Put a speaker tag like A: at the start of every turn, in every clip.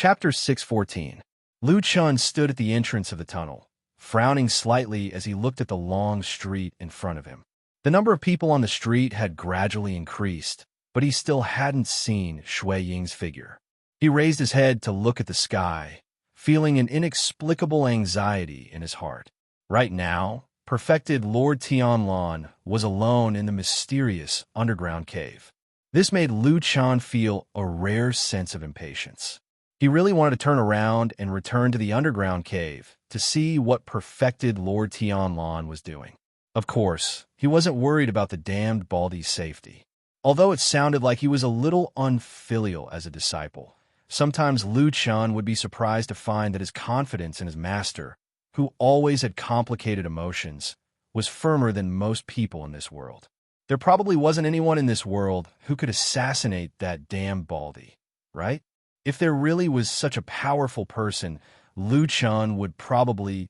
A: Chapter 614. Lu Chun stood at the entrance of the tunnel, frowning slightly as he looked at the long street in front of him. The number of people on the street had gradually increased, but he still hadn't seen Shui Ying's figure. He raised his head to look at the sky, feeling an inexplicable anxiety in his heart. Right now, perfected Lord Tianlan was alone in the mysterious underground cave. This made Lu Chun feel a rare sense of impatience. He really wanted to turn around and return to the underground cave to see what perfected Lord Tianlan was doing. Of course, he wasn't worried about the damned Baldy's safety. Although it sounded like he was a little unfilial as a disciple, sometimes Lu Chun would be surprised to find that his confidence in his master, who always had complicated emotions, was firmer than most people in this world. There probably wasn't anyone in this world who could assassinate that damn Baldy, right? If there really was such a powerful person, Lu Chun would probably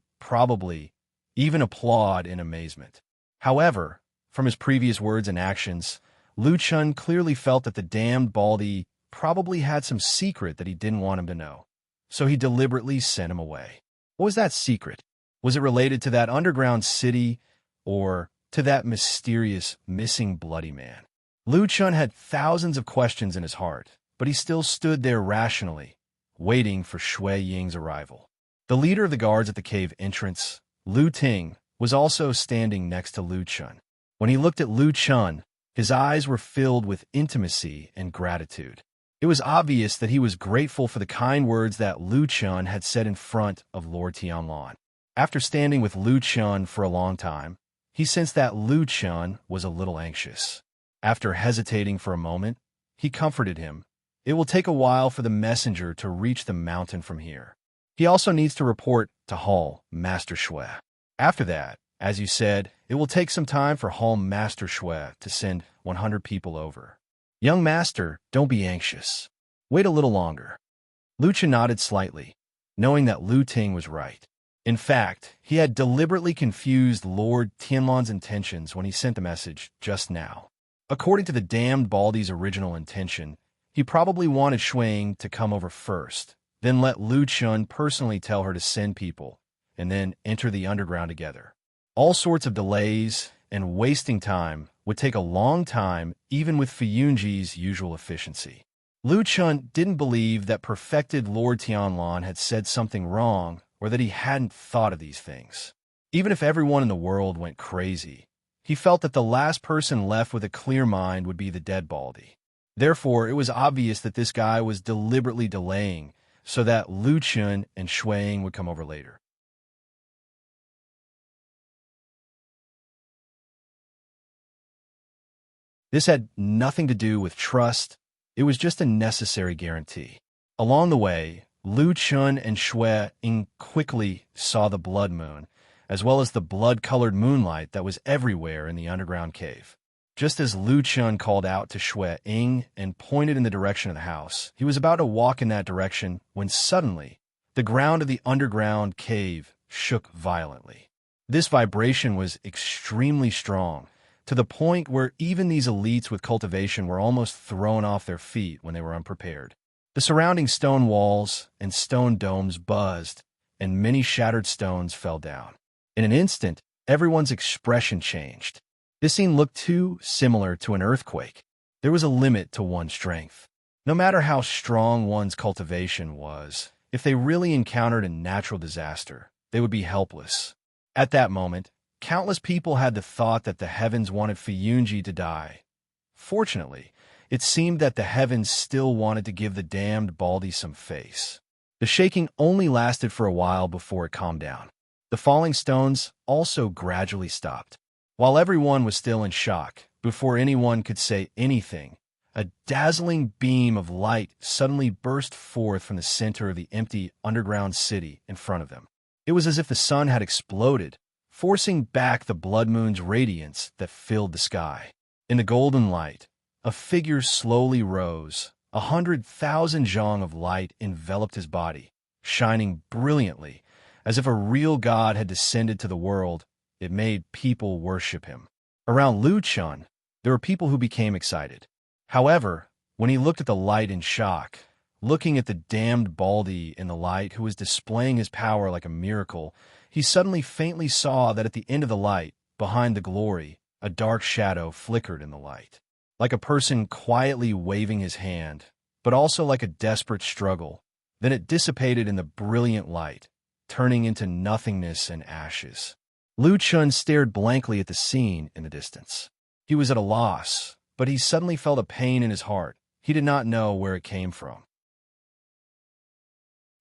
A: even applaud in amazement. However, from his previous words and actions, Lu Chun clearly felt that the damned Baldy probably had some secret that he didn't want him to know. So he deliberately sent him away. What was that secret? Was it related to that underground city or to that mysterious missing bloody man? Lu Chun had thousands of questions in his heart, but he still stood there rationally, waiting for Shui Ying's arrival. The leader of the guards at the cave entrance, Lu Ting, was also standing next to Lu Chun. When he looked at Lu Chun, his eyes were filled with intimacy and gratitude. It was obvious that he was grateful for the kind words that Lu Chun had said in front of Lord Tianlan. After standing with Lu Chun for a long time, he sensed that Lu Chun was a little anxious. After hesitating for a moment, he comforted him. It will take a while for the messenger to reach the mountain from here. He also needs to report to Hall Master Shui. After that, as you said, it will take some time for Hall Master Shui to send 100 people over. Young master, don't be anxious. Wait a little longer. Lu Chun nodded slightly, knowing that Lu Ting was right. In fact, he had deliberately confused Lord Tianlan's intentions when he sent the message just now. According to the damned Baldy's original intention, he probably wanted Shui Ying to come over first, then let Lu Chun personally tell her to send people, and then enter the underground together. All sorts of delays and wasting time would take a long time even with Fuyunji's usual efficiency. Lu Chun didn't believe that perfected Lord Tianlan had said something wrong or that he hadn't thought of these things. Even if everyone in the world went crazy, he felt that the last person left with a clear mind would be the dead Baldy. Therefore, it was obvious that this guy was deliberately delaying so that Lu Chun and Shui Ying would come over later. This had nothing to do with trust. It was just a necessary guarantee. Along the way, Lu Chun and Shui Ying quickly saw the blood moon, as well as the blood-colored moonlight that was everywhere in the underground cave. Just as Lu Chun called out to Shui Ying and pointed in the direction of the house, he was about to walk in that direction when suddenly the ground of the underground cave shook violently. This vibration was extremely strong, to the point where even these elites with cultivation were almost thrown off their feet when they were unprepared. The surrounding stone walls and stone domes buzzed, and many shattered stones fell down. In an instant, everyone's expression changed. This scene looked too similar to an earthquake. There was a limit to one's strength. No matter how strong one's cultivation was, if they really encountered a natural disaster, they would be helpless. At that moment, countless people had the thought that the heavens wanted Fuyunji to die. Fortunately, it seemed that the heavens still wanted to give the damned Baldy some face. The shaking only lasted for a while before it calmed down. The falling stones also gradually stopped. While everyone was still in shock, before anyone could say anything, a dazzling beam of light suddenly burst forth from the center of the empty underground city in front of them. It was as if the sun had exploded, forcing back the blood moon's radiance that filled the sky. In the golden light, a figure slowly rose. 100,000 zhang of light enveloped his body, shining brilliantly, as if a real god had descended to the world. It made people worship him. Around Lu Chun, there were people who became excited. However, when he looked at the light in shock, Looking at the damned Baldy in the light who was displaying his power like a miracle, he suddenly faintly saw that at the end of the light, behind the glory, a dark shadow flickered in the light. Like a person quietly waving his hand, but also like a desperate struggle. Then it dissipated in the brilliant light, turning into nothingness and ashes. Lu Chun stared blankly at the scene in the distance. He was at a loss, but he suddenly felt a pain in his heart. He did not know where it came from.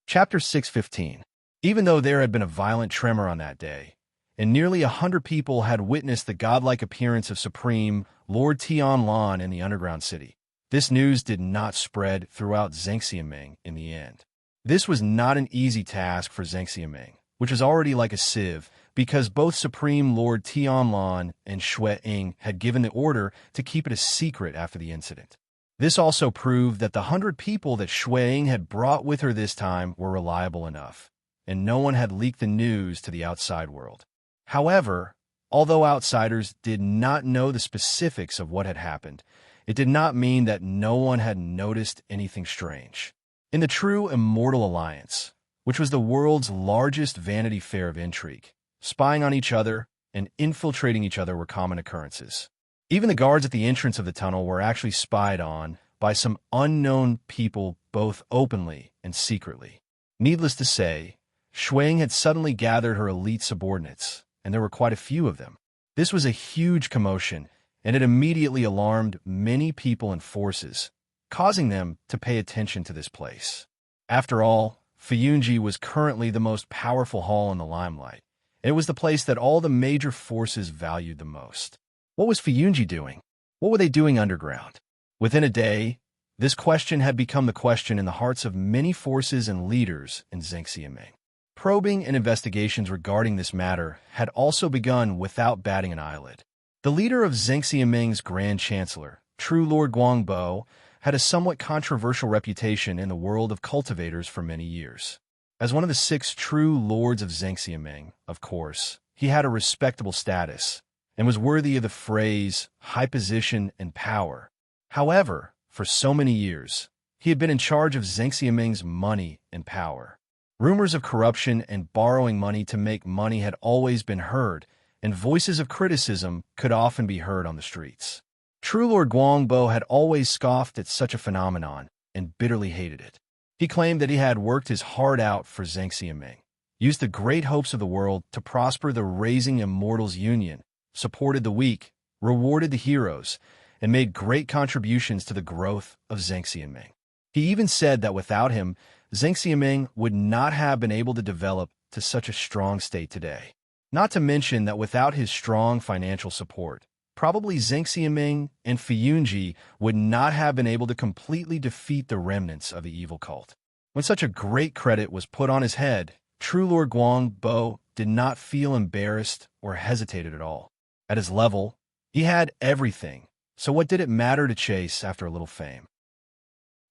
A: Chapter 6:15. Even though there had been a violent tremor on that day, and nearly 100 people had witnessed the godlike appearance of Supreme Lord Tianlan in the underground city, this news did not spread throughout Zhengxiaming in the end. This was not an easy task for Zhengxiaming, which was already like a sieve, because both Supreme Lord Tianlan and Shui Ying had given the order to keep it a secret after the incident. This also proved that the 100 people that Shui Ying had brought with her this time were reliable enough, and no one had leaked the news to the outside world. However, although outsiders did not know the specifics of what had happened, it did not mean that no one had noticed anything strange. In the true Immortal Alliance, which was the world's largest Vanity Fair of intrigue, spying on each other and infiltrating each other were common occurrences. Even the guards at the entrance of the tunnel were actually spied on by some unknown people both openly and secretly. Needless to say, Shui Ying had suddenly gathered her elite subordinates, and there were quite a few of them. This was a huge commotion, and it immediately alarmed many people and forces, causing them to pay attention to this place. After all, Fuyunji was currently the most powerful hall in the limelight. It was the place that all the major forces valued the most. What was Fuyunji doing? What were they doing underground? Within a day, this question had become the question in the hearts of many forces and leaders in Zhengxiaming. Probing and investigations regarding this matter had also begun without batting an eyelid. The leader of Zhengxiaming's Grand Chancellor, True Lord Guangbo, had a somewhat controversial reputation in the world of cultivators for many years. As one of the 6 true lords of Zhengxiaming, of course, he had a respectable status, and was worthy of the phrase high position and power. However, for so many years, he had been in charge of Zhengxiaming's money and power. Rumors of corruption and borrowing money to make money had always been heard, and voices of criticism could often be heard on the streets. True Lord Guangbo had always scoffed at such a phenomenon and bitterly hated it. He claimed that he had worked his heart out for Zhengxiaming, used the great hopes of the world to prosper the Raising Immortals Union, supported the weak, rewarded the heroes, and made great contributions to the growth of Zhengxiaming. He even said that without him, Zhengxiaming would not have been able to develop to such a strong state today. Not to mention that without his strong financial support, probably Zhengxiaming and Fuyunji would not have been able to completely defeat the remnants of the evil cult. When such a great credit was put on his head, True Lord Guangbo did not feel embarrassed or hesitated at all. At his level, he had everything, so what did it matter to chase after a little fame?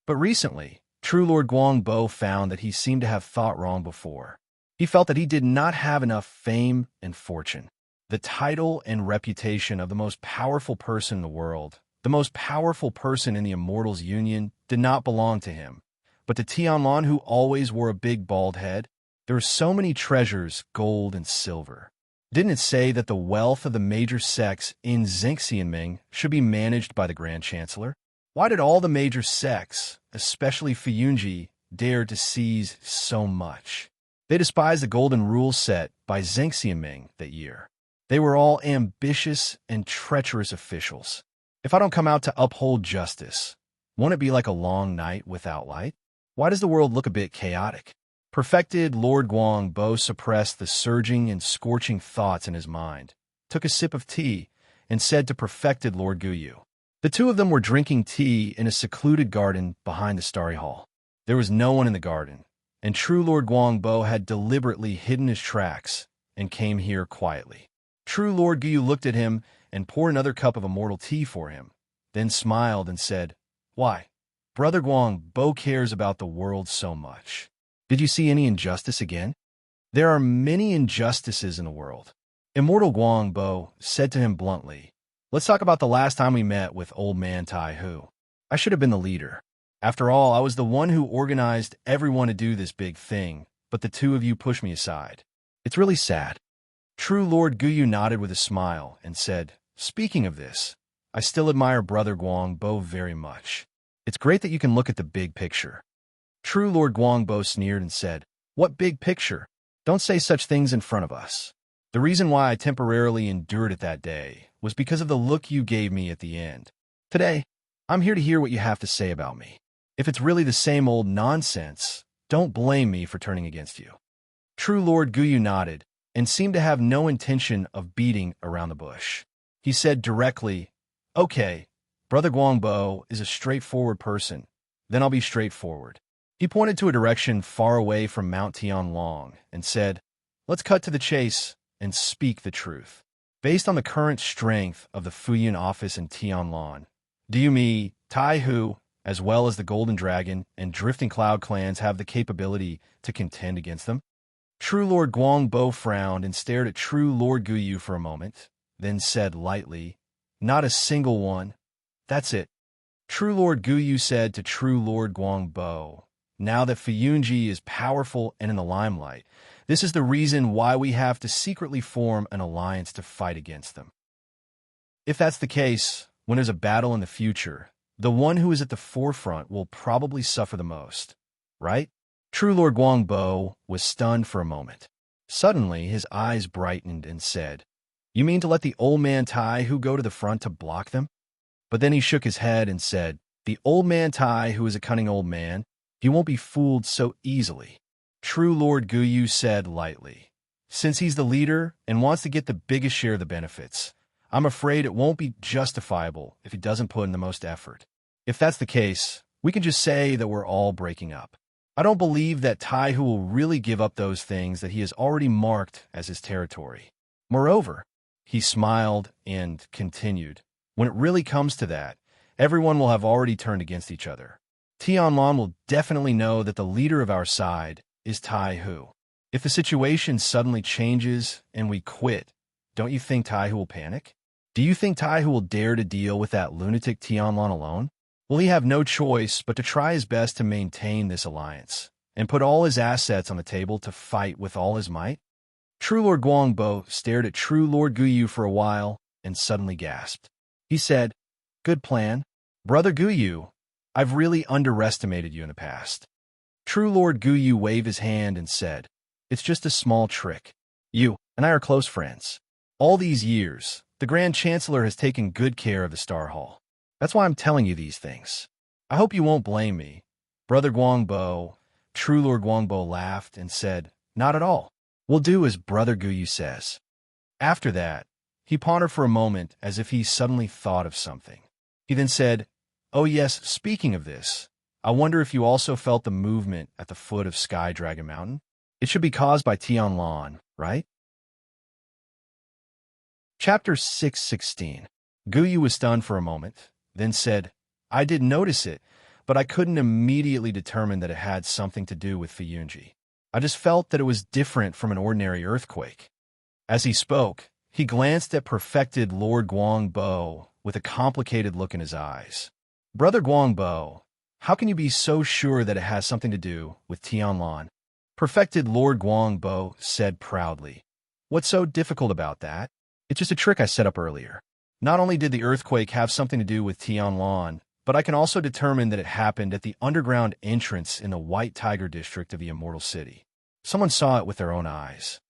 A: But recently, True Lord Guangbo found that he seemed to have thought wrong before. He felt that he did not have enough fame and fortune. The title and reputation of the most powerful person in the world, the most powerful person in the Immortals Union, did not belong to him, but to Tianlan, who always wore a big bald head. There were so many treasures, gold and silver. Didn't it say that the wealth of the major sects in Zhengxiaming should be managed by the Grand Chancellor? Why did all the major sects, especially Fuyunji, dare to seize so much? They despised the golden rule set by Zhengxiaming that year. They were all ambitious and treacherous officials. If I don't come out to uphold justice, won't it be like a long night without light? Why does the world look a bit chaotic? Perfected Lord Guangbo suppressed the surging and scorching thoughts in his mind, took a sip of tea, and said to Perfected Lord Guyu. The two of them were drinking tea in a secluded garden behind the Starry Hall. There was no one in the garden, and True Lord Guangbo had deliberately hidden his tracks and came here quietly. True Lord Guyu looked at him and poured another cup of immortal tea for him, then smiled and said, "Why, Brother Guangbo cares about the world so much. Did you see any injustice again?" "There are many injustices in the world," Immortal Guangbo said to him bluntly. "Let's talk about the last time we met with Old Man Tai Hu. I should have been the leader. After all, I was the one who organized everyone to do this big thing, but the two of you pushed me aside. It's really sad. True Lord Guyu nodded with a smile and said, "Speaking of this, I still admire Brother Guangbo very much. It's great that you can look at the big picture." True Lord Guangbo sneered and said, "What big picture? Don't say such things in front of us. The reason why I temporarily endured it that day was because of the look you gave me at the end. Today, I'm here to hear what you have to say about me. If it's really the same old nonsense, don't blame me for turning against you." True Lord Guyu nodded and seemed to have no intention of beating around the bush. He said directly, "Okay, Brother Guangbo is a straightforward person. Then I'll be straightforward." He pointed to a direction far away from Mount Tianlong and said, "Let's cut to the chase and speak the truth. Based on the current strength of the Fuyun office in Tianlong, do you mean Taihu, as well as the Golden Dragon and Drifting Cloud clans have the capability to contend against them?" True Lord Guangbo frowned and stared at True Lord Guyu for a moment, then said lightly, "Not a single one. That's it." True Lord Guyu said to True Lord Guangbo, "Now that Fuyunji is powerful and in the limelight, this is the reason why we have to secretly form an alliance to fight against them. If that's the case, when there's a battle in the future, the one who is at the forefront will probably suffer the most, right?" True Lord Guangbo was stunned for a moment. Suddenly, his eyes brightened and said, "You mean to let the old man Tai who go to the front to block them?" But then he shook his head and said, "The old man Tai who is a cunning old man, he won't be fooled so easily." True Lord Guyu said lightly, "Since he's the leader and wants to get the biggest share of the benefits, I'm afraid it won't be justifiable if he doesn't put in the most effort. If that's the case, we can just say that we're all breaking up. I don't believe that Taihu will really give up those things that he has already marked as his territory. Moreover," he smiled and continued, "when it really comes to that, everyone will have already turned against each other. Tianlong will definitely know that the leader of our side is Taihu. If the situation suddenly changes and we quit, don't you think Taihu will panic? Do you think Taihu will dare to deal with that lunatic Tianlong alone? Will he have no choice but to try his best to maintain this alliance and put all his assets on the table to fight with all his might?" True Lord Guangbo stared at True Lord Guyu for a while and suddenly gasped. He said, "Good plan. Brother Guyu, I've really underestimated you in the past." True Lord Guyu waved his hand and said, "It's just a small trick. You and I are close friends. All these years, the Grand Chancellor has taken good care of the Star Hall. That's why I'm telling you these things. I hope you won't blame me." Brother Guangbo, True Lord Guangbo laughed and said, "Not at all. We'll do as Brother Guyu says." After that, he pondered for a moment as if he suddenly thought of something. He then said, "Oh yes, speaking of this, I wonder if you also felt the movement at the foot of Sky Dragon Mountain? It should be caused by Tianlong, right?" Chapter 616. Guyu was stunned for a moment, then said, "I did notice it, but I couldn't immediately determine that it had something to do with Fuyunji. I just felt that it was different from an ordinary earthquake." As he spoke, he glanced at perfected Lord Guangbo with a complicated look in his eyes. "Brother Guangbo, how can you be so sure that it has something to do with Tianlong?" Perfected Lord Guangbo said proudly, "What's so difficult about that? It's just a trick I set up earlier. Not only did the earthquake have something to do with Tianlong, but I can also determine that it happened at the underground entrance in the White Tiger district of the Immortal City. Someone saw it with their own eyes."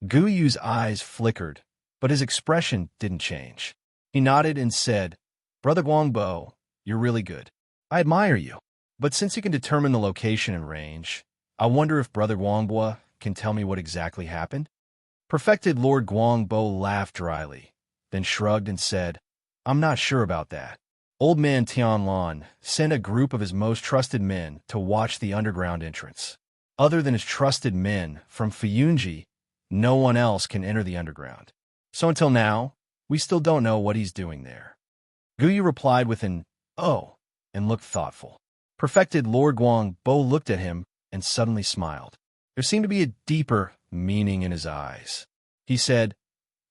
A: Guyu's eyes flickered, but his expression didn't change. He nodded and said, "Brother Guangbo, you're really good. I admire you. But since you can determine the location and range, I wonder if Brother Guangbo can tell me what exactly happened?" Perfected Lord Guangbo laughed dryly, then shrugged and said, "I'm not sure about that. Old man Tianlong sent a group of his most trusted men to watch the underground entrance. Other than his trusted men from Fuyunji, no one else can enter the underground. So until now, we still don't know what he's doing there." Guyu replied with an "oh," and looked thoughtful. Perfected Lord Guangbo looked at him and suddenly smiled. There seemed to be a deeper meaning in his eyes. He said,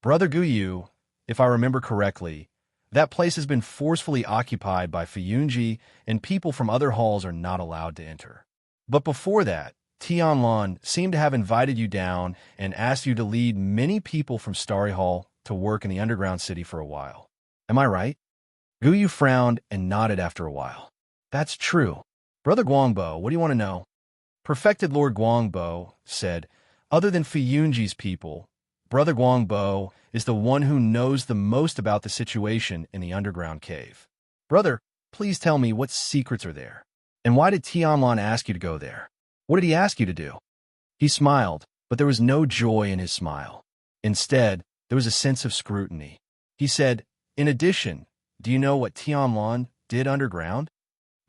A: "Brother Guyu, if I remember correctly, That place has been forcefully occupied by Fuyunji, and people from other halls are not allowed to enter. But before that, Tianlan seemed to have invited you down and asked you to lead many people from Starry Hall to work in the underground city for a while. Am I right? Guyu frowned and nodded after a while. That's true. Brother Guangbo, what do you want to know? Perfected Lord Guangbo said, other than Fuyunji's people, Brother Guangbo is the one who knows the most about the situation in the underground cave. Brother, please tell me what secrets are there. And why did Tianlan ask you to go there? What did he ask you to do? He smiled, but there was no joy in his smile. Instead, there was a sense of scrutiny. He said, in addition, do you know what Tianlan did underground?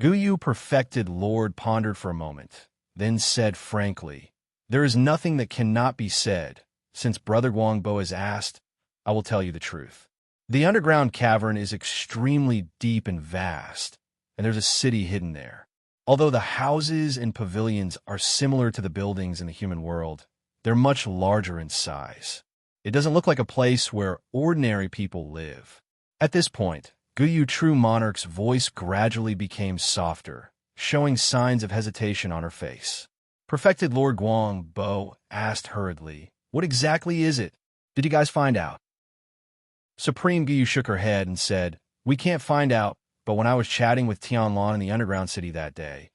A: Guyu Perfected Lord pondered for a moment, then said frankly, there is nothing that cannot be said. Since Brother Guangbo has asked, I will tell you the truth. The underground cavern is extremely deep and vast, and there's a city hidden there. Although the houses and pavilions are similar to the buildings in the human world, they're much larger in size. It doesn't look like a place where ordinary people live. At this point, Guyu True Monarch's voice gradually became softer, showing signs of hesitation on her face. Perfected Lord Guangbo asked hurriedly, what exactly is it? Did you guys find out? Supreme Guyu shook her head and said, we can't find out, but when I was chatting with Tianlan in the underground city that day,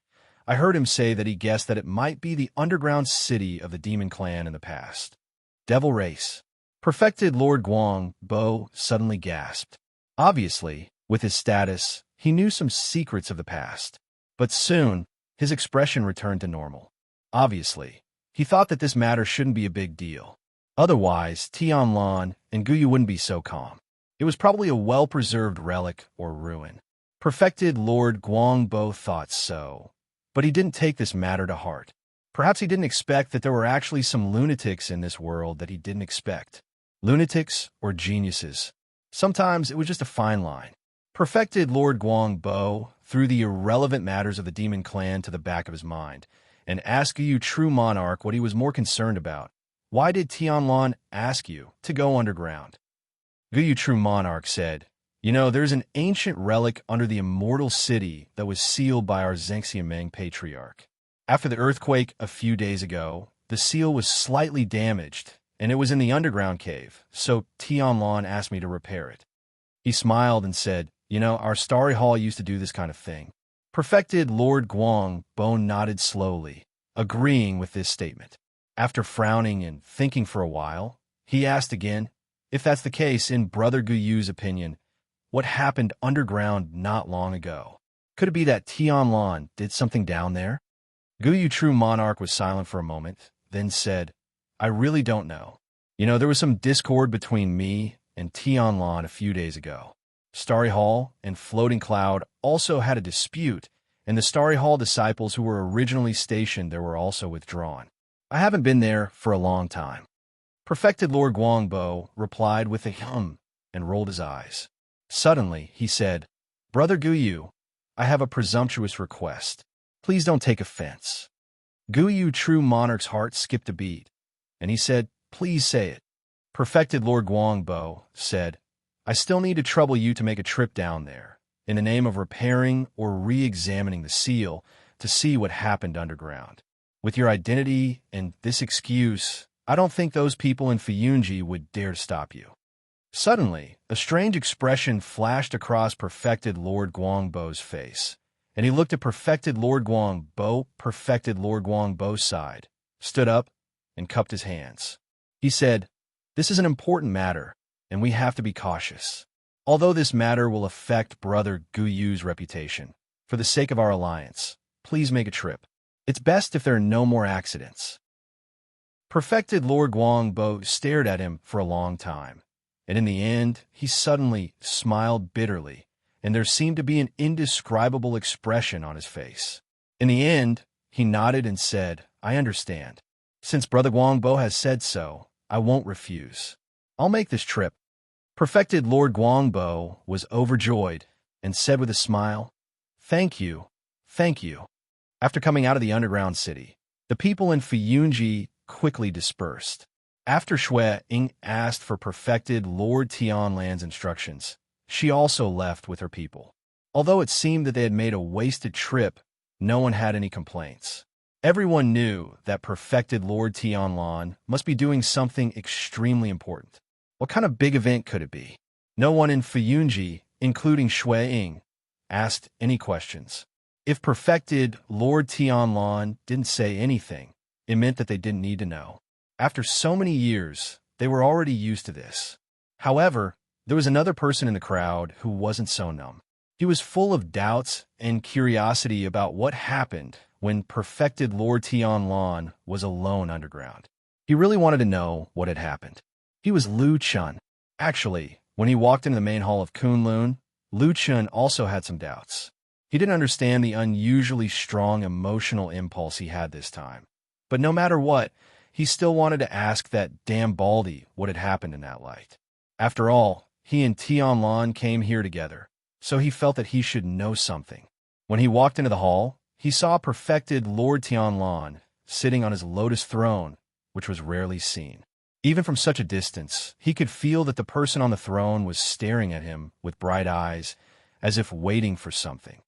A: I heard him say that he guessed that it might be the underground city of the demon clan in the past. Devil race. Perfected Lord Guangbo suddenly gasped. Obviously, with his status, he knew some secrets of the past. But soon, his expression returned to normal. Obviously, he thought that this matter shouldn't be a big deal. Otherwise, Tianlan and Guyu wouldn't be so calm. It was probably a well-preserved relic or ruin. Perfected Lord Guangbo thought so, but he didn't take this matter to heart. Perhaps he didn't expect that there were actually some lunatics in this world that he didn't expect. Lunatics or geniuses. Sometimes it was just a fine line. Perfected Lord Guangbo threw the irrelevant matters of the demon clan to the back of his mind and asked Guyu True Monarch what he was more concerned about. Why did Tianlan ask you to go underground? Guyu True Monarch said, you know, there's an ancient relic under the Immortal City that was sealed by our Zhengxiameng Patriarch. After the earthquake a few days ago, the seal was slightly damaged, and it was in the underground cave, so Tianlan asked me to repair it. He smiled and said, you know, our Starry Hall used to do this kind of thing. Perfected Lord Guangbo nodded slowly, agreeing with this statement. After frowning and thinking for a while, he asked again, if that's the case, in Brother Guyu's opinion, what happened underground not long ago? Could it be that Tianlan did something down there? Guyu True Monarch was silent for a moment, then said, I really don't know. You know, there was some discord between me and Tianlan a few days ago. Starry Hall and Floating Cloud also had a dispute, and the Starry Hall disciples who were originally stationed there were also withdrawn. I haven't been there for a long time. Perfected Lord Guangbo replied with a hum and rolled his eyes. Suddenly, he said, Brother Guyu, I have a presumptuous request. Please don't take offense. Guyu True Monarch's heart skipped a beat, and he said, please say it. Perfected Lord Guangbo said, I still need to trouble you to make a trip down there, in the name of repairing or re-examining the seal to see what happened underground. With your identity and this excuse, I don't think those people in Fuyunji would dare to stop you. Suddenly, a strange expression flashed across Perfected Lord Guangbo's face, and he looked at Perfected Lord Guangbo. Perfected Lord Guangbo sighed, stood up, and cupped his hands. He said, this is an important matter, and we have to be cautious. Although this matter will affect Brother Guyu's reputation, for the sake of our alliance, please make a trip. It's best if there are no more accidents. Perfected Lord Guangbo stared at him for a long time, and in the end, he suddenly smiled bitterly, and there seemed to be an indescribable expression on his face. In the end, he nodded and said, I understand. Since Brother Guangbo has said so, I won't refuse. I'll make this trip. Perfected Lord Guangbo was overjoyed and said with a smile, Thank you, thank you. After coming out of the underground city, the people in Fuyunji quickly dispersed. After Shui Ying asked for Perfected Lord Tianlan's instructions, she also left with her people. Although it seemed that they had made a wasted trip, no one had any complaints. Everyone knew that perfected Lord Tianlan must be doing something extremely important. What kind of big event could it be? No one in Fuyunji, including Shui Ying, asked any questions. If perfected Lord Tianlan didn't say anything, it meant that they didn't need to know. After so many years, they were already used to this. However, there was another person in the crowd who wasn't so numb. He was full of doubts and curiosity about what happened when perfected Lord Tianlan was alone underground. He really wanted to know what had happened. He was Lu Chun. Actually, when he walked into the main hall of Kunlun, Lu Chun also had some doubts. He didn't understand the unusually strong emotional impulse he had this time. But no matter what, he still wanted to ask that damn Baldy what had happened in that light. After all, he and Tianlan came here together, so he felt that he should know something. When he walked into the hall, he saw perfected Lord Tianlan sitting on his lotus throne, which was rarely seen. Even from such a distance, he could feel that the person on the throne was staring at him with bright eyes, as if waiting for something.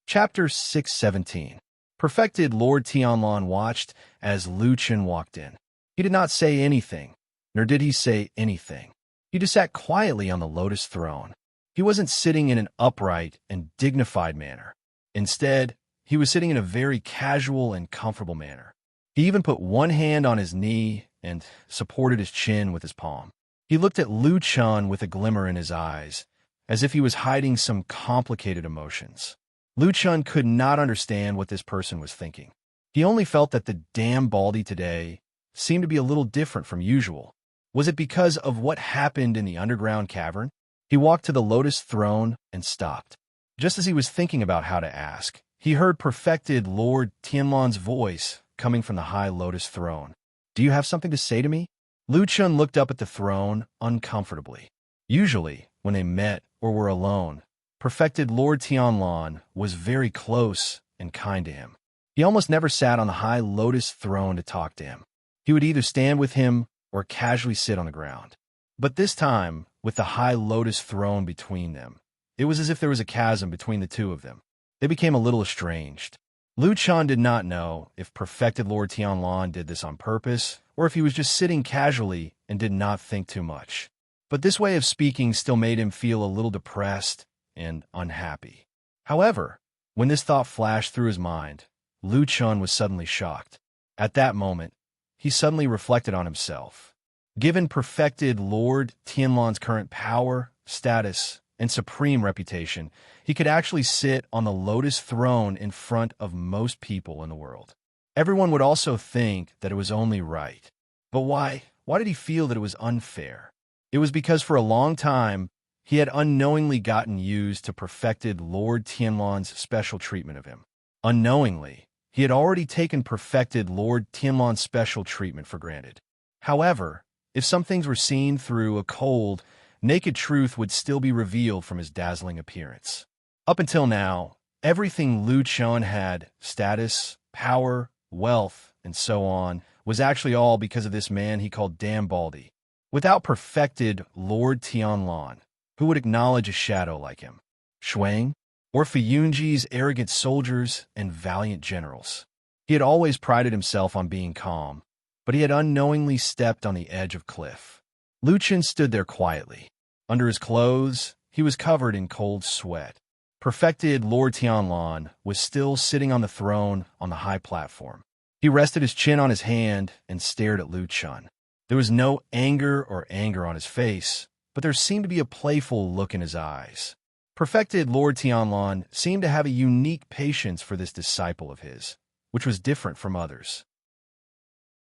A: Chapter 617. Perfected Lord Tianlan watched as Lu Chun walked in. He did not say anything, nor did he say anything. He just sat quietly on the lotus throne. He wasn't sitting in an upright and dignified manner. Instead, he was sitting in a very casual and comfortable manner. He even put one hand on his knee and supported his chin with his palm. He looked at Lu Chun with a glimmer in his eyes, as if he was hiding some complicated emotions. Lu Chun could not understand what this person was thinking. He only felt that the damn Baldy today seemed to be a little different from usual. Was it because of what happened in the underground cavern? He walked to the lotus throne and stopped. Just as he was thinking about how to ask, he heard perfected Lord Tianlan's voice coming from the high lotus throne. "Do you have something to say to me?" Lu Chun looked up at the throne uncomfortably. Usually, when they met or were alone, perfected Lord Tianlan was very close and kind to him. He almost never sat on the high lotus throne to talk to him. He would either stand with him or casually sit on the ground. But this time, with the high lotus throne between them, it was as if there was a chasm between the two of them. They became a little estranged. Lu Chun did not know if perfected Lord Tianlan did this on purpose or if he was just sitting casually and did not think too much. But this way of speaking still made him feel a little depressed and unhappy. However, when this thought flashed through his mind, Lu Chun was suddenly shocked. At that moment, he suddenly reflected on himself. Given perfected Lord Tianlan's current power, status, and supreme reputation, he could actually sit on the lotus throne in front of most people in the world. Everyone would also think that it was only right. But why? Why did he feel that it was unfair? It was because for a long time, he had unknowingly gotten used to perfected Lord Tianlan's special treatment of him. Unknowingly, he had already taken perfected Lord Tianlan's special treatment for granted. However, if some things were seen through a cold, naked truth would still be revealed from his dazzling appearance. Up until now, everything Lu Chun had, status, power, wealth, and so on, was actually all because of this man he called Damn Baldy. Without perfected Lord Tianlan, who would acknowledge a shadow like him? Shuang? Or Fuyunji's arrogant soldiers and valiant generals? He had always prided himself on being calm, but he had unknowingly stepped on the edge of cliff. Lu Chun stood there quietly. Under his clothes, he was covered in cold sweat. Perfected Lord Tianlan was still sitting on the throne on the high platform. He rested his chin on his hand and stared at Lu Chun. There was no anger on his face, but there seemed to be a playful look in his eyes. Perfected Lord Tianlan seemed to have a unique patience for this disciple of his, which was different from others.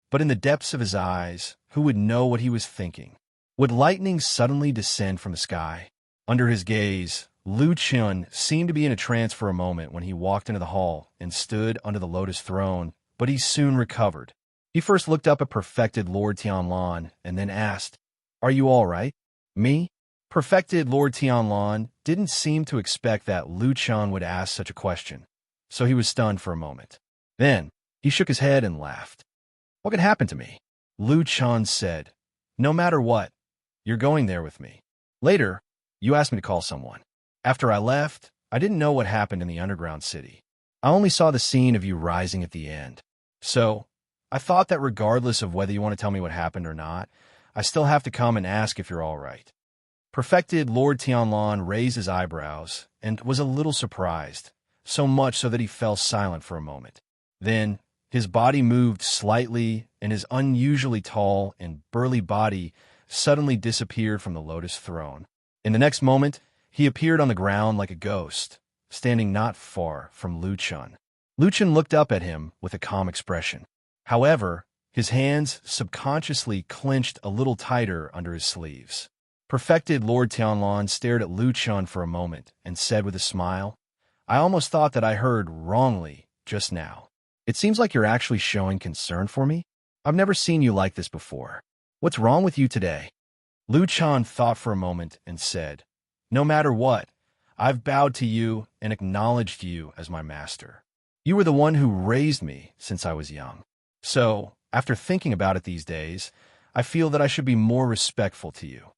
A: But in the depths of his eyes, who would know what he was thinking? Would lightning suddenly descend from the sky? Under his gaze, Lu Chun seemed to be in a trance for a moment when he walked into the hall and stood under the lotus throne, but he soon recovered. He first looked up at perfected Lord Tianlan and then asked, "Are you all right?" "Me?" Perfected Lord Tianlan didn't seem to expect that Lu Chun would ask such a question, so he was stunned for a moment. Then, he shook his head and laughed. "What could happen to me?" Lu Chun said, "No matter what, you're going there with me." Later, you asked me to call someone. After I left, I didn't know what happened in the underground city. I only saw the scene of you rising at the end. So, I thought that regardless of whether you want to tell me what happened or not, I still have to come and ask if you're all right. Perfected Lord Tianlan raised his eyebrows and was a little surprised, so much so that he fell silent for a moment. Then, his body moved slightly, and his unusually tall and burly body suddenly disappeared from the lotus throne. In the next moment, he appeared on the ground like a ghost, standing not far from Lu Chun. Lu Chun looked up at him with a calm expression. However, his hands subconsciously clenched a little tighter under his sleeves. Perfected Lord Tianlan stared at Lu Chun for a moment and said with a smile, "I almost thought that I heard wrongly just now. It seems like you're actually showing concern for me. I've never seen you like this before. What's wrong with you today?" Lu Chun thought for a moment and said, "No matter what, I've bowed to you and acknowledged you as my master. You were the one who raised me since I was young. So, after thinking about it these days, I feel that I should be more respectful to you."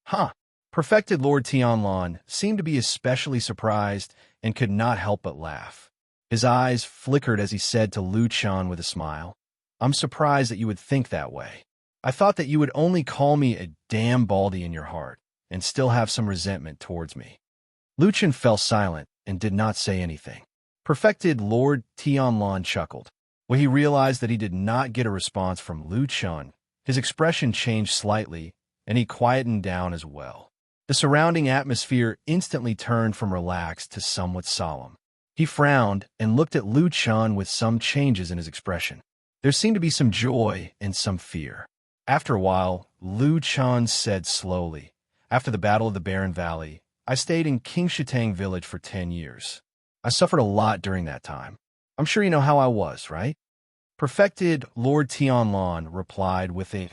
A: Huh. Perfected Lord Tianlan seemed to be especially surprised and could not help but laugh. His eyes flickered as he said to Lu Chun with a smile, "I'm surprised that you would think that way. I thought that you would only call me a damn baldy in your heart and still have some resentment towards me." Lu Chun fell silent and did not say anything. Perfected Lord Tianlan chuckled. When he realized that he did not get a response from Lu Chun, his expression changed slightly, and he quietened down as well. The surrounding atmosphere instantly turned from relaxed to somewhat solemn. He frowned and looked at Lu Chun with some changes in his expression. There seemed to be some joy and some fear. After a while, Lu Chun said slowly, "After the Battle of the Barren Valley, I stayed in Qingshitang village for 10 years. I suffered a lot during that time. I'm sure you know how I was, right?" Perfected Lord Tianlan replied with a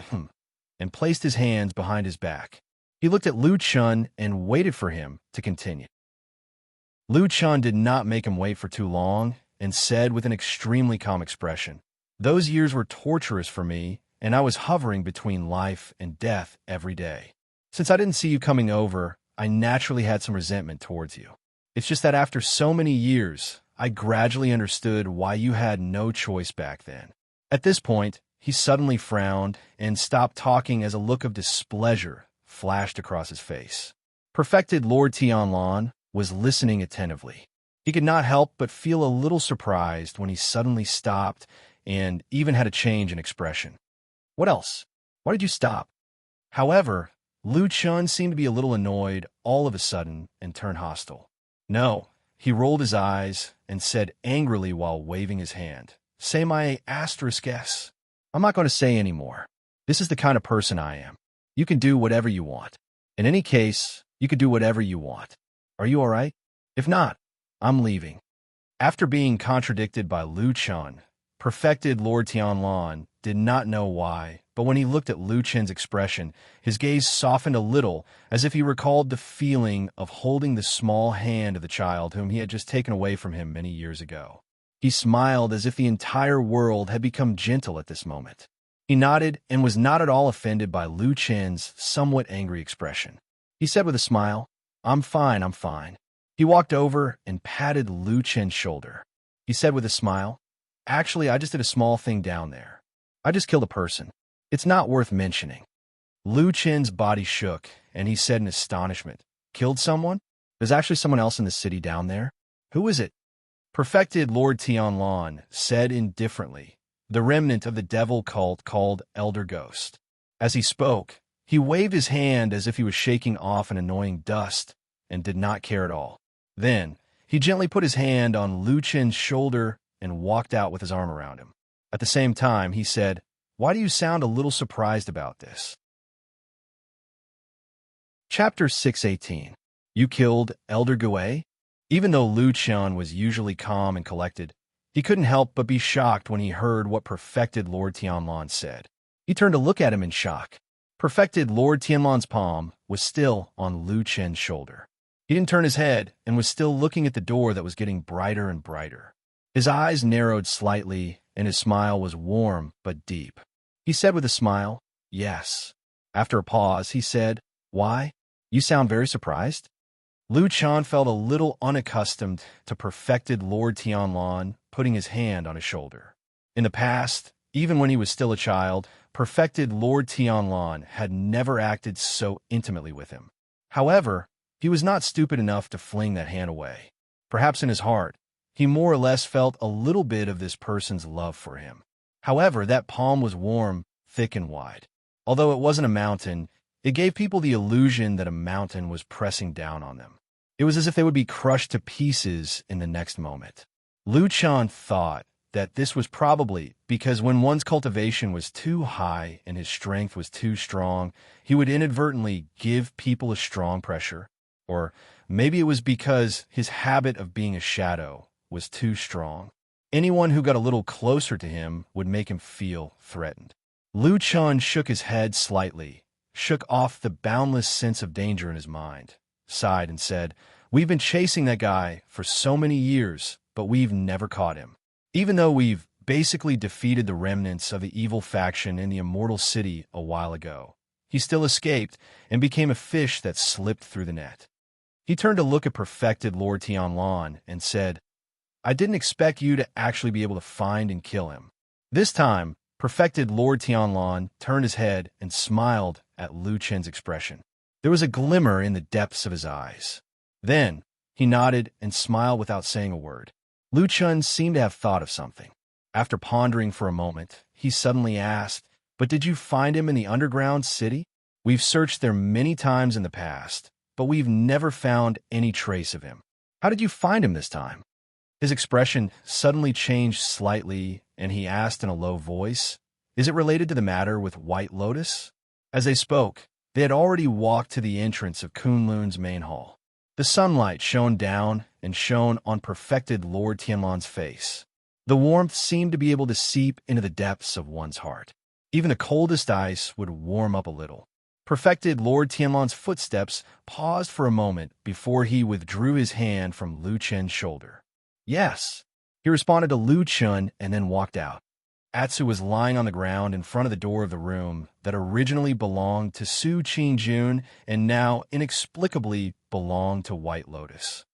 A: and placed his hands behind his back. He looked at Lu Chun and waited for him to continue. Lu Chun did not make him wait for too long and said with an extremely calm expression, "Those years were torturous for me, and I was hovering between life and death every day. Since I didn't see you coming over, I naturally had some resentment towards you. It's just that after so many years, I gradually understood why you had no choice back then." At this point, he suddenly frowned and stopped talking as a look of displeasure flashed across his face. Perfected Lord Tianlan was listening attentively. He could not help but feel a little surprised when he suddenly stopped and even had a change in expression. "What else? Why did you stop?" However, Lu Chun seemed to be a little annoyed all of a sudden and turned hostile. "No," he rolled his eyes and said angrily while waving his hand, "Say my asterisk S. I'm not going to say any more. This is the kind of person I am. You can do whatever you want. In any case, you can do whatever you want. Are you all right? If not, I'm leaving." After being contradicted by Lu Chun, Perfected Lord Tianlan did not know why, but when he looked at Lu Chun's expression, his gaze softened a little as if he recalled the feeling of holding the small hand of the child whom he had just taken away from him many years ago. He smiled as if the entire world had become gentle at this moment. He nodded and was not at all offended by Lu Chun's somewhat angry expression. He said with a smile, I'm fine. He walked over and patted Lu Chun's shoulder. He said with a smile, "Actually, I just did a small thing down there. I just killed a person. It's not worth mentioning." Lu Chun's body shook, and he said in astonishment, "Killed someone? There's actually someone else in the city down there? Who is it?" Perfected Lord Tianlan said indifferently, "The remnant of the devil cult called Elder Ghost." As he spoke, he waved his hand as if he was shaking off an annoying dust and did not care at all. Then, he gently put his hand on Lu Chun's shoulder and walked out with his arm around him. At the same time, he said, "Why do you sound a little surprised about this?" Chapter 618. You killed Elder Gui? Even though Lu Chun was usually calm and collected, he couldn't help but be shocked when he heard what Perfected Lord Tianlan said. He turned to look at him in shock. Perfected Lord Tianlan's palm was still on Lu Chun's shoulder. He didn't turn his head and was still looking at the door that was getting brighter and brighter. His eyes narrowed slightly, and his smile was warm but deep. He said with a smile, "Yes." After a pause, he said, "Why?" You sound very surprised? Lu Chan felt a little unaccustomed to perfected Lord Tianlan putting his hand on his shoulder. In the past, even when he was still a child, perfected Lord Tianlan had never acted so intimately with him. However, he was not stupid enough to fling that hand away. Perhaps in his heart, he more or less felt a little bit of this person's love for him. However, that palm was warm, thick, and wide. Although it wasn't a mountain, it gave people the illusion that a mountain was pressing down on them. It was as if they would be crushed to pieces in the next moment. Lu Chan thought that this was probably because when one's cultivation was too high and his strength was too strong, he would inadvertently give people a strong pressure. Or maybe it was because his habit of being a shadow was too strong. Anyone who got a little closer to him would make him feel threatened. Lu Chan shook his head slightly, shook off the boundless sense of danger in his mind, sighed and said, "We've been chasing that guy for so many years, but we've never caught him. Even though we've basically defeated the remnants of the evil faction in the Immortal City a while ago, he still escaped and became a fish that slipped through the net." He turned to look at perfected Lord Tianlan and said, "I didn't expect you to actually be able to find and kill him." This time, perfected Lord Tianlan turned his head and smiled at Lu Chen's expression. There was a glimmer in the depths of his eyes. Then, he nodded and smiled without saying a word. Lu Chen seemed to have thought of something. After pondering for a moment, he suddenly asked, "But did you find him in the underground city? We've searched there many times in the past, but we've never found any trace of him. How did you find him this time?" His expression suddenly changed slightly, and he asked in a low voice, "Is it related to the matter with White Lotus?" As they spoke, they had already walked to the entrance of Kunlun's main hall. The sunlight shone down and shone on perfected Lord Tianlan's face. The warmth seemed to be able to seep into the depths of one's heart. Even the coldest ice would warm up a little. Perfected Lord Tianlan's footsteps paused for a moment before he withdrew his hand from Lu Chen's shoulder. "Yes," he responded to Lu Chen and then walked out. Atsu was lying on the ground in front of the door of the room that originally belonged to Su Qingjun and now inexplicably belonged to White Lotus.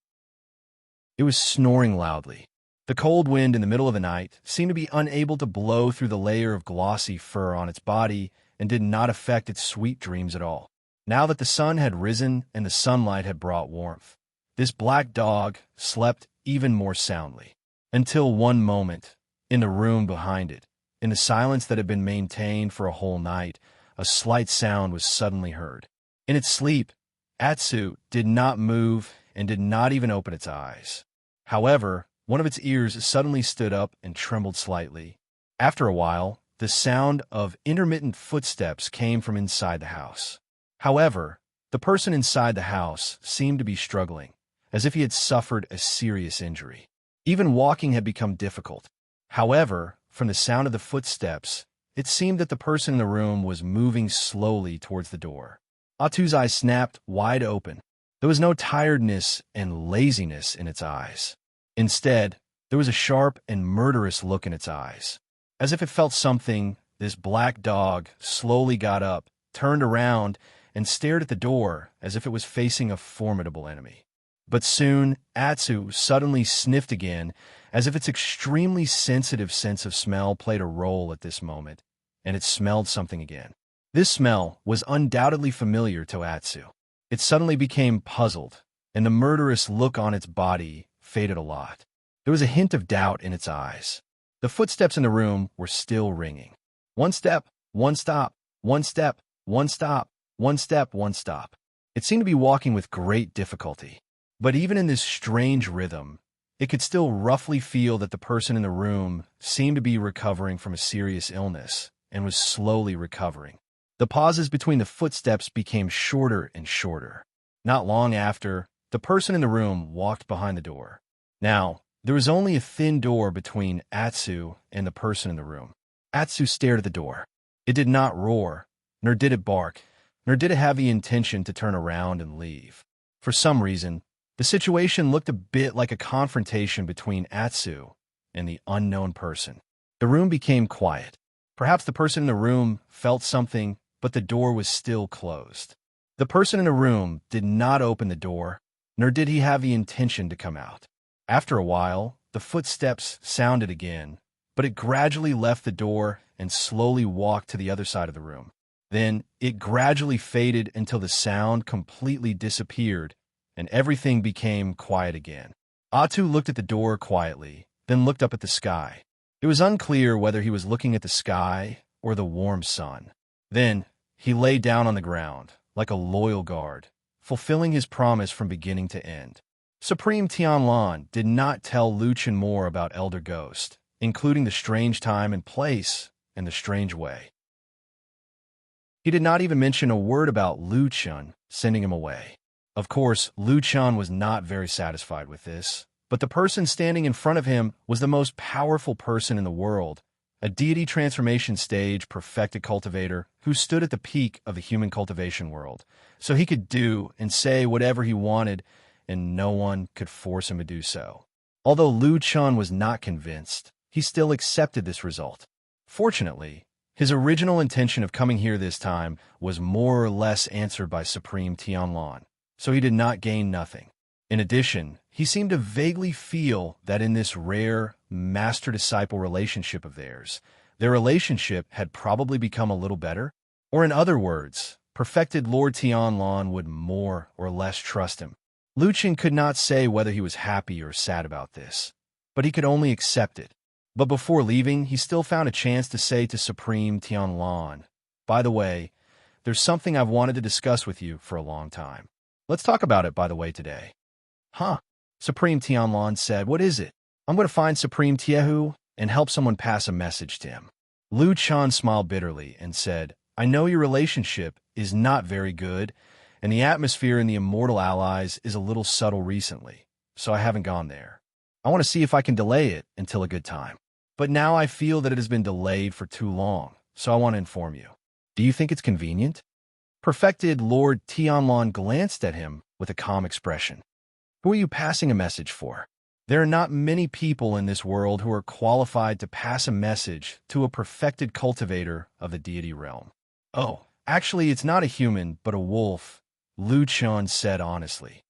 A: It was snoring loudly. The cold wind in the middle of the night seemed to be unable to blow through the layer of glossy fur on its body and did not affect its sweet dreams at all. Now that the sun had risen and the sunlight had brought warmth, this black dog slept even more soundly. Until one moment, in the room behind it, in the silence that had been maintained for a whole night, a slight sound was suddenly heard. In its sleep, Atsu did not move and did not even open its eyes. However, one of its ears suddenly stood up and trembled slightly. After a while, the sound of intermittent footsteps came from inside the house. However, the person inside the house seemed to be struggling, as if he had suffered a serious injury. Even walking had become difficult. However, from the sound of the footsteps, it seemed that the person in the room was moving slowly towards the door. Atu's eyes snapped wide open. There was no tiredness and laziness in its eyes. Instead, there was a sharp and murderous look in its eyes. As if it felt something, this black dog slowly got up, turned around, and stared at the door as if it was facing a formidable enemy. But soon, Atsu suddenly sniffed again, as if its extremely sensitive sense of smell played a role at this moment, and it smelled something again. This smell was undoubtedly familiar to Atsu. It suddenly became puzzled, and the murderous look on its body faded a lot. There was a hint of doubt in its eyes. The footsteps in the room were still ringing. One step, one stop, one step, one stop, one step, one stop. It seemed to be walking with great difficulty. But even in this strange rhythm, it could still roughly feel that the person in the room seemed to be recovering from a serious illness and was slowly recovering. The pauses between the footsteps became shorter and shorter. Not long after, the person in the room walked behind the door. Now, there was only a thin door between Atsu and the person in the room. Atsu stared at the door. It did not roar, nor did it bark, nor did it have the intention to turn around and leave. For some reason, the situation looked a bit like a confrontation between Atsu and the unknown person. The room became quiet. Perhaps the person in the room felt something, but the door was still closed. The person in the room did not open the door, nor did he have the intention to come out. After a while, the footsteps sounded again, but it gradually left the door and slowly walked to the other side of the room. Then it gradually faded until the sound completely disappeared and everything became quiet again. Atu looked at the door quietly, then looked up at the sky. It was unclear whether he was looking at the sky or the warm sun. Then he lay down on the ground, like a loyal guard, fulfilling his promise from beginning to end. Supreme Tianlan did not tell Lu Chen more about Elder Ghost, including the strange time and place and the strange way. He did not even mention a word about Lu Chen sending him away. Of course, Lu Chen was not very satisfied with this, but the person standing in front of him was the most powerful person in the world, a deity transformation stage perfected cultivator who stood at the peak of the human cultivation world, so he could do and say whatever he wanted, and no one could force him to do so. Although Lu Chen was not convinced, he still accepted this result. Fortunately, his original intention of coming here this time was more or less answered by Supreme Tianlan, so he did not gain nothing. In addition, he seemed to vaguely feel that in this rare master-disciple relationship of theirs, their relationship had probably become a little better, or in other words, perfected Lord Tianlan would more or less trust him. Lu Chen could not say whether he was happy or sad about this, but he could only accept it. But before leaving, he still found a chance to say to Supreme Tianlan, "By the way, there's something I've wanted to discuss with you for a long time. Let's talk about it, by the way, today." "Huh?" Supreme Tianlan said. "What is it?" "I'm going to find Supreme Tiehu and help someone pass a message to him." Lu Chen smiled bitterly and said, "I know your relationship is not very good, and the atmosphere in the Immortal Allies is a little subtle recently, so I haven't gone there. I want to see if I can delay it until a good time. But now I feel that it has been delayed for too long, so I want to inform you. Do you think it's convenient?" Perfected Lord Tianlan glanced at him with a calm expression. "Who are you passing a message for?" There are not many people in this world who are qualified to pass a message to a perfected cultivator of the deity realm. "Oh, actually it's not a human, but a wolf," Lu Chen said honestly.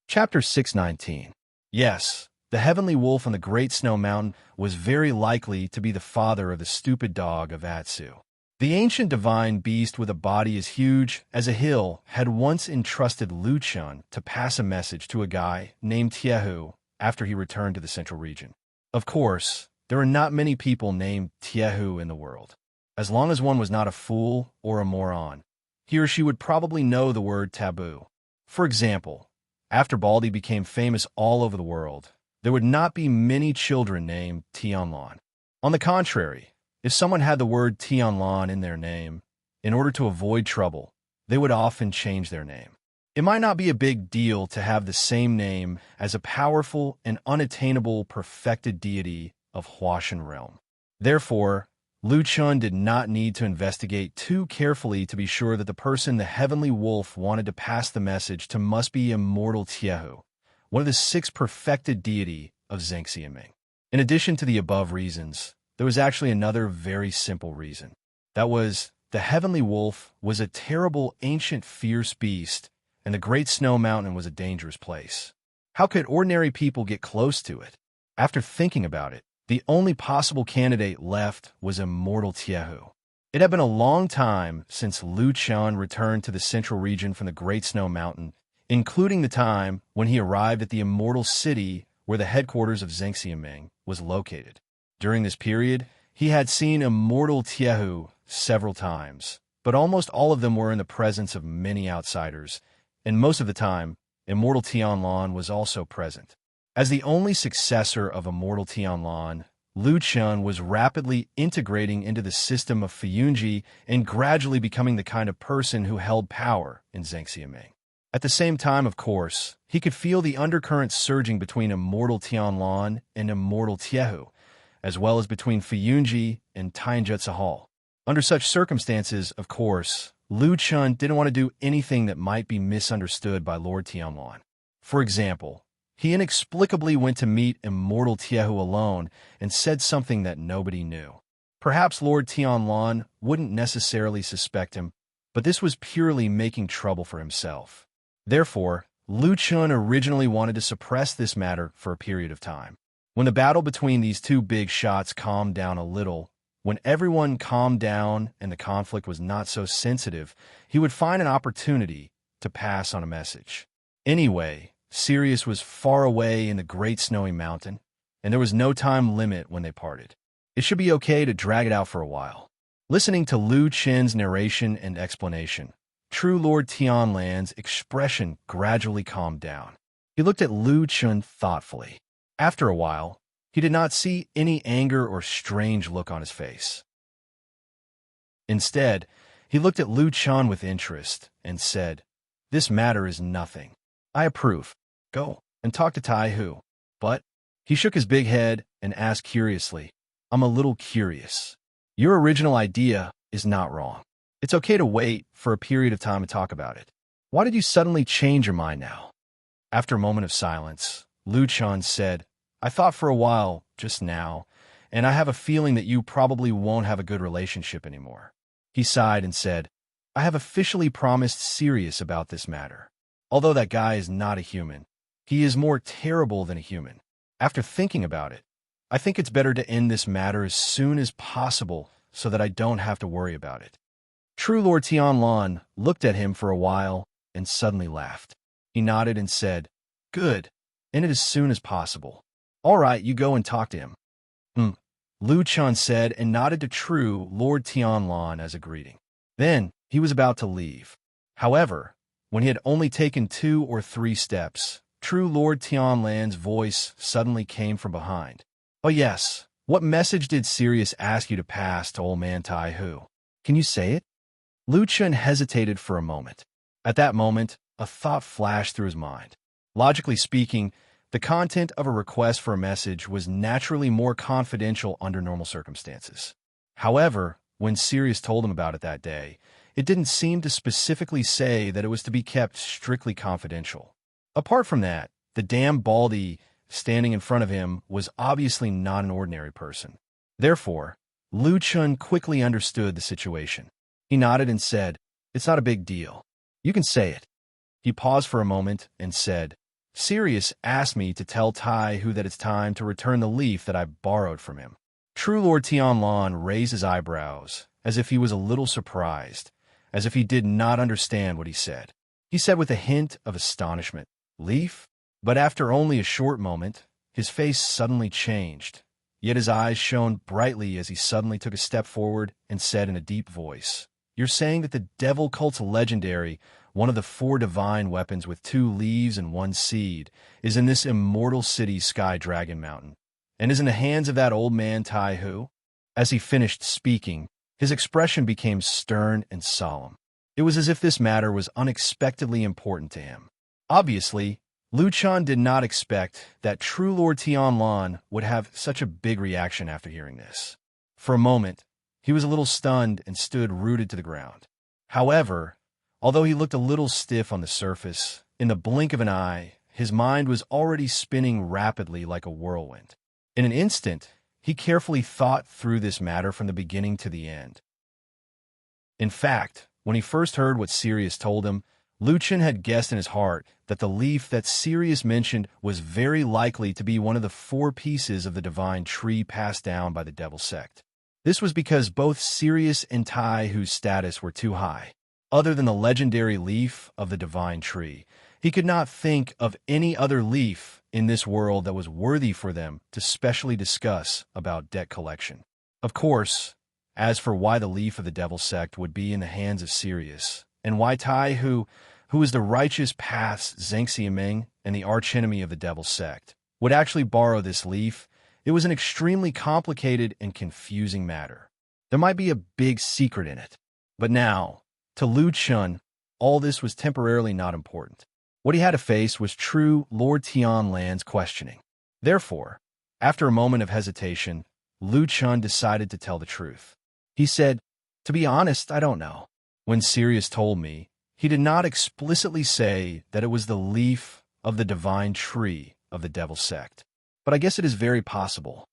A: Chapter 619. Yes, the heavenly wolf on the Great Snow Mountain was very likely to be the father of the stupid dog of Atsu. The ancient divine beast with a body as huge as a hill had once entrusted Lu Chen to pass a message to a guy named Tiehu after he returned to the central region. Of course, there are not many people named Tiehu in the world. As long as one was not a fool or a moron, he or she would probably know the word taboo. For example, after Baldi became famous all over the world, there would not be many children named Tianlan. On the contrary, if someone had the word Tianlan in their name, in order to avoid trouble, they would often change their name. It might not be a big deal to have the same name as a powerful and unattainable perfected deity of Huashan realm. Therefore, Lu Chen did not need to investigate too carefully to be sure that the person the heavenly wolf wanted to pass the message to must be Immortal Tiehu, one of the 6 perfected deity of Zhengxiaming. In addition to the above reasons, there was actually another very simple reason. That was, the heavenly wolf was a terrible ancient fierce beast, and the Great Snow Mountain was a dangerous place. How could ordinary people get close to it? After thinking about it, the only possible candidate left was Immortal Tiehu. It had been a long time since Lu Chen returned to the central region from the Great Snow Mountain, including the time when he arrived at the Immortal City where the headquarters of Zhengxiaming was located. During this period, he had seen Immortal Tiehu several times, but almost all of them were in the presence of many outsiders, and most of the time, Immortal Tianlan was also present. As the only successor of Immortal Tianlan, Lu Chen was rapidly integrating into the system of Fuyunji and gradually becoming the kind of person who held power in Zhengxiaming. At the same time, of course, he could feel the undercurrent surging between Immortal Tianlan and Immortal Tiehu, as well as between Fuyunji and Tainjutsu Hall. Under such circumstances, of course, Lu Chen didn't want to do anything that might be misunderstood by Lord Tianlan. For example, he inexplicably went to meet Immortal Tiehu alone and said something that nobody knew. Perhaps Lord Tianlan wouldn't necessarily suspect him, but this was purely making trouble for himself. Therefore, Lu Chun originally wanted to suppress this matter for a period of time. When the battle between these two big shots calmed down a little, when everyone calmed down and the conflict was not so sensitive, he would find an opportunity to pass on a message. Anyway, Sirius was far away in the great snowy mountain, and there was no time limit when they parted. It should be okay to drag it out for a while. Listening to Lu Chen's narration and explanation, True Lord Tianlan's expression gradually calmed down. He looked at Lu Chun thoughtfully. After a while, he did not see any anger or strange look on his face. Instead, he looked at Lu Chun with interest and said, "This matter is nothing. I approve. Go and talk to Tai Hu." But he shook his big head and asked curiously, "I'm a little curious. Your original idea is not wrong. It's okay to wait for a period of time to talk about it. Why did you suddenly change your mind now?" After a moment of silence, Lu Chun said, "I thought for a while just now, and I have a feeling that you probably won't have a good relationship anymore." He sighed and said, "I have officially promised Sirius about this matter. Although that guy is not a human, he is more terrible than a human. After thinking about it, I think it's better to end this matter as soon as possible so that I don't have to worry about it." True Lord Tianlan looked at him for a while and suddenly laughed. He nodded and said, "Good, end it as soon as possible. All right, you go and talk to him." Lu Chun said and nodded to True Lord Tianlan as a greeting. Then he was about to leave. However, when he had only taken 2 or 3 steps, True Lord Tianlan's voice suddenly came from behind. "Oh yes, what message did Sirius ask you to pass to old man Tai Hu? Can you say it?" Lu Chun hesitated for a moment. At that moment, a thought flashed through his mind. Logically speaking, the content of a request for a message was naturally more confidential under normal circumstances. However, when Sirius told him about it that day, it didn't seem to specifically say that it was to be kept strictly confidential. Apart from that, the damn Baldy standing in front of him was obviously not an ordinary person. Therefore, Lu Chun quickly understood the situation. He nodded and said, "It's not a big deal. You can say it." He paused for a moment and said, "Sirius asked me to tell Tai Hu that it's time to return the leaf that I borrowed from him." True Lord Tianlan raised his eyebrows, as if he was a little surprised, as if he did not understand what he said. He said with a hint of astonishment, "Leaf?" But after only a short moment, his face suddenly changed, yet his eyes shone brightly as he suddenly took a step forward and said in a deep voice, "You're saying that the devil cult's legendary, one of the 4 divine weapons with 2 leaves and 1 seed, is in this immortal city Sky Dragon Mountain, and is in the hands of that old man Tai Hu?" As he finished speaking, his expression became stern and solemn. It was as if this matter was unexpectedly important to him. Obviously, Lu Chun did not expect that True Lord Tianlan would have such a big reaction after hearing this. For a moment, he was a little stunned and stood rooted to the ground. However, although he looked a little stiff on the surface, in the blink of an eye, his mind was already spinning rapidly like a whirlwind. In an instant, he carefully thought through this matter from the beginning to the end. In fact, when he first heard what Sirius told him, Lu Chun had guessed in his heart that the leaf that Sirius mentioned was very likely to be one of the 4 pieces of the divine tree passed down by the devil sect. This was because both Sirius and Tai Hu's status were too high. Other than the legendary leaf of the divine tree, he could not think of any other leaf in this world that was worthy for them to specially discuss about debt collection. Of course, as for why the leaf of the devil sect would be in the hands of Sirius, and why Tai Hu, who is the righteous path's Zhengxiaming and the archenemy of the devil sect, would actually borrow this leaf, it was an extremely complicated and confusing matter. There might be a big secret in it. But now, to Lu Chun, all this was temporarily not important. What he had to face was True Lord Tianlan's questioning. Therefore, after a moment of hesitation, Lu Chun decided to tell the truth. He said, "To be honest, I don't know. When Sirius told me, he did not explicitly say that it was the leaf of the divine tree of the devil sect. But I guess it is very possible."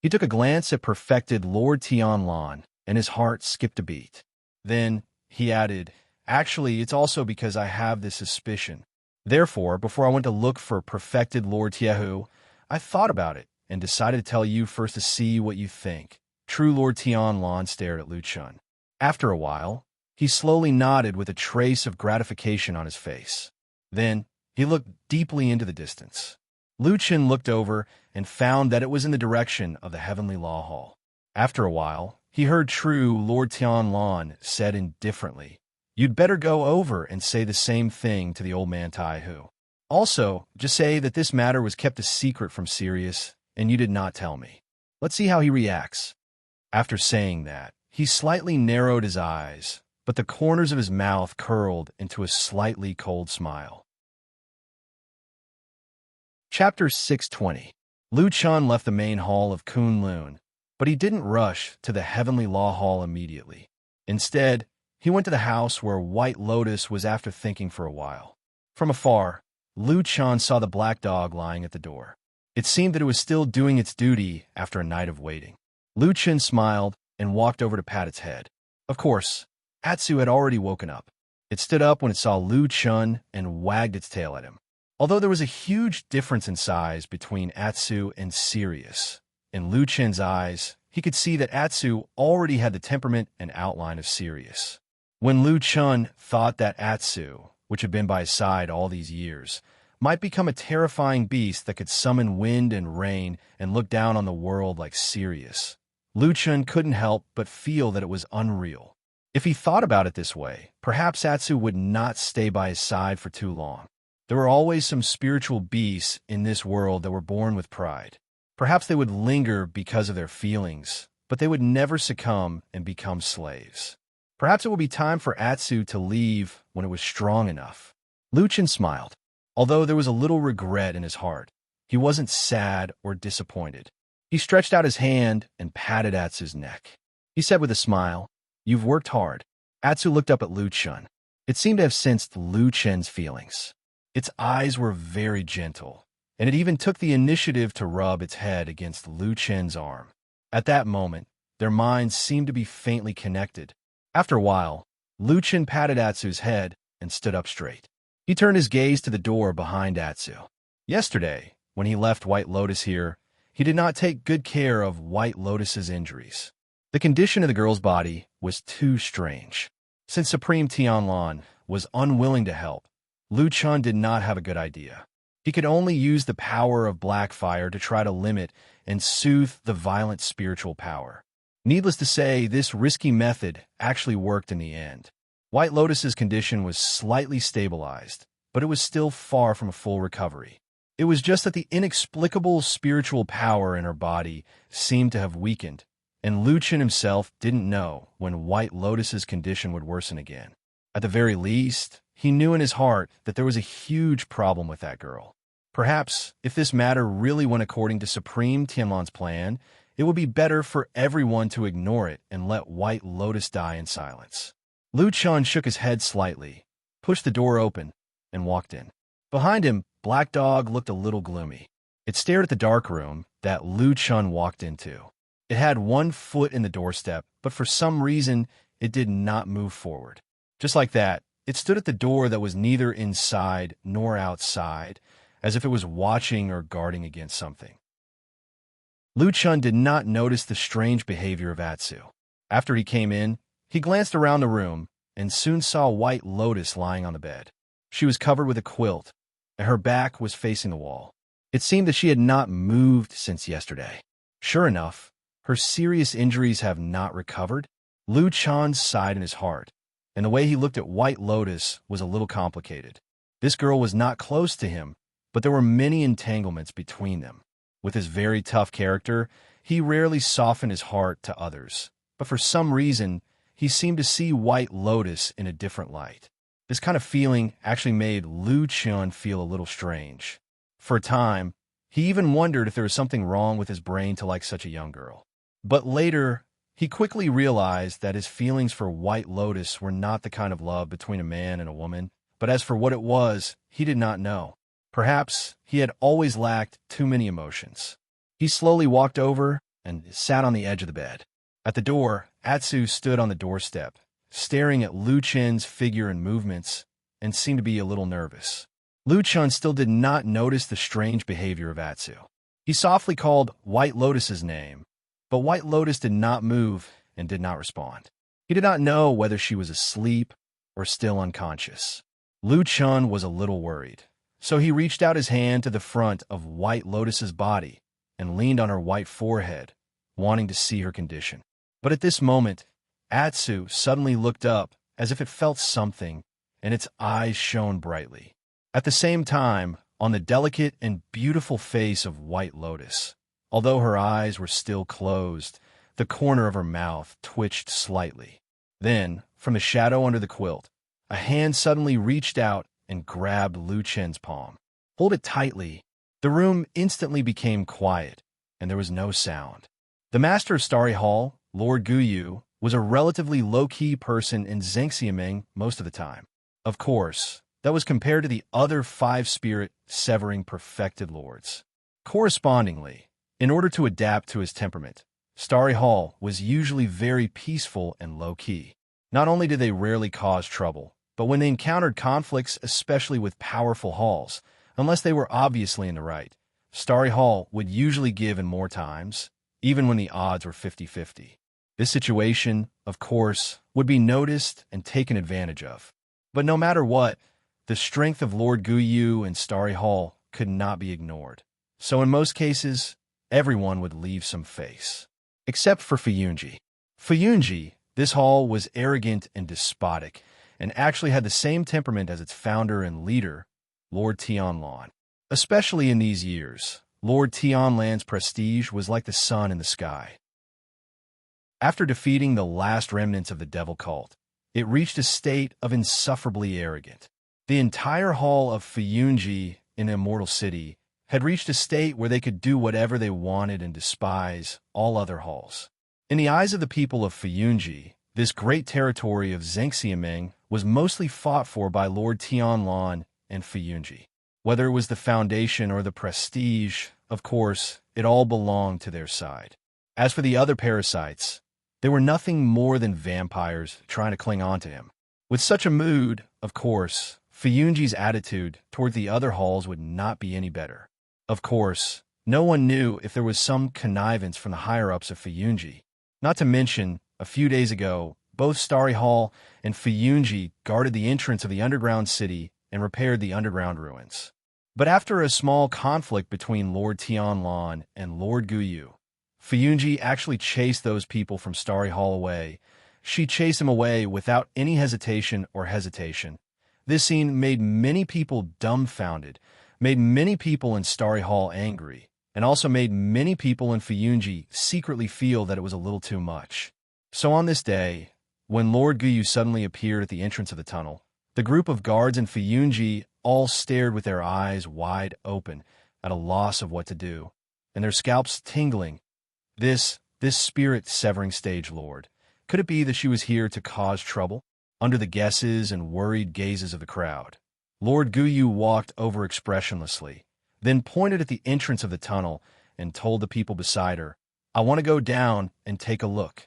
A: He took a glance at perfected Lord Tianlan, and his heart skipped a beat. Then He added, "Actually, it's also because I have this suspicion. Therefore, before I went to look for perfected Lord Tiehu, I thought about it and decided to tell you first to see what you think." True Lord Tianlan stared at Lu Chun. After a while, he slowly nodded with a trace of gratification on his face. Then, he looked deeply into the distance. Lu Chun looked over and found that it was in the direction of the Heavenly Law Hall. After a while, he heard True Lord Tianlan said indifferently, "You'd better go over and say the same thing to the old man Taihu. Also, just say that this matter was kept a secret from Sirius, and you did not tell me. Let's see how he reacts." After saying that, he slightly narrowed his eyes, but the corners of his mouth curled into a slightly cold smile. Chapter 620. Lu Chun left the main hall of Kunlun, but he didn't rush to the Heavenly Law Hall immediately. Instead, he went to the house where White Lotus was after thinking for a while. From afar, Lu Chun saw the black dog lying at the door. It seemed that it was still doing its duty after a night of waiting. Lu Chun smiled and walked over to pat its head. Of course, Atsu had already woken up. It stood up when it saw Lu Chun and wagged its tail at him. Although there was a huge difference in size between Atsu and Sirius, in Lu Chun's eyes, he could see that Atsu already had the temperament and outline of Sirius. When Lu Chun thought that Atsu, which had been by his side all these years, might become a terrifying beast that could summon wind and rain and look down on the world like Sirius, Lu Chun couldn't help but feel that it was unreal. If he thought about it this way, perhaps Atsu would not stay by his side for too long. There were always some spiritual beasts in this world that were born with pride. Perhaps they would linger because of their feelings, but they would never succumb and become slaves. Perhaps it would be time for Atsu to leave when it was strong enough. Lu Chun smiled. Although there was a little regret in his heart, he wasn't sad or disappointed. He stretched out his hand and patted Atsu's neck. He said with a smile, "You've worked hard." Atsu looked up at Lu Chun. It seemed to have sensed Lu Chun's feelings. Its eyes were very gentle, and it even took the initiative to rub its head against Lu Chun's arm. At that moment, their minds seemed to be faintly connected. After a while, Lu Chun patted Atsu's head and stood up straight. He turned his gaze to the door behind Atsu. Yesterday, when he left White Lotus here, he did not take good care of White Lotus's injuries. The condition of the girl's body was too strange. Since Supreme Tianlan was unwilling to help, Lu Chun did not have a good idea. He could only use the power of black fire to try to limit and soothe the violent spiritual power. Needless to say, this risky method actually worked in the end. White Lotus's condition was slightly stabilized, but it was still far from a full recovery. It was just that the inexplicable spiritual power in her body seemed to have weakened, and Lu Chun himself didn't know when White Lotus's condition would worsen again. At the very least, he knew in his heart that there was a huge problem with that girl. Perhaps, if this matter really went according to Supreme Tianlan's plan, it would be better for everyone to ignore it and let White Lotus die in silence. Lu Chun shook his head slightly, pushed the door open, and walked in. Behind him, Black Dog looked a little gloomy. It stared at the dark room that Lu Chun walked into. It had one foot in the doorstep, but for some reason, it did not move forward. Just like that, it stood at the door that was neither inside nor outside, as if it was watching or guarding against something. Lu Chun did not notice the strange behavior of Atsu. After he came in, he glanced around the room and soon saw White Lotus lying on the bed. She was covered with a quilt, and her back was facing the wall. It seemed that she had not moved since yesterday. Sure enough, her serious injuries have not recovered. Lu Chun sighed in his heart, and the way he looked at White Lotus was a little complicated. This girl was not close to him, but there were many entanglements between them. With his very tough character, he rarely softened his heart to others, but for some reason, he seemed to see White Lotus in a different light. This kind of feeling actually made Lu Chun feel a little strange. For a time, he even wondered if there was something wrong with his brain to like such a young girl. But later, he quickly realized that his feelings for White Lotus were not the kind of love between a man and a woman, but as for what it was, he did not know. Perhaps he had always lacked too many emotions. He slowly walked over and sat on the edge of the bed. At the door, Atsu stood on the doorstep, staring at Lu Chen's figure and movements, and seemed to be a little nervous. Lu Chen still did not notice the strange behavior of Atsu. He softly called White Lotus's name, but White Lotus did not move and did not respond. He did not know whether she was asleep or still unconscious. Lu Chen was a little worried, so he reached out his hand to the front of White Lotus's body and leaned on her white forehead, wanting to see her condition. But at this moment, Atsu suddenly looked up as if it felt something, and its eyes shone brightly. At the same time, on the delicate and beautiful face of White Lotus, although her eyes were still closed, the corner of her mouth twitched slightly. Then, from the shadow under the quilt, a hand suddenly reached out and grabbed Lu Chen's palm. "Hold it tightly." The room instantly became quiet, and there was no sound. The master of Starry Hall, Lord Guyu, was a relatively low-key person in Zhengxiaming most of the time. Of course, that was compared to the other 5 spirit-severing perfected lords. Correspondingly, in order to adapt to his temperament, Starry Hall was usually very peaceful and low-key. Not only did they rarely cause trouble, but when they encountered conflicts, especially with powerful halls, unless they were obviously in the right, Starry Hall would usually give in more times, even when the odds were 50-50. This situation, of course, would be noticed and taken advantage of. But no matter what, the strength of Lord Guyu and Starry Hall could not be ignored. So in most cases, everyone would leave some face. Except for Fuyunji. Fuyunji, this hall was arrogant and despotic, and actually had the same temperament as its founder and leader, Lord Tianlan. Especially in these years, Lord Tianlan's prestige was like the sun in the sky. After defeating the last remnants of the devil cult, it reached a state of insufferably arrogant. The entire hall of Fuyunji in the Immortal City had reached a state where they could do whatever they wanted and despise all other halls. In the eyes of the people of Fuyunji, this great territory of Zhengxiaming was mostly fought for by Lord Tianlan and Fuyunji. Whether it was the foundation or the prestige, of course, it all belonged to their side. As for the other parasites, they were nothing more than vampires trying to cling on to him. With such a mood, of course, Fuyunji's attitude toward the other halls would not be any better. Of course, no one knew if there was some connivance from the higher-ups of Fuyunji. Not to mention, a few days ago, both Starry Hall and Fuyunji guarded the entrance of the underground city and repaired the underground ruins. But after a small conflict between Lord Tianlan and Lord Guyu, Fuyunji actually chased those people from Starry Hall away. She chased them away without any hesitation. This scene made many people dumbfounded, made many people in Starry Hall angry, and also made many people in Fuyunji secretly feel that it was a little too much. So on this day, when Lord Guyu suddenly appeared at the entrance of the tunnel, the group of guards in Fuyunji all stared with their eyes wide open, at a loss of what to do, and their scalps tingling. This spirit-severing stage lord, could it be that she was here to cause trouble? Under the guesses and worried gazes of the crowd, Lord Guyu walked over expressionlessly, then pointed at the entrance of the tunnel and told the people beside her, "I want to go down and take a look."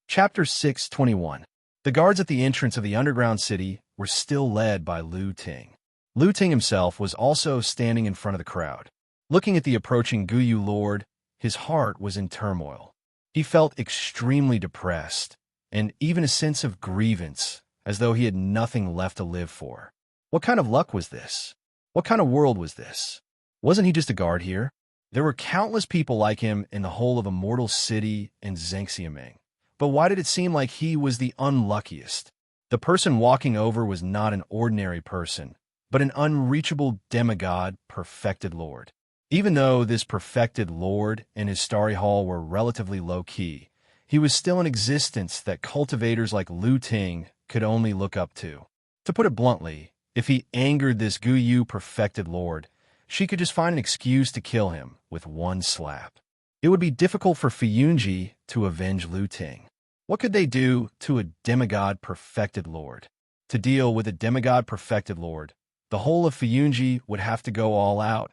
A: Chapter 621. The guards at the entrance of the underground city were still led by Lu Ting. Lu Ting himself was also standing in front of the crowd. Looking at the approaching Guyu Lord, his heart was in turmoil. He felt extremely depressed, and even a sense of grievance, as though he had nothing left to live for. What kind of luck was this? What kind of world was this? Wasn't he just a guard here? There were countless people like him in the whole of Immortal City and Zhengxiaming. But why did it seem like he was the unluckiest? The person walking over was not an ordinary person, but an unreachable demigod, perfected lord. Even though this perfected lord and his Starry Hall were relatively low-key, he was still an existence that cultivators like Lu Ting could only look up to. To put it bluntly, if he angered this Guyu perfected lord, she could just find an excuse to kill him with one slap. It would be difficult for Fuyunji to avenge Lu Ting. What could they do to a demigod perfected lord? To deal with a demigod perfected lord, the whole of Fuyunji would have to go all out,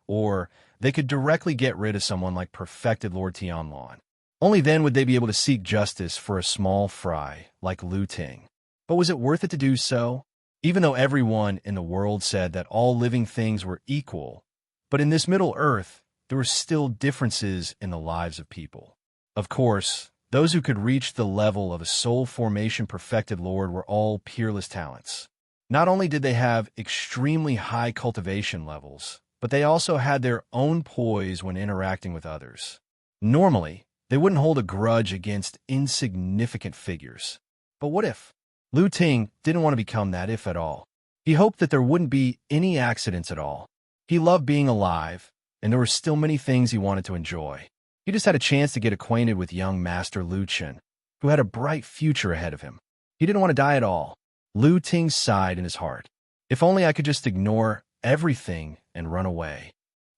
A: or they could directly get rid of someone like perfected Lord Tianlan. Only then would they be able to seek justice for a small fry like Lu Ting. But was it worth it to do so? Even though everyone in the world said that all living things were equal, but in this Middle Earth, there were still differences in the lives of people. Of course, those who could reach the level of a soul formation perfected lord were all peerless talents. Not only did they have extremely high cultivation levels, but they also had their own poise when interacting with others. Normally, they wouldn't hold a grudge against insignificant figures. But what if? Lu Ting didn't want to become that if at all. He hoped that there wouldn't be any accidents at all. He loved being alive, and there were still many things he wanted to enjoy. He just had a chance to get acquainted with young Master Lu Chen, who had a bright future ahead of him. He didn't want to die at all. Lu Ting sighed in his heart. If only I could just ignore everything and run away.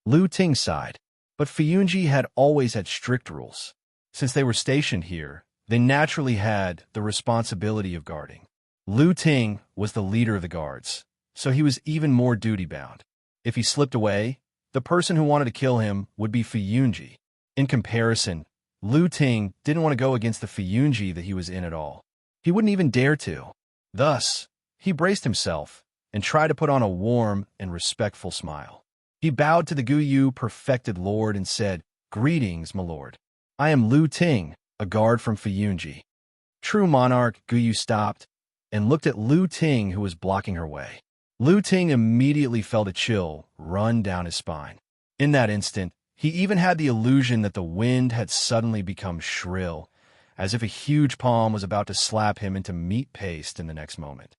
A: Lu Ting sighed. But Fiyunji had always had strict rules. Since they were stationed here, they naturally had the responsibility of guarding. Lu Ting was the leader of the guards, so he was even more duty-bound. If he slipped away, the person who wanted to kill him would be Fiyunji. In comparison, Lu Ting didn't want to go against the Fiyunji that he was in at all. He wouldn't even dare to. Thus, he braced himself and tried to put on a warm and respectful smile. He bowed to the Guyu perfected lord and said, "Greetings, my lord. I am Lu Ting, a guard from Fiyunji." True monarch Guyu stopped and looked at Lu Ting, who was blocking her way. Lu Ting immediately felt a chill run down his spine. In that instant, he even had the illusion that the wind had suddenly become shrill, as if a huge palm was about to slap him into meat paste in the next moment.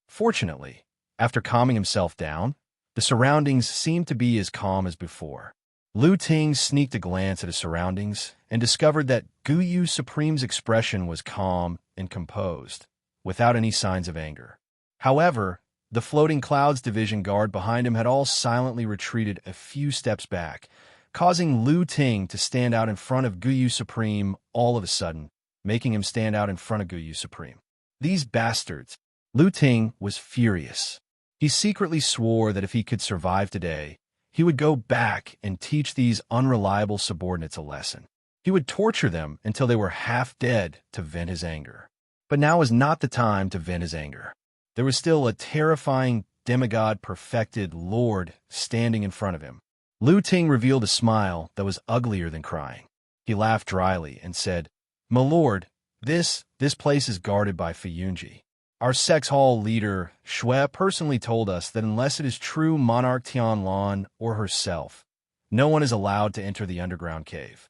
A: Fortunately, after calming himself down, the surroundings seemed to be as calm as before. Lu Ting sneaked a glance at his surroundings and discovered that Guyu Supreme's expression was calm and composed, without any signs of anger. However, the Floating Clouds Division guard behind him had all silently retreated a few steps back, causing Lu Ting to stand out in front of Guyu Supreme all of a sudden, making him stand out in front of Guyu Supreme. These bastards! Lu Ting was furious. He secretly swore that if he could survive today, he would go back and teach these unreliable subordinates a lesson. He would torture them until they were half dead to vent his anger. But now was not the time to vent his anger. There was still a terrifying demigod-perfected lord standing in front of him. Lu Ting revealed a smile that was uglier than crying. He laughed dryly and said, "My lord, this place is guarded by Fiyunji. Our sex hall leader, Shui, personally told us that unless it is true Monarch Tianlan or herself, no one is allowed to enter the underground cave."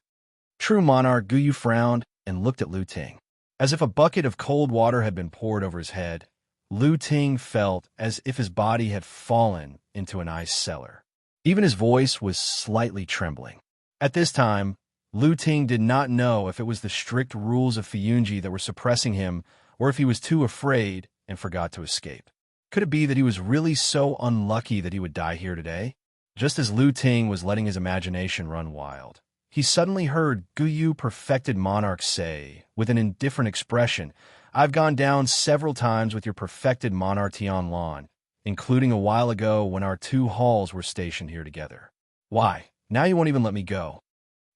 A: True Monarch Guyu frowned and looked at Lu Ting. As if a bucket of cold water had been poured over his head, Lu Ting felt as if his body had fallen into an ice cellar. Even his voice was slightly trembling. At this time, Lu Ting did not know if it was the strict rules of Fiyunji that were suppressing him or if he was too afraid and forgot to escape. Could it be that he was really so unlucky that he would die here today? Just as Lu Ting was letting his imagination run wild, he suddenly heard Guyu Perfected Monarch say, with an indifferent expression, "I've gone down several times with your Perfected Monarch Tianlan, including a while ago when our two halls were stationed here together. Why, now you won't even let me go."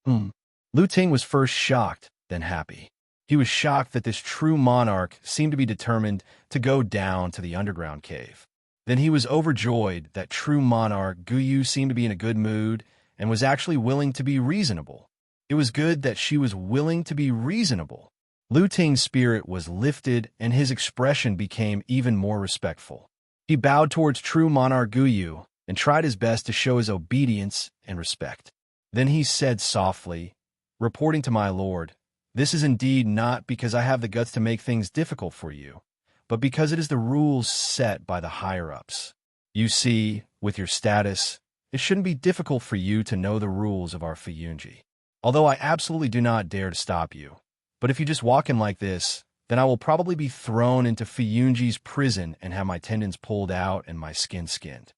A: Lu Ting was first shocked, then happy. He was shocked that this true monarch seemed to be determined to go down to the underground cave. Then he was overjoyed that true monarch Guyu seemed to be in a good mood and was actually willing to be reasonable. It was good that she was willing to be reasonable. Lu Ting's spirit was lifted and his expression became even more respectful. He bowed towards true monarch Guyu and tried his best to show his obedience and respect. Then he said softly, "Reporting to my lord, this is indeed not because I have the guts to make things difficult for you, but because it is the rules set by the higher-ups. You see, with your status, it shouldn't be difficult for you to know the rules of our Fiyunji. Although I absolutely do not dare to stop you. But if you just walk in like this, then I will probably be thrown into Fiyunji's prison and have my tendons pulled out and my skin skinned."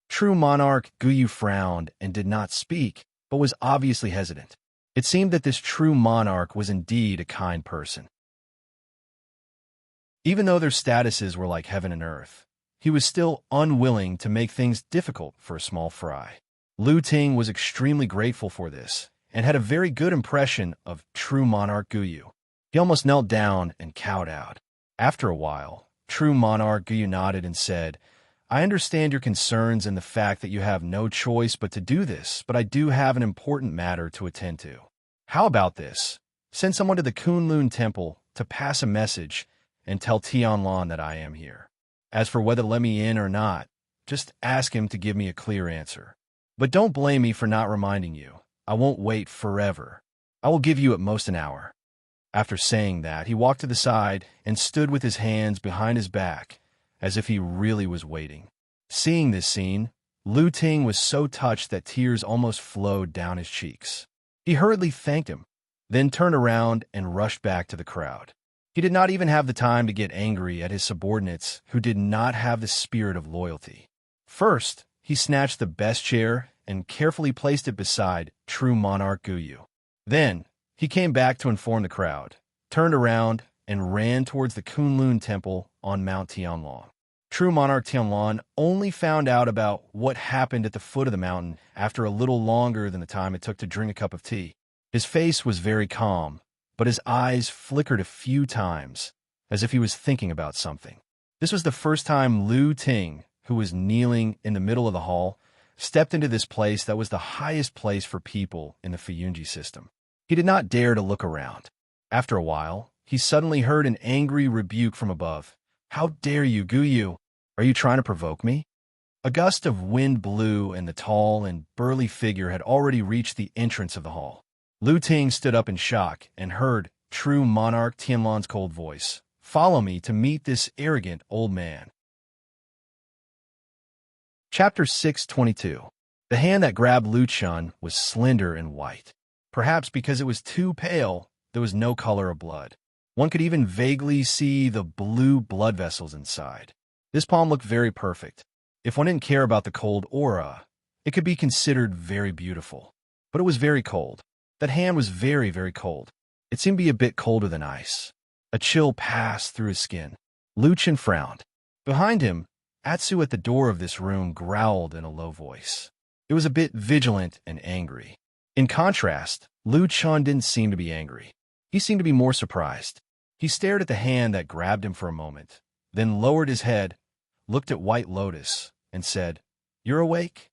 A: True monarch Guyu frowned and did not speak, but was obviously hesitant. It seemed that this true monarch was indeed a kind person. Even though their statuses were like heaven and earth, he was still unwilling to make things difficult for a small fry. Lu Ting was extremely grateful for this, and had a very good impression of true monarch Guyu. He almost knelt down and cowed out. After a while, true monarch Guyu nodded and said, I understand your concerns and the fact that you have no choice but to do this, but I do have an important matter to attend to. How about this? Send someone to the Kunlun Temple to pass a message and tell Tianlan that I am here. As for whether to let me in or not, just ask him to give me a clear answer. But don't blame me for not reminding you. I won't wait forever. I will give you at most an hour. After saying that, he walked to the side and stood with his hands behind his back, as if he really was waiting. Seeing this scene, Lu Ting was so touched that tears almost flowed down his cheeks. He hurriedly thanked him, then turned around and rushed back to the crowd. He did not even have the time to get angry at his subordinates who did not have the spirit of loyalty. First, he snatched the best chair and carefully placed it beside true monarch Guyu. Then, he came back to inform the crowd, turned around, and ran towards the Kunlun Temple on Mount Tianlan. True monarch Tianlan only found out about what happened at the foot of the mountain after a little longer than the time it took to drink a cup of tea. His face was very calm, but his eyes flickered a few times, as if he was thinking about something. This was the first time Lu Ting, who was kneeling in the middle of the hall, stepped into this place that was the highest place for people in the Fuyunji system. He did not dare to look around. After a while, he suddenly heard an angry rebuke from above. How dare you, Guyu? Are you trying to provoke me? A gust of wind blew, and the tall and burly figure had already reached the entrance of the hall. Lu Ting stood up in shock and heard true monarch Tianlan's cold voice. Follow me to meet this arrogant old man. Chapter 622. The hand that grabbed Lu Chun was slender and white. Perhaps because it was too pale, there was no color of blood. One could even vaguely see the blue blood vessels inside. This palm looked very perfect. If one didn't care about the cold aura, it could be considered very beautiful. But it was very cold. That hand was very, very cold. It seemed to be a bit colder than ice. A chill passed through his skin. Lu Chun frowned. Behind him, Atsu at the door of this room growled in a low voice. It was a bit vigilant and angry. In contrast, Lu Chun didn't seem to be angry. He seemed to be more surprised. He stared at the hand that grabbed him for a moment, then lowered his head, looked at White Lotus, and said, You're awake?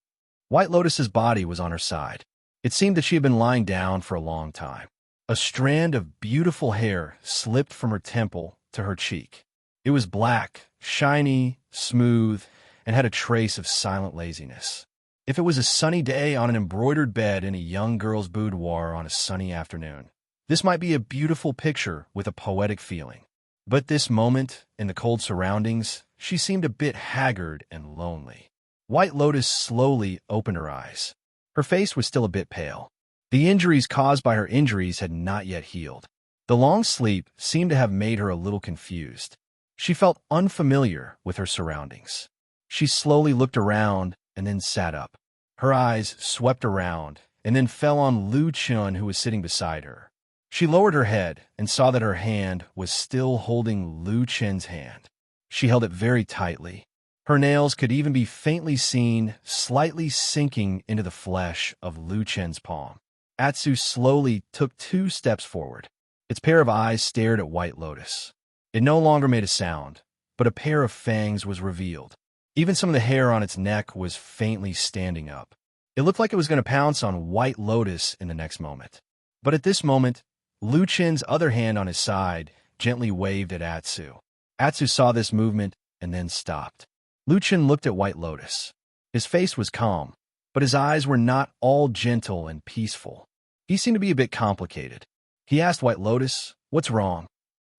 A: White Lotus's body was on her side. It seemed that she had been lying down for a long time. A strand of beautiful hair slipped from her temple to her cheek. It was black, shiny, smooth, and had a trace of silent laziness. If it was a sunny day on an embroidered bed in a young girl's boudoir on a sunny afternoon, this might be a beautiful picture with a poetic feeling. But this moment, in the cold surroundings, she seemed a bit haggard and lonely. White Lotus slowly opened her eyes. Her face was still a bit pale. The injuries caused by her injuries had not yet healed. The long sleep seemed to have made her a little confused. She felt unfamiliar with her surroundings. She slowly looked around and then sat up. Her eyes swept around and then fell on Lu Chun, who was sitting beside her. She lowered her head and saw that her hand was still holding Lu Chun's hand. She held it very tightly. Her nails could even be faintly seen, slightly sinking into the flesh of Lu Chun's palm. Atsu slowly took 2 steps forward. Its pair of eyes stared at White Lotus. It no longer made a sound, but a pair of fangs was revealed. Even some of the hair on its neck was faintly standing up. It looked like it was going to pounce on White Lotus in the next moment. But at this moment, Lu Chun's other hand on his side gently waved at Atsu. Atsu saw this movement and then stopped. Lu Chun looked at White Lotus. His face was calm, but his eyes were not all gentle and peaceful. He seemed to be a bit complicated. He asked White Lotus, "What's wrong?"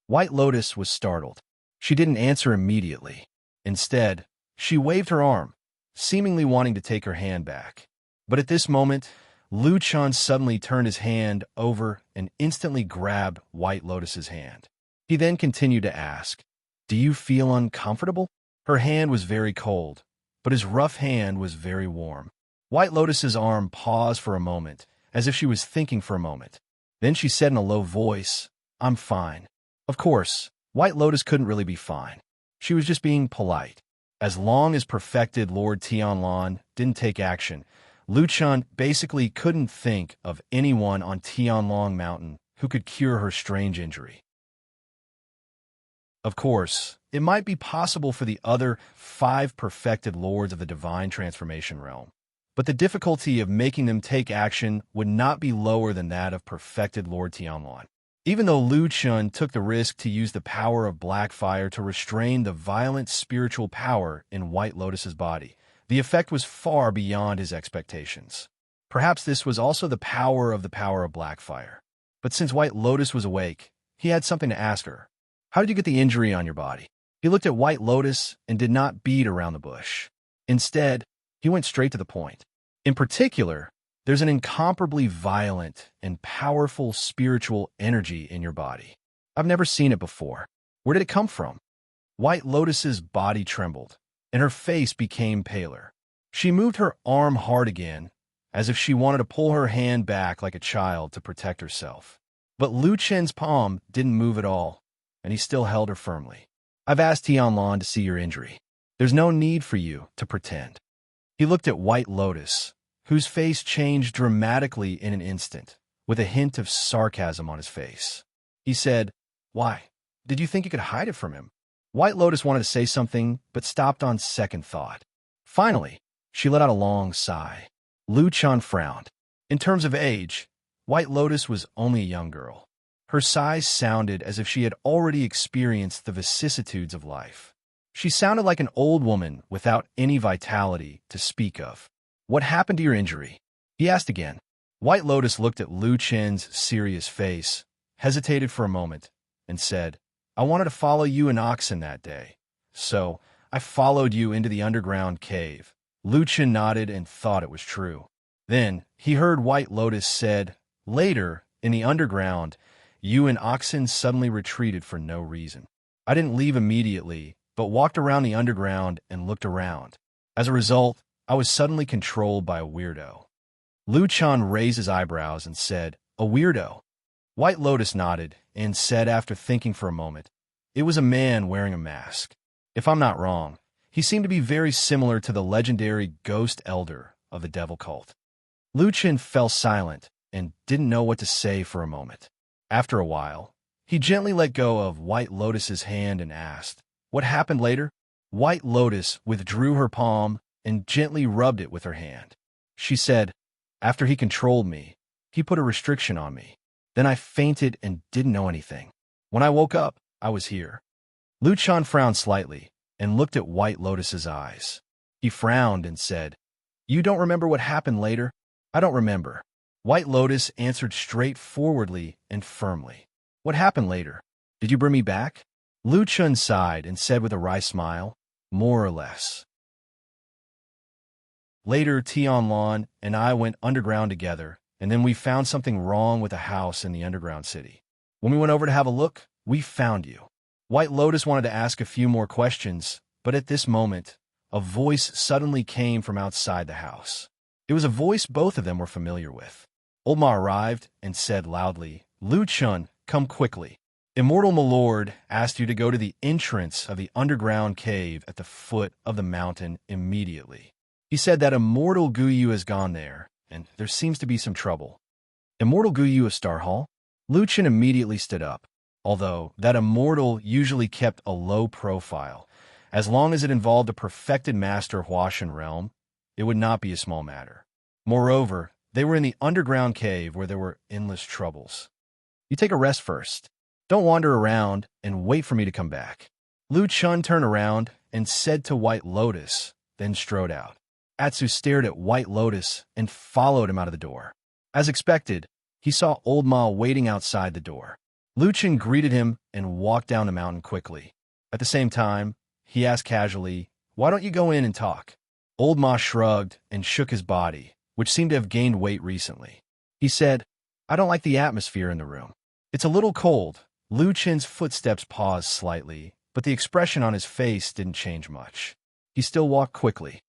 A: White Lotus was startled. She didn't answer immediately. Instead, she waved her arm, seemingly wanting to take her hand back. But at this moment, Lu Chun suddenly turned his hand over and instantly grabbed White Lotus's hand. He then continued to ask, "Do you feel uncomfortable?" Her hand was very cold, but his rough hand was very warm. White Lotus's arm paused for a moment, as if she was thinking for a moment. Then she said in a low voice, "I'm fine." Of course, White Lotus couldn't really be fine. She was just being polite. As long as perfected Lord Tianlan didn't take action, Luchan basically couldn't think of anyone on Tianlong Mountain who could cure her strange injury. Of course, it might be possible for the other 5 perfected lords of the divine transformation realm, but the difficulty of making them take action would not be lower than that of perfected Lord Tianlong. Even though Lu Chun took the risk to use the power of black fire to restrain the violent spiritual power in White Lotus's body, the effect was far beyond his expectations. Perhaps this was also the power of black fire. But since White Lotus was awake, he had something to ask her. How did you get the injury on your body? He looked at White Lotus and did not beat around the bush. Instead, he went straight to the point. In particular, there's an incomparably violent and powerful spiritual energy in your body. I've never seen it before. Where did it come from? White Lotus's body trembled, and her face became paler. She moved her arm hard again, as if she wanted to pull her hand back like a child to protect herself. But Lu Chen's palm didn't move at all, and he still held her firmly. I've asked Tianlong to see your injury. There's no need for you to pretend. He looked at White Lotus, whose face changed dramatically in an instant, with a hint of sarcasm on his face. He said, "Why? Did you think you could hide it from him?" White Lotus wanted to say something, but stopped on second thought. Finally, she let out a long sigh. Lu Chun frowned. In terms of age, White Lotus was only a young girl. Her sighs sounded as if she had already experienced the vicissitudes of life. She sounded like an old woman without any vitality to speak of. What happened to your injury? He asked again. White Lotus looked at Lu Chen's serious face, hesitated for a moment, and said, I wanted to follow you and Oxen that day, so I followed you into the underground cave. Lu Chen nodded and thought it was true. Then he heard White Lotus said, later, in the underground, you and Oxen suddenly retreated for no reason. I didn't leave immediately, but walked around the underground and looked around. As a result, I was suddenly controlled by a weirdo. Lu Chan raised his eyebrows and said, a weirdo? White Lotus nodded and said after thinking for a moment, it was a man wearing a mask. If I'm not wrong, he seemed to be very similar to the legendary Ghost Elder of the Devil Cult. Lu Chen fell silent and didn't know what to say for a moment. After a while, he gently let go of White Lotus's hand and asked, what happened later? White Lotus withdrew her palm and gently rubbed it with her hand. She said, after he controlled me, he put a restriction on me. Then I fainted and didn't know anything. When I woke up, I was here. Lu Chan frowned slightly and looked at White Lotus's eyes. He frowned and said, you don't remember what happened later? I don't remember. White Lotus answered straightforwardly and firmly. What happened later? Did you bring me back? Lu Chun sighed and said with a wry smile, more or less. Later, Tianlong and I went underground together, and then we found something wrong with a house in the underground city. When we went over to have a look, we found you. White Lotus wanted to ask a few more questions, but at this moment, a voice suddenly came from outside the house. It was a voice both of them were familiar with. Old Ma arrived and said loudly, Lu Chun, come quickly. Immortal Milord asked you to go to the entrance of the underground cave at the foot of the mountain immediately. He said that Immortal Guyu has gone there, and there seems to be some trouble. Immortal Guyu of Star Hall? Lu Chen immediately stood up, although that immortal usually kept a low profile. As long as it involved a perfected master Huashan realm, it would not be a small matter. Moreover, they were in the underground cave where there were endless troubles. You take a rest first. Don't wander around and wait for me to come back. Lu Chun turned around and said to White Lotus, then strode out. Atsu stared at White Lotus and followed him out of the door. As expected, he saw Old Ma waiting outside the door. Lu Chen greeted him and walked down the mountain quickly. At the same time, he asked casually, why don't you go in and talk? Old Ma shrugged and shook his body, which seemed to have gained weight recently. He said, I don't like the atmosphere in the room. It's a little cold. Lu Chen's footsteps paused slightly, but the expression on his face didn't change much. He still walked quickly.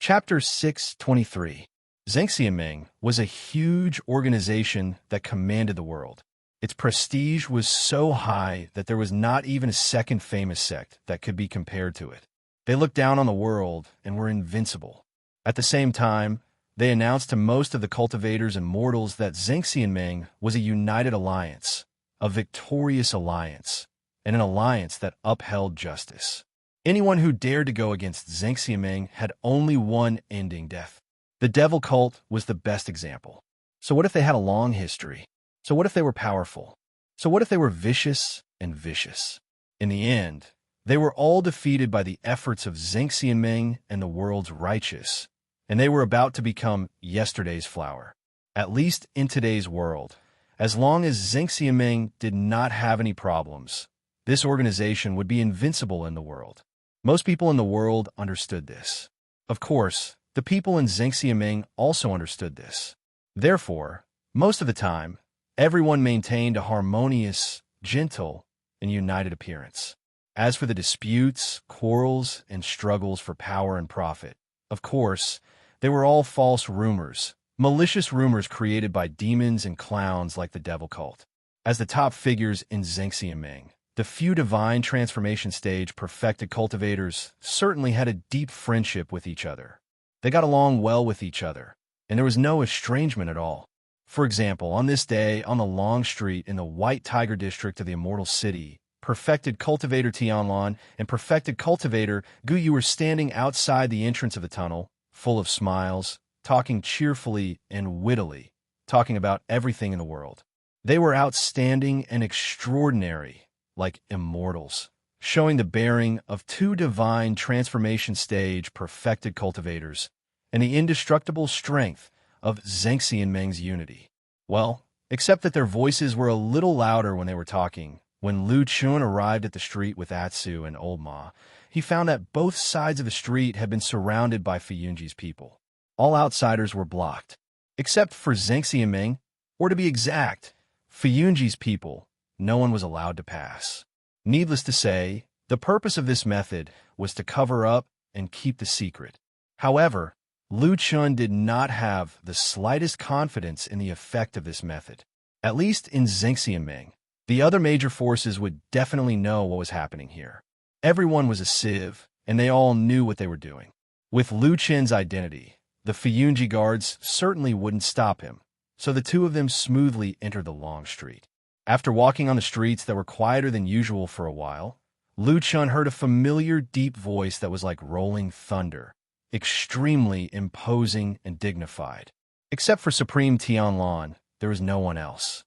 A: Chapter 623. Zhengxiaming was a huge organization that commanded the world. Its prestige was so high that there was not even a second famous sect that could be compared to it. They looked down on the world and were invincible. At the same time, they announced to most of the cultivators and mortals that Zhengxianming was a united alliance, a victorious alliance, and an alliance that upheld justice. Anyone who dared to go against Zhengxianming had only one ending: death. The devil cult was the best example. So what if they had a long history? So what if they were powerful? So what if they were vicious and vicious? In the end, they were all defeated by the efforts of Zhengxianming and the world's righteous, and they were about to become yesterday's flower. At least in today's world, as long as Zhengxianming did not have any problems, this organization would be invincible in the world. Most people in the world understood this. Of course, the people in Zhengxianming also understood this. Therefore, most of the time, everyone maintained a harmonious, gentle, and united appearance. As for the disputes, quarrels, and struggles for power and profit, of course, they were all false rumors, malicious rumors created by demons and clowns like the devil cult. As the top figures in Zhengxianming, the few divine transformation stage perfected cultivators certainly had a deep friendship with each other. They got along well with each other, and there was no estrangement at all. For example, on this day, on the long street in the White Tiger district of the Immortal City, perfected cultivator Tianlan and perfected cultivator Gu were standing outside the entrance of the tunnel, full of smiles, talking cheerfully and wittily, talking about everything in the world. They were outstanding and extraordinary, like immortals, showing the bearing of two divine transformation stage perfected cultivators and the indestructible strength of Zhengxianmeng's unity. Well, except that their voices were a little louder when they were talking. When Lu Chun arrived at the street with Atsu and Old Ma, he found that both sides of the street had been surrounded by Fuyunji's people. All outsiders were blocked, except for Zhengxianming, or to be exact, Fuyunji's people. No one was allowed to pass. Needless to say, the purpose of this method was to cover up and keep the secret. However, Lu Chun did not have the slightest confidence in the effect of this method, at least in Zhengxianming. The other major forces would definitely know what was happening here. Everyone was a sieve, and they all knew what they were doing. With Lu Chen's identity, the Fuyunji guards certainly wouldn't stop him, so the two of them smoothly entered the long street. After walking on the streets that were quieter than usual for a while, Lu Chun heard a familiar deep voice that was like rolling thunder, extremely imposing and dignified. Except for Supreme Tianlan, there was no one else.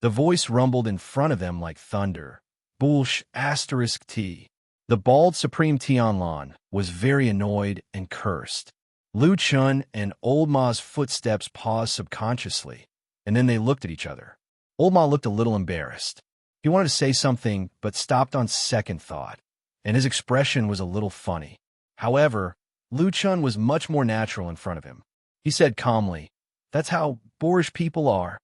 A: The voice rumbled in front of them like thunder. Bulsh ****. The bald Supreme Tianlan was very annoyed and cursed. Lu Chun and Old Ma's footsteps paused subconsciously, and then they looked at each other. Old Ma looked a little embarrassed. He wanted to say something, but stopped on second thought, and his expression was a little funny. However, Lu Chun was much more natural in front of him. He said calmly, "That's how boorish people are."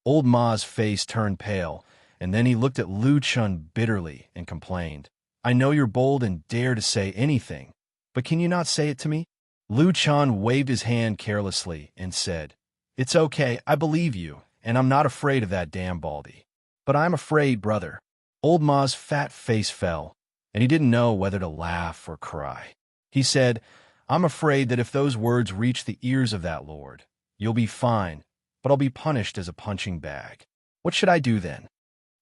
A: Old Ma's face turned pale, and then he looked at Lu Chun bitterly and complained, "I know you're bold and dare to say anything, but can you not say it to me?" Lu Chun waved his hand carelessly and said, "It's okay, I believe you, and I'm not afraid of that damn baldy. But I'm afraid, brother." Old Ma's fat face fell, and he didn't know whether to laugh or cry. He said, "I'm afraid that if those words reach the ears of that lord, you'll be fine, but I'll be punished as a punching bag. What should I do then?"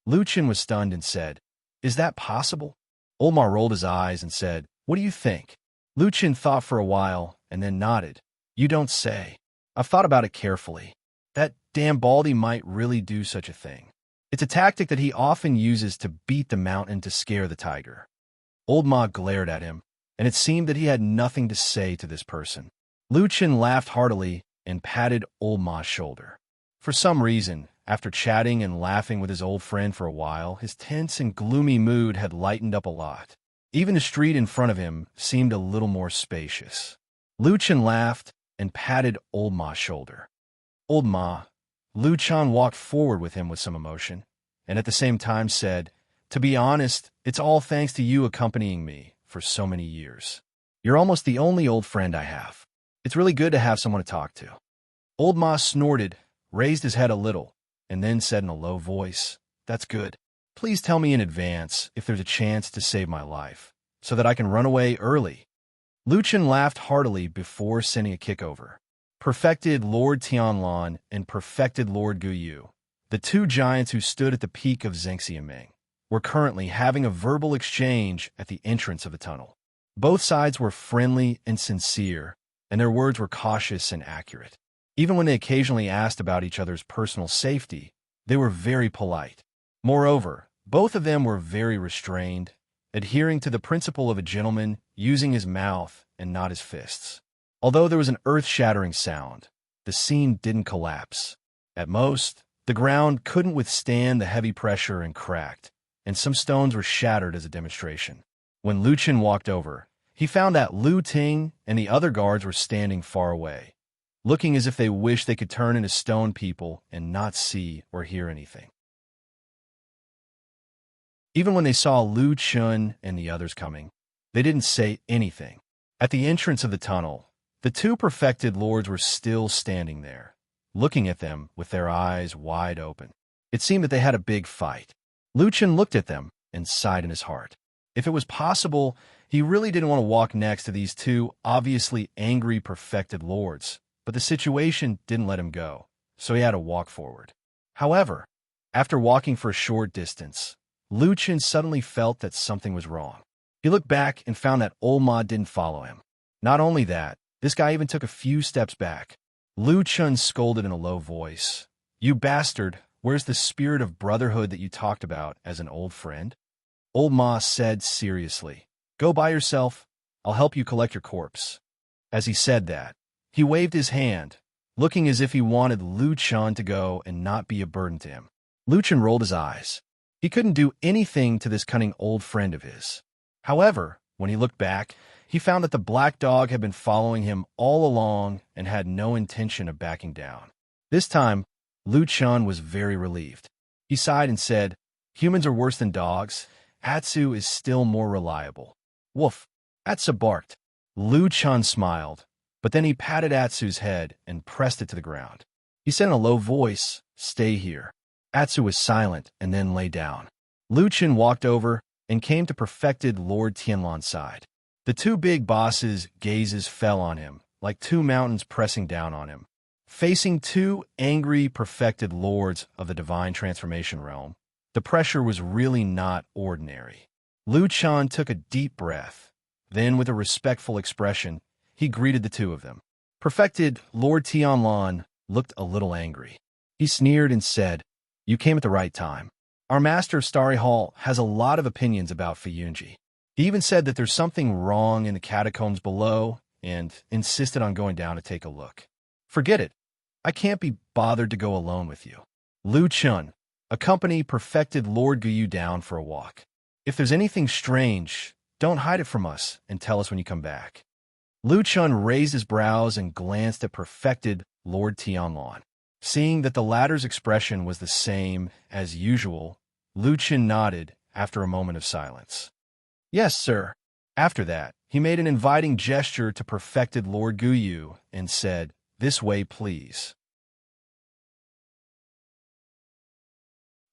A: Lu Chun was stunned and said, "Is that possible?" Old Ma rolled his eyes and said, "What do you think?" Lu Chun thought for a while and then nodded. "You don't say. I've thought about it carefully. That damn baldy might really do such a thing. It's a tactic that he often uses to beat the mountain to scare the tiger." Old Ma glared at him, and it seemed that he had nothing to say to this person. Lu Chun laughed heartily and patted Old Ma's shoulder. For some reason, after chatting and laughing with his old friend for a while, his tense and gloomy mood had lightened up a lot. Even the street in front of him seemed a little more spacious. Lu Chun laughed and patted Old Ma's shoulder. "Old Ma," Lu Chun walked forward with him with some emotion, and at the same time said, "To be honest, it's all thanks to you accompanying me for so many years. You're almost the only old friend I have. It's really good to have someone to talk to." Old Ma snorted, raised his head a little, and then said in a low voice, "That's good. Please tell me in advance if there's a chance to save my life, so that I can run away early." Lu Chen laughed heartily before sending a kick over. Perfected Lord Tianlan and perfected Lord Guyu, the two giants who stood at the peak of Zhengxiaming, were currently having a verbal exchange at the entrance of the tunnel. Both sides were friendly and sincere, and their words were cautious and accurate. Even when they occasionally asked about each other's personal safety, they were very polite. Moreover, both of them were very restrained, adhering to the principle of a gentleman using his mouth and not his fists. Although there was an earth-shattering sound, the scene didn't collapse. At most, the ground couldn't withstand the heavy pressure and cracked, and some stones were shattered as a demonstration. When Lu Chen walked over, he found that Lu Ting and the other guards were standing far away, looking as if they wished they could turn into stone people and not see or hear anything. Even when they saw Lu Chen and the others coming, they didn't say anything. At the entrance of the tunnel, the two perfected lords were still standing there, looking at them with their eyes wide open. It seemed that they had a big fight. Lu Chen looked at them and sighed in his heart. If it was possible, he really didn't want to walk next to these two obviously angry perfected lords, but the situation didn't let him go, so he had to walk forward. However, after walking for a short distance, Lu Chen suddenly felt that something was wrong. He looked back and found that old Ma didn't follow him. Not only that, this guy even took a few steps back. Lu Chen scolded in a low voice, "You bastard, where's the spirit of brotherhood that you talked about as an old friend?" Old Ma said seriously, "Go by yourself, I'll help you collect your corpse." As he said that, he waved his hand, looking as if he wanted Lu Chen to go and not be a burden to him. Lu Chen rolled his eyes. He couldn't do anything to this cunning old friend of his. However, when he looked back, he found that the black dog had been following him all along and had no intention of backing down. This time, Lu Chen was very relieved. He sighed and said, "Humans are worse than dogs. Atsu is still more reliable." "Woof!" Atsu barked. Lu Chen smiled, but then he patted Atsu's head and pressed it to the ground. He said in a low voice, "Stay here." Atsu was silent and then lay down. Lu Chen walked over and came to perfected Lord Tianlan's side. The two big bosses' gazes fell on him, like two mountains pressing down on him. Facing two angry perfected lords of the divine transformation realm, the pressure was really not ordinary. Lu Chen took a deep breath. Then, with a respectful expression, he greeted the two of them. Perfected Lord Tianlan looked a little angry. He sneered and said, "You came at the right time. Our master of Starry Hall has a lot of opinions about Fuyunji. He even said that there's something wrong in the catacombs below and insisted on going down to take a look. Forget it. I can't be bothered to go alone with you. Lu Chen, accompany perfected Lord Guyu down for a walk. If there's anything strange, don't hide it from us and tell us when you come back." Lu Chen raised his brows and glanced at perfected Lord Tianlan. Seeing that the latter's expression was the same as usual, Lu Chen nodded after a moment of silence. "Yes, sir." After that, he made an inviting gesture to perfected Lord Guyu and said, "This way, please."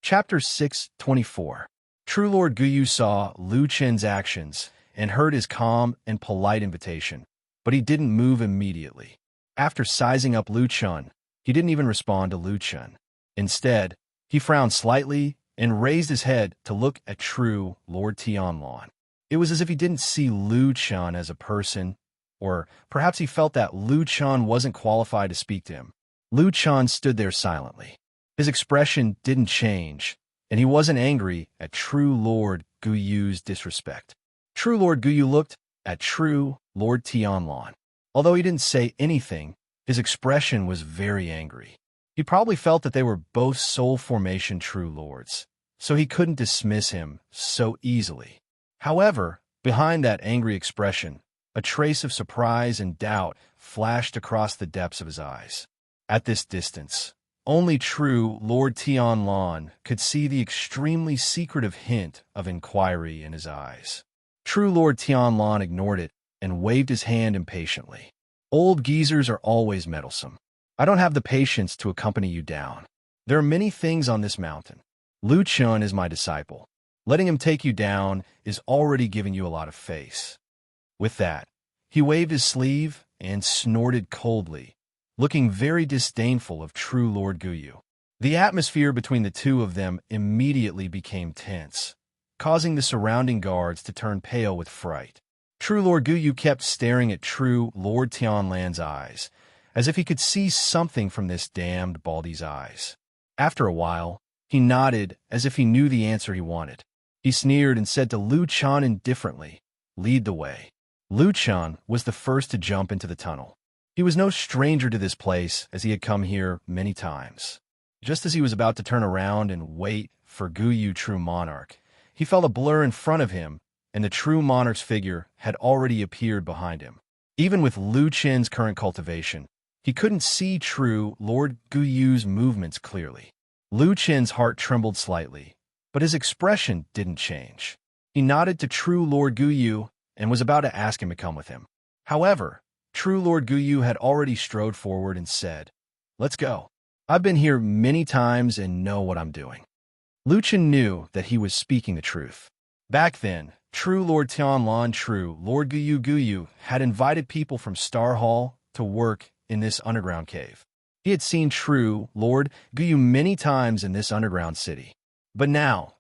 A: Chapter 624. True Lord Guyu saw Lu Chen's actions and heard his calm and polite invitation, but he didn't move immediately. After sizing up Lu Chen, he didn't even respond to Lu Chen. Instead, he frowned slightly and raised his head to look at true Lord Tianlan. It was as if he didn't see Lu Chen as a person, or perhaps he felt that Lu Chen wasn't qualified to speak to him. Lu Chen stood there silently. His expression didn't change, and he wasn't angry at true Lord Guyu's disrespect. True Lord Guyu looked at true Lord Tianlan. Although he didn't say anything, his expression was very angry. He probably felt that they were both soul formation true lords, so he couldn't dismiss him so easily. However, behind that angry expression, a trace of surprise and doubt flashed across the depths of his eyes. At this distance, only true Lord Tianlan could see the extremely secretive hint of inquiry in his eyes. True Lord Tianlan ignored it and waved his hand impatiently. "Old geezers are always meddlesome. I don't have the patience to accompany you down. There are many things on this mountain. Lu Chen is my disciple. Letting him take you down is already giving you a lot of face. With that, he waved his sleeve and snorted coldly, looking very disdainful of true Lord Guyu. The atmosphere between the two of them immediately became tense, causing the surrounding guards to turn pale with fright. True Lord Guyu kept staring at true Lord Tianlan's eyes, as if he could see something from this damned Baldy's eyes. After a while, he nodded as if he knew the answer he wanted. He sneered and said to Lu Chan indifferently, "Lead the way." Lu Chan was the first to jump into the tunnel. He was no stranger to this place, as he had come here many times. Just as he was about to turn around and wait for Guyu True Monarch, he felt a blur in front of him, and the True Monarch's figure had already appeared behind him. Even with Lu Chen's current cultivation, he couldn't see True Lord Guyu's movements clearly. Lu Chen's heart trembled slightly, but his expression didn't change. He nodded to True Lord Guyu and was about to ask him to come with him. However, True Lord Guyu had already strode forward and said, "Let's go. I've been here many times and know what I'm doing." Lu Chen knew that he was speaking the truth. Back then, True Lord Tianlan True Lord Guyu had invited people from Star Hall to work in this underground cave. He had seen True Lord Guyu many times in this underground city. But now,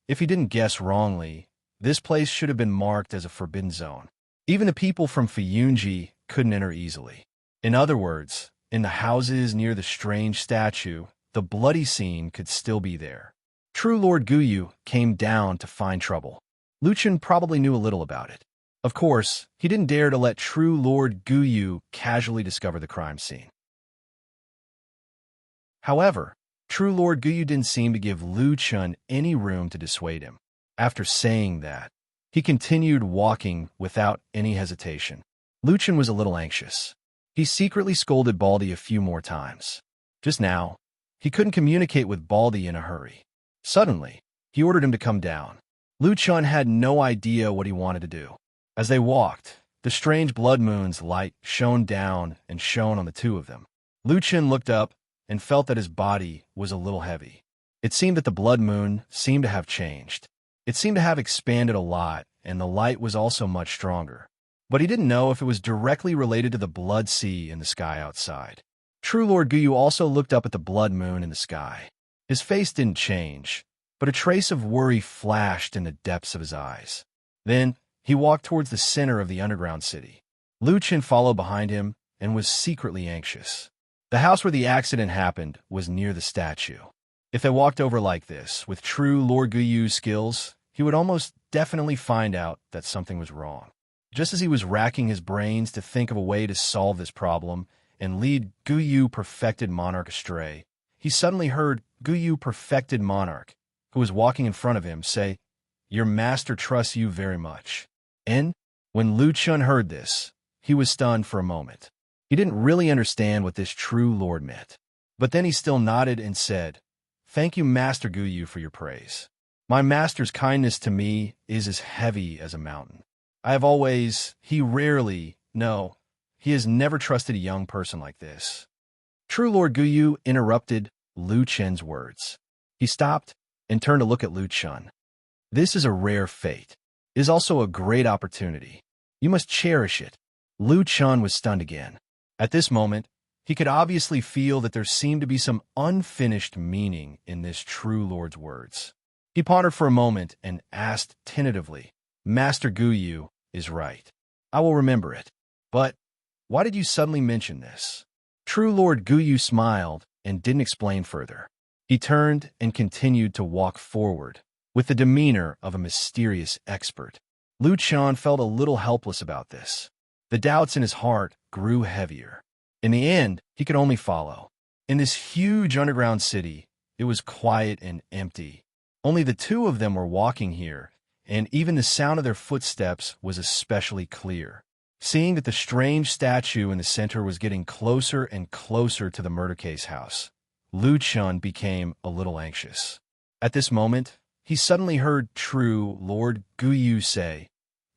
A: if he didn't guess wrongly, this place should have been marked as a forbidden zone. Even the people from Fuyunji couldn't enter easily. In other words, in the houses near the strange statue, the bloody scene could still be there. True Lord Guyu came down to find trouble. Lu Chen probably knew a little about it. Of course, he didn't dare to let True Lord Guyu casually discover the crime scene. However, True Lord Guyu didn't seem to give Lu Chen any room to dissuade him. After saying that, he continued walking without any hesitation. Lu Chen was a little anxious. He secretly scolded Baldy a few more times. Just now, he couldn't communicate with Baldy in a hurry. Suddenly, he ordered him to come down. Lu Chen had no idea what he wanted to do. As they walked, the strange blood moon's light shone down and shone on the two of them. Lu Chen looked up and felt that his body was a little heavy. It seemed that the blood moon seemed to have changed. It seemed to have expanded a lot, and the light was also much stronger. But he didn't know if it was directly related to the blood sea in the sky outside. True Lord Guyu also looked up at the blood moon in the sky. His face didn't change, but a trace of worry flashed in the depths of his eyes. Then, he walked towards the center of the underground city. Lu Chen followed behind him and was secretly anxious. The house where the accident happened was near the statue. If they walked over like this, with True Lord Guyu's skills, he would almost definitely find out that something was wrong. Just as he was racking his brains to think of a way to solve this problem and lead Guyu Perfected Monarch astray, he suddenly heard Guyu Perfected Monarch, who was walking in front of him, say, "Your master trusts you very much." And when Lu Chen heard this, he was stunned for a moment. He didn't really understand what this true lord meant. But then he still nodded and said, "Thank you, Master Guyu, for your praise. My master's kindness to me is as heavy as a mountain. I have always, he has never trusted a young person like this." True Lord Guyu interrupted Lu Chen's words. He stopped and turned to look at Lu Chen. "This is a rare fate. It is also a great opportunity. You must cherish it." Lu Chen was stunned again. At this moment, he could obviously feel that there seemed to be some unfinished meaning in this true lord's words. He pondered for a moment and asked tentatively, "Master Guyu is right. I will remember it. But why did you suddenly mention this?" True Lord Guyu smiled and didn't explain further. He turned and continued to walk forward, with the demeanor of a mysterious expert. Lu Chen felt a little helpless about this. The doubts in his heart grew heavier. In the end, he could only follow. In this huge underground city, it was quiet and empty. Only the two of them were walking here, and even the sound of their footsteps was especially clear. Seeing that the strange statue in the center was getting closer and closer to the murder case house, Lu Chen became a little anxious. At this moment, he suddenly heard True Lord Guyu say,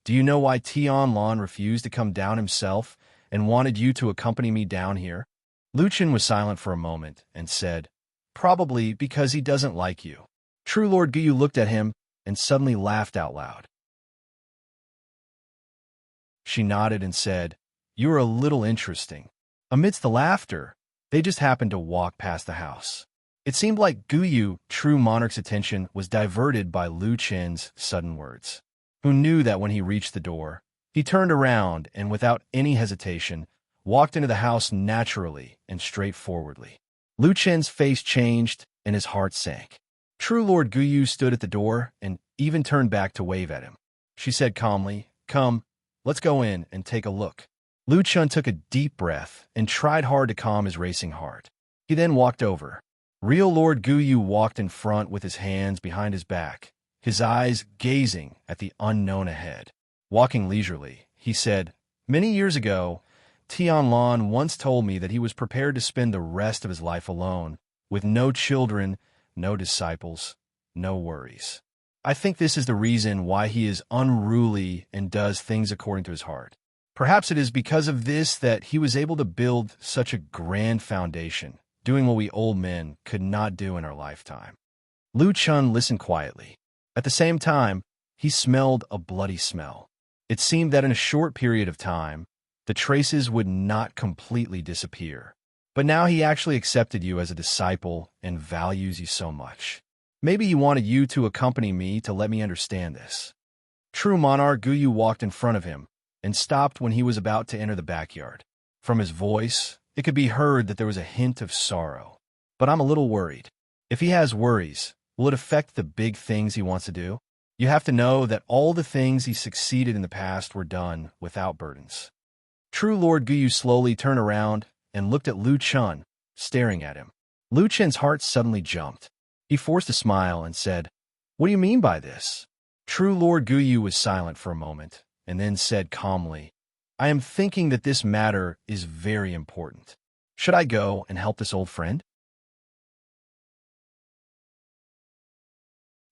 A: "Do you know why Tianlan refused to come down himself and wanted you to accompany me down here?" Lu Chen was silent for a moment and said, "Probably because he doesn't like you." True Lord Guyu looked at him and suddenly laughed out loud. She nodded and said, "You are a little interesting." Amidst the laughter, they just happened to walk past the house. It seemed like Guyu, true monarch's attention was diverted by Lu Chen's sudden words, who knew that when he reached the door, he turned around and without any hesitation, walked into the house naturally and straightforwardly. Lu Chen's face changed and his heart sank. True Lord Guyu stood at the door and even turned back to wave at him. She said calmly, "Come, let's go in and take a look." Lu Chen took a deep breath and tried hard to calm his racing heart. He then walked over. Real Lord Guyu walked in front with his hands behind his back, his eyes gazing at the unknown ahead. Walking leisurely, he said, "Many years ago, Tianlan once told me that he was prepared to spend the rest of his life alone, with no children, no disciples, no worries. I think this is the reason why he is unruly and does things according to his heart. Perhaps it is because of this that he was able to build such a grand foundation, doing what we old men could not do in our lifetime." Lu Chun listened quietly. At the same time, he smelled a bloody smell. It seemed that in a short period of time, the traces would not completely disappear. But now he actually accepted you as a disciple and values you so much. Maybe he wanted you to accompany me to let me understand this. True monarch Guyu walked in front of him and stopped when he was about to enter the backyard. From his voice, it could be heard that there was a hint of sorrow. "But I'm a little worried. If he has worries, will it affect the big things he wants to do? You have to know that all the things he succeeded in the past were done without burdens." True Lord Guyu slowly turned around and looked at Lu Chun, staring at him. Lu Chen's heart suddenly jumped. He forced a smile and said, "What do you mean by this?" True Lord Guyu was silent for a moment, and then said calmly, "I am thinking that this matter is very important. Should I go and help this old friend?"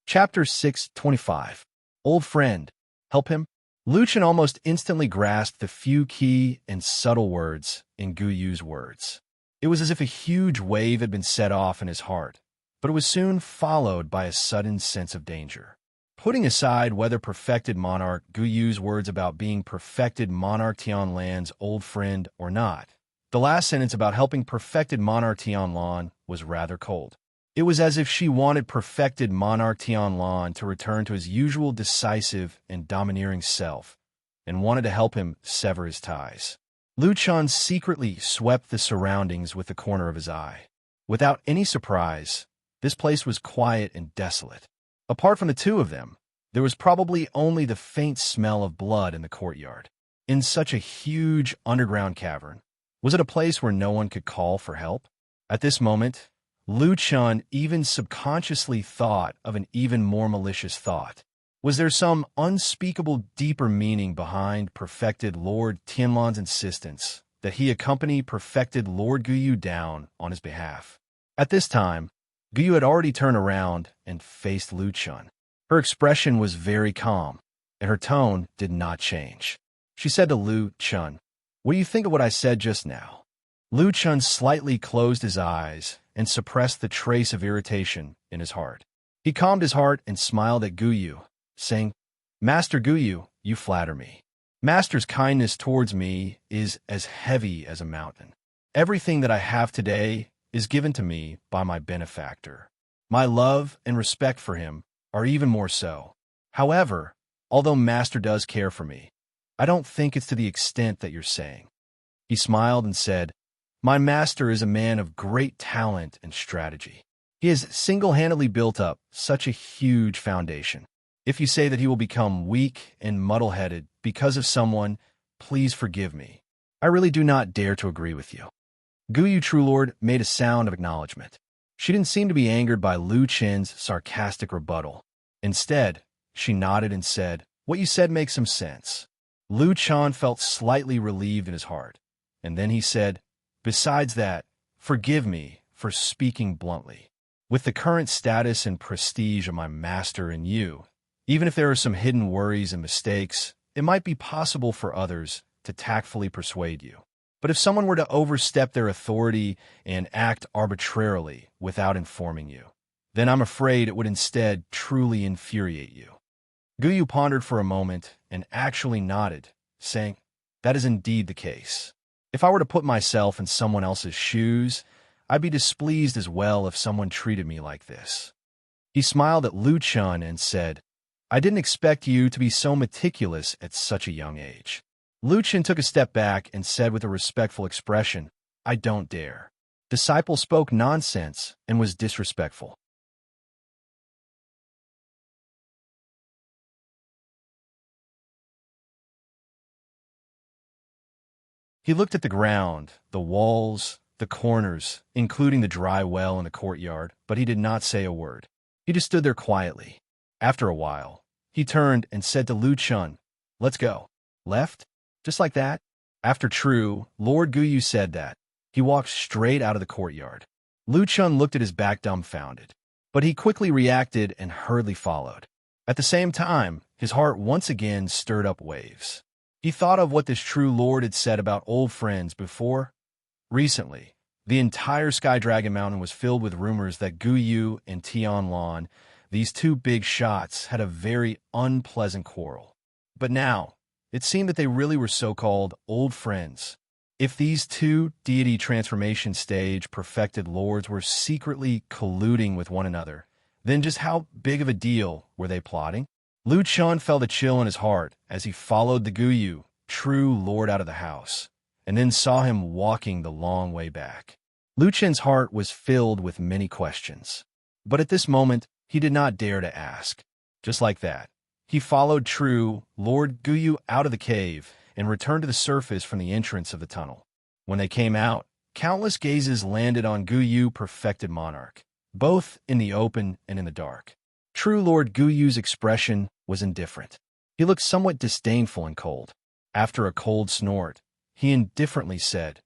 A: Chapter 625. Old Friend. Help him? Lu Chen almost instantly grasped the few key and subtle words in Guyu's words. It was as if a huge wave had been set off in his heart, but it was soon followed by a sudden sense of danger. Putting aside whether perfected monarch Guyu's words about being perfected monarch Tianlan's old friend or not, the last sentence about helping perfected monarch Tianlan was rather cold. It was as if she wanted perfected monarch Tianlan to return to his usual decisive and domineering self, and wanted to help him sever his ties. Lu Chun secretly swept the surroundings with the corner of his eye. Without any surprise, this place was quiet and desolate. Apart from the two of them, there was probably only the faint smell of blood in the courtyard. In such a huge underground cavern, was it a place where no one could call for help? At this moment, Lu Chun even subconsciously thought of an even more malicious thought. Was there some unspeakable deeper meaning behind perfected Lord Tianlan's insistence that he accompany perfected Lord Guyu down on his behalf? At this time, Guyu had already turned around and faced Lu Chun. Her expression was very calm, and her tone did not change. She said to Lu Chun, "What do you think of what I said just now?" Lu Chun slightly closed his eyes and suppressed the trace of irritation in his heart. He calmed his heart and smiled at Guyu, saying, "Master Guyu, you flatter me. Master's kindness towards me is as heavy as a mountain. Everything that I have today is given to me by my benefactor. My love and respect for him are even more so. However, although Master does care for me, I don't think it's to the extent that you're saying." He smiled and said, "My master is a man of great talent and strategy. He has single-handedly built up such a huge foundation. If you say that he will become weak and muddle-headed because of someone, please forgive me. I really do not dare to agree with you." Guyu True Lord made a sound of acknowledgement. She didn't seem to be angered by Lu Chen's sarcastic rebuttal. Instead, she nodded and said, "What you said makes some sense." Lu Chun felt slightly relieved in his heart, and then he said, "Besides that, forgive me for speaking bluntly. With the current status and prestige of my master and you, even if there are some hidden worries and mistakes, it might be possible for others to tactfully persuade you. But if someone were to overstep their authority and act arbitrarily without informing you, then I'm afraid it would instead truly infuriate you. Guyu pondered for a moment and actually nodded, saying, "That is indeed the case. If I were to put myself in someone else's shoes, I'd be displeased as well if someone treated me like this." He smiled at Lu Chun and said, "I didn't expect you to be so meticulous at such a young age." Lu Chun took a step back and said with a respectful expression, "I don't dare." Disciple spoke nonsense and was disrespectful. He looked at the ground, the walls, the corners, including the dry well in the courtyard, but he did not say a word. He just stood there quietly. After a while, he turned and said to Lu Chun, "Let's go." Left? Just like that? After True, Lord Guyu said that, he walked straight out of the courtyard. Lu Chun looked at his back dumbfounded, but he quickly reacted and hurriedly followed. At the same time, his heart once again stirred up waves. He thought of what this true lord had said about old friends before. Recently, the entire Sky Dragon Mountain was filled with rumors that Guyu and Tianlan, these two big shots, had a very unpleasant quarrel. But now, it seemed that they really were so-called old friends. If these two deity transformation stage perfected lords were secretly colluding with one another, then just how big of a deal were they plotting? Lu Chun felt a chill in his heart as he followed the Guyu, true lord, out of the house, and then saw him walking the long way back. Lu Chun's heart was filled with many questions, but at this moment, he did not dare to ask. Just like that, he followed true Lord Guyu out of the cave and returned to the surface from the entrance of the tunnel. When they came out, countless gazes landed on Guyu, perfected monarch, both in the open and in the dark. True Lord Guyu's expression was indifferent. He looked somewhat disdainful and cold. After a cold snort, he indifferently said,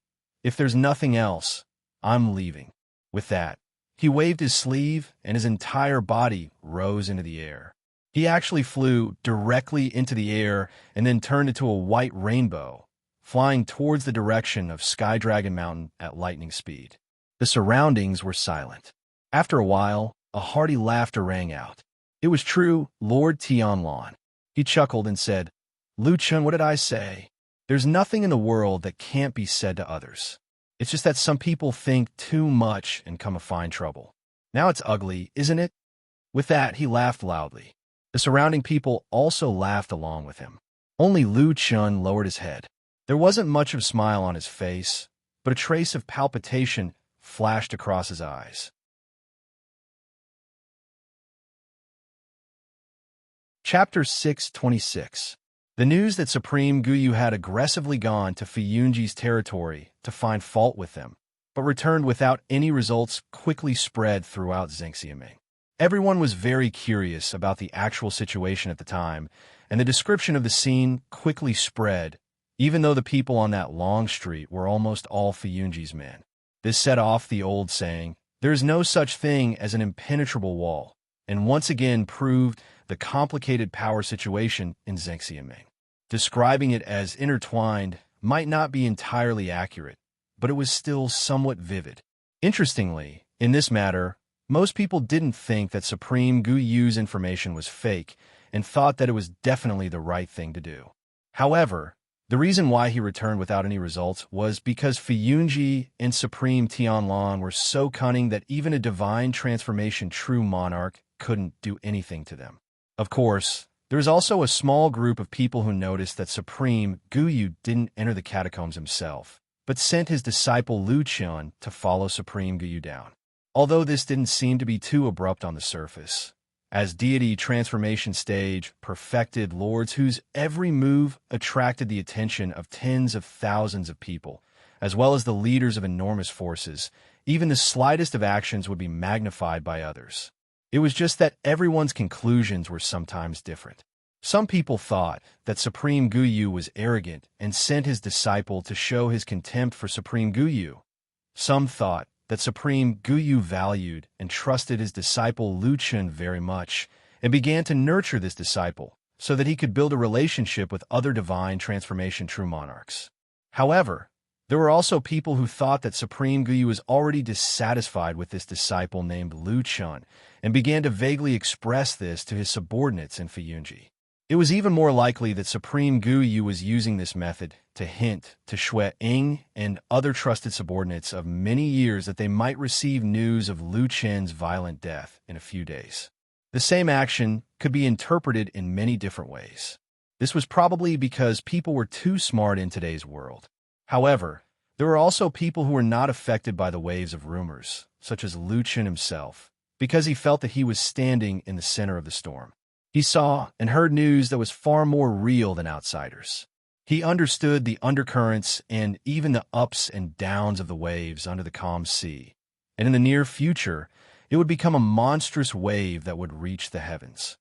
A: "If there's nothing else, I'm leaving." With that, he waved his sleeve and his entire body rose into the air. He actually flew directly into the air and then turned into a white rainbow, flying towards the direction of Sky Dragon Mountain at lightning speed. The surroundings were silent. After a while, a hearty laughter rang out. It was true Lord Tianlan. He chuckled and said, "Lu Chun, what did I say? There's nothing in the world that can't be said to others. It's just that some people think too much and come to find trouble. Now it's ugly, isn't it?" With that, he laughed loudly. The surrounding people also laughed along with him. Only Lu Chun lowered his head. There wasn't much of a smile on his face, but a trace of palpitation flashed across his eyes. Chapter 626. The news that Supreme Guyu had aggressively gone to Fiyunji's territory to find fault with them, but returned without any results, quickly spread throughout Zhengxiaming. Everyone was very curious about the actual situation at the time, and the description of the scene quickly spread, even though the people on that long street were almost all Fiyunji's men. This set off the old saying, "There is no such thing as an impenetrable wall," and once again proved the complicated power situation in Zhengxiaming. Describing it as intertwined might not be entirely accurate, but it was still somewhat vivid. Interestingly, in this matter, most people didn't think that Supreme Guyu's information was fake and thought that it was definitely the right thing to do. However, the reason why he returned without any results was because Fiyunji and Supreme Tianlan were so cunning that even a divine transformation true monarch couldn't do anything to them. Of course, there was also a small group of people who noticed that Supreme Guyu didn't enter the catacombs himself, but sent his disciple Lu Chun to follow Supreme Guyu down. Although this didn't seem to be too abrupt on the surface, as deity transformation stage perfected lords whose every move attracted the attention of tens of thousands of people, as well as the leaders of enormous forces, even the slightest of actions would be magnified by others. It was just that everyone's conclusions were sometimes different. Some people thought that Supreme Guyu was arrogant and sent his disciple to show his contempt for Supreme Guyu. Some thought that Supreme Guyu valued and trusted his disciple Lu Chun very much and began to nurture this disciple so that he could build a relationship with other divine transformation true monarchs. However, There were also people who thought that Supreme Guyu was already dissatisfied with this disciple named Lu Chun and began to vaguely express this to his subordinates in Fuyunji. It was even more likely that Supreme Guyu was using this method to hint to Xue Ing and other trusted subordinates of many years that they might receive news of Lu Chen's violent death in a few days. The same action could be interpreted in many different ways. This was probably because people were too smart in today's world. However, there were also people who were not affected by the waves of rumors, such as Lu Chen himself, because he felt that he was standing in the center of the storm. He saw and heard news that was far more real than outsiders. He understood the undercurrents and even the ups and downs of the waves under the calm sea, and in the near future, it would become a monstrous wave that would reach the heavens.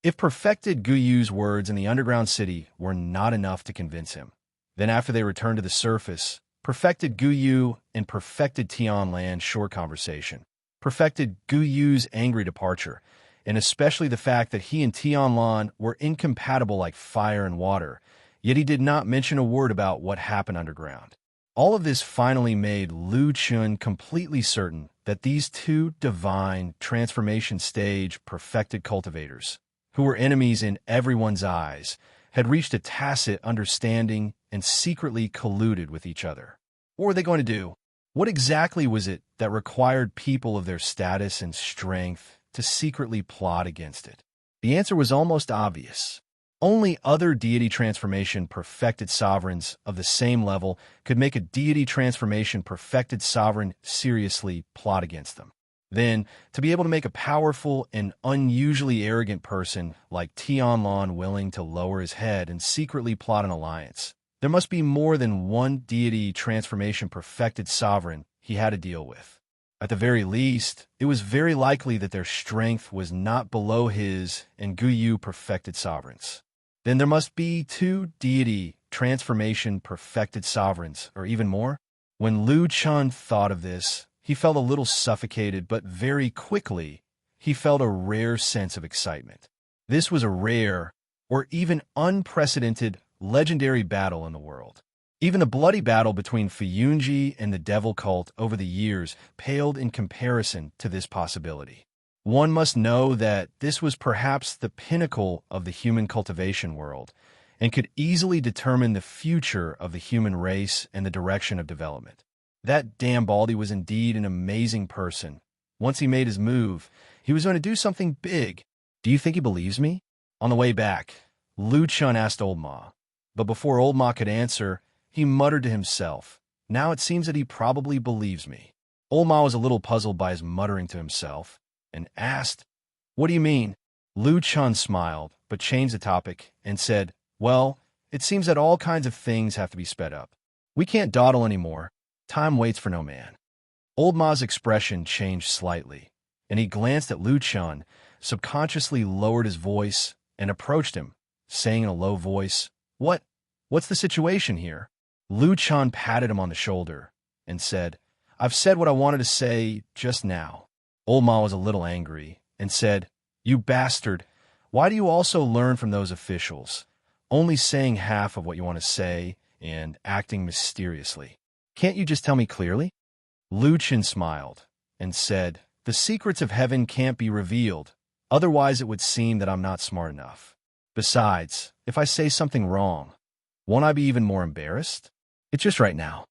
A: If perfected Guyu's words in the underground city were not enough to convince him, then after they returned to the surface, perfected Guyu and perfected Tianlan's short conversation, perfected Guyu's angry departure, and especially the fact that he and Tianlan were incompatible like fire and water, yet he did not mention a word about what happened underground. All of this finally made Lu Chun completely certain that these two divine transformation stage perfected cultivators, who were enemies in everyone's eyes, had reached a tacit understanding and secretly colluded with each other. What were they going to do? What exactly was it that required people of their status and strength to secretly plot against it? The answer was almost obvious. Only other deity transformation perfected sovereigns of the same level could make a deity transformation perfected sovereign seriously plot against them. Then, to be able to make a powerful and unusually arrogant person like Tianlan willing to lower his head and secretly plot an alliance, there must be more than one deity transformation perfected sovereign he had to deal with. At the very least, it was very likely that their strength was not below his and Guyu perfected sovereigns. Then there must be two deity transformation perfected sovereigns, or even more. When Lu Chun thought of this, he felt a little suffocated, but very quickly, he felt a rare sense of excitement. This was a rare, or even unprecedented, legendary battle in the world. Even the bloody battle between Fuyunji and the devil cult over the years paled in comparison to this possibility. One must know that this was perhaps the pinnacle of the human cultivation world, and could easily determine the future of the human race and the direction of development. That damn Baldy was indeed an amazing person. Once he made his move, he was going to do something big. Do you think he believes me? On the way back, Lu Chun asked Old Ma, but before Old Ma could answer, he muttered to himself, "Now it seems that he probably believes me." Old Ma was a little puzzled by his muttering to himself, and asked, "What do you mean?" Lu Chun smiled, but changed the topic and said, "Well, it seems that all kinds of things have to be sped up. We can't dawdle anymore. Time waits for no man." Old Ma's expression changed slightly, and he glanced at Lu Chun, subconsciously lowered his voice, and approached him, saying in a low voice, What's the situation here?" Lu Chun patted him on the shoulder and said, "I've said what I wanted to say just now." Old Ma was a little angry and said, "You bastard, why do you also learn from those officials, only saying half of what you want to say and acting mysteriously? Can't you just tell me clearly?" Lu Chun smiled and said, "The secrets of heaven can't be revealed, otherwise it would seem that I'm not smart enough. Besides, if I say something wrong, won't I be even more embarrassed? It's just right now."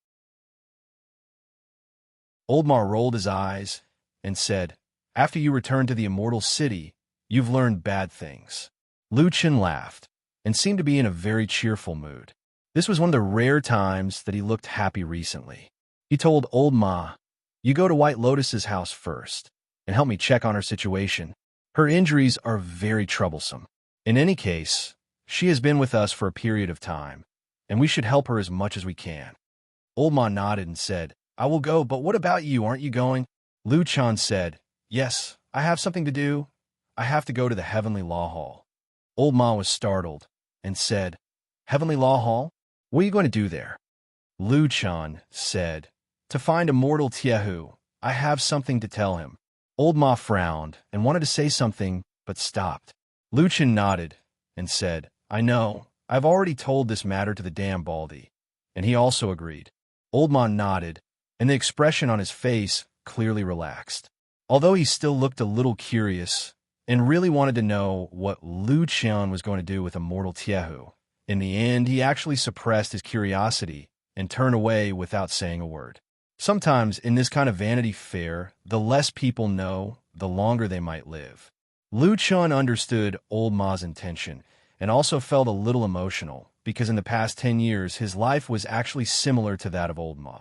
A: Old Ma rolled his eyes and said, "After you return to the Immortal City, you've learned bad things." Lu Chun laughed and seemed to be in a very cheerful mood. This was one of the rare times that he looked happy recently. He told Old Ma, "You go to White Lotus's house first and help me check on her situation. Her injuries are very troublesome. In any case, she has been with us for a period of time, and we should help her as much as we can." Old Ma nodded and said, "I will go, but what about you? Aren't you going?" Lu Chun said, "Yes, I have something to do. I have to go to the Heavenly Law Hall." Old Ma was startled and said, "Heavenly Law Hall? What are you going to do there?" Lu Chun said, "To find Immortal Tiehu. I have something to tell him." Old Ma frowned and wanted to say something, but stopped. Lu Chun nodded and said, "I know. I've already told this matter to the damn Baldy, and he also agreed. Old Ma nodded, and the expression on his face clearly relaxed. Although he still looked a little curious and really wanted to know what Lu Qian was going to do with Immortal Tiehu, in the end, he actually suppressed his curiosity and turned away without saying a word. Sometimes, in this kind of Vanity Fair, the less people know, the longer they might live. Lu Qian understood Old Ma's intention and also felt a little emotional because in the past 10 years, his life was actually similar to that of Old Ma.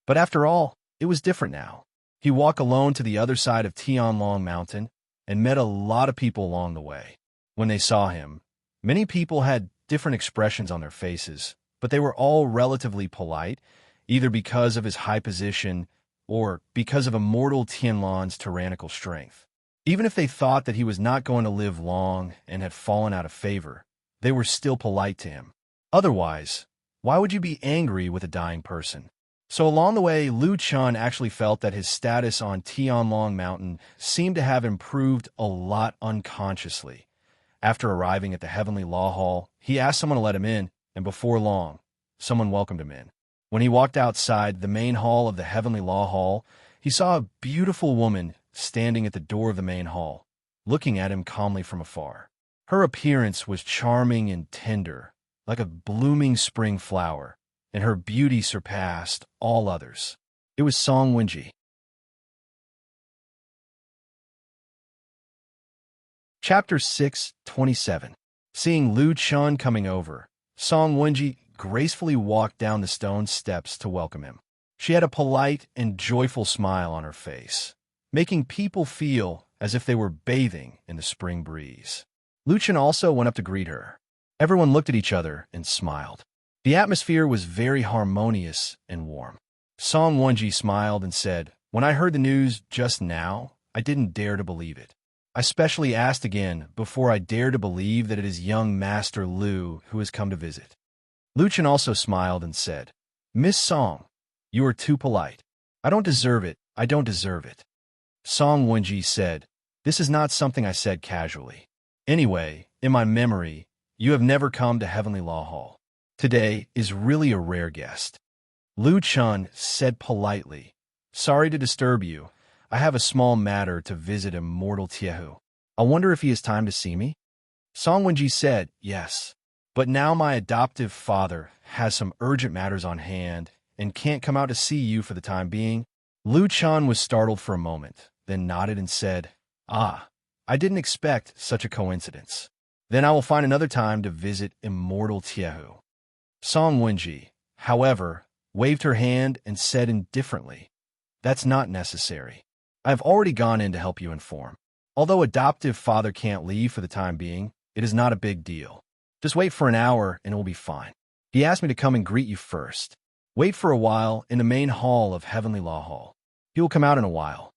A: But after all, it was different now. He walked alone to the other side of Tianlong Mountain and met a lot of people along the way. When they saw him, many people had different expressions on their faces, but they were all relatively polite, either because of his high position or because of Immortal Tianlong's tyrannical strength. Even if they thought that he was not going to live long and had fallen out of favor, they were still polite to him. Otherwise, why would you be angry with a dying person? So along the way, Lu Qian actually felt that his status on Tianlong Mountain seemed to have improved a lot unconsciously. After arriving at the Heavenly Law Hall, he asked someone to let him in, and before long, someone welcomed him in. When he walked outside the main hall of the Heavenly Law Hall, he saw a beautiful woman standing at the door of the main hall, looking at him calmly from afar. Her appearance was charming and tender, like a blooming spring flower, and her beauty surpassed all others. It was Song Wenji. Chapter 6:27. Seeing Lu Qian coming over, Song Wenji gracefully walked down the stone steps to welcome him. She had a polite and joyful smile on her face, making people feel as if they were bathing in the spring breeze. Lu Qian also went up to greet her. Everyone looked at each other and smiled. The atmosphere was very harmonious and warm. Song Wenji smiled and said, "When I heard the news just now, I didn't dare to believe it. I specially asked again before I dared to believe that it is young Master Lu who has come to visit." Lu Qian also smiled and said, "Miss Song, you are too polite. I don't deserve it. I don't deserve it." Song Wenji said, "This is not something I said casually. Anyway, in my memory, you have never come to Heavenly Law Hall. Today is really a rare guest." Lu Qian said politely, "Sorry to disturb you. I have a small matter to visit Immortal Tiehu. I wonder if he has time to see me?" Song Wenji said, "Yes, but now my adoptive father has some urgent matters on hand and can't come out to see you for the time being." Lu Qian was startled for a moment, then nodded and said, "Ah, I didn't expect such a coincidence. Then I will find another time to visit Immortal Tiehu." Song Wenji, however, waved her hand and said indifferently, "That's not necessary. I have already gone in to help you inform. Although adoptive father can't leave for the time being, it is not a big deal. Just wait for an hour and it will be fine. He asked me to come and greet you first. Wait for a while in the main hall of Heavenly Law Hall. He will come out in a while."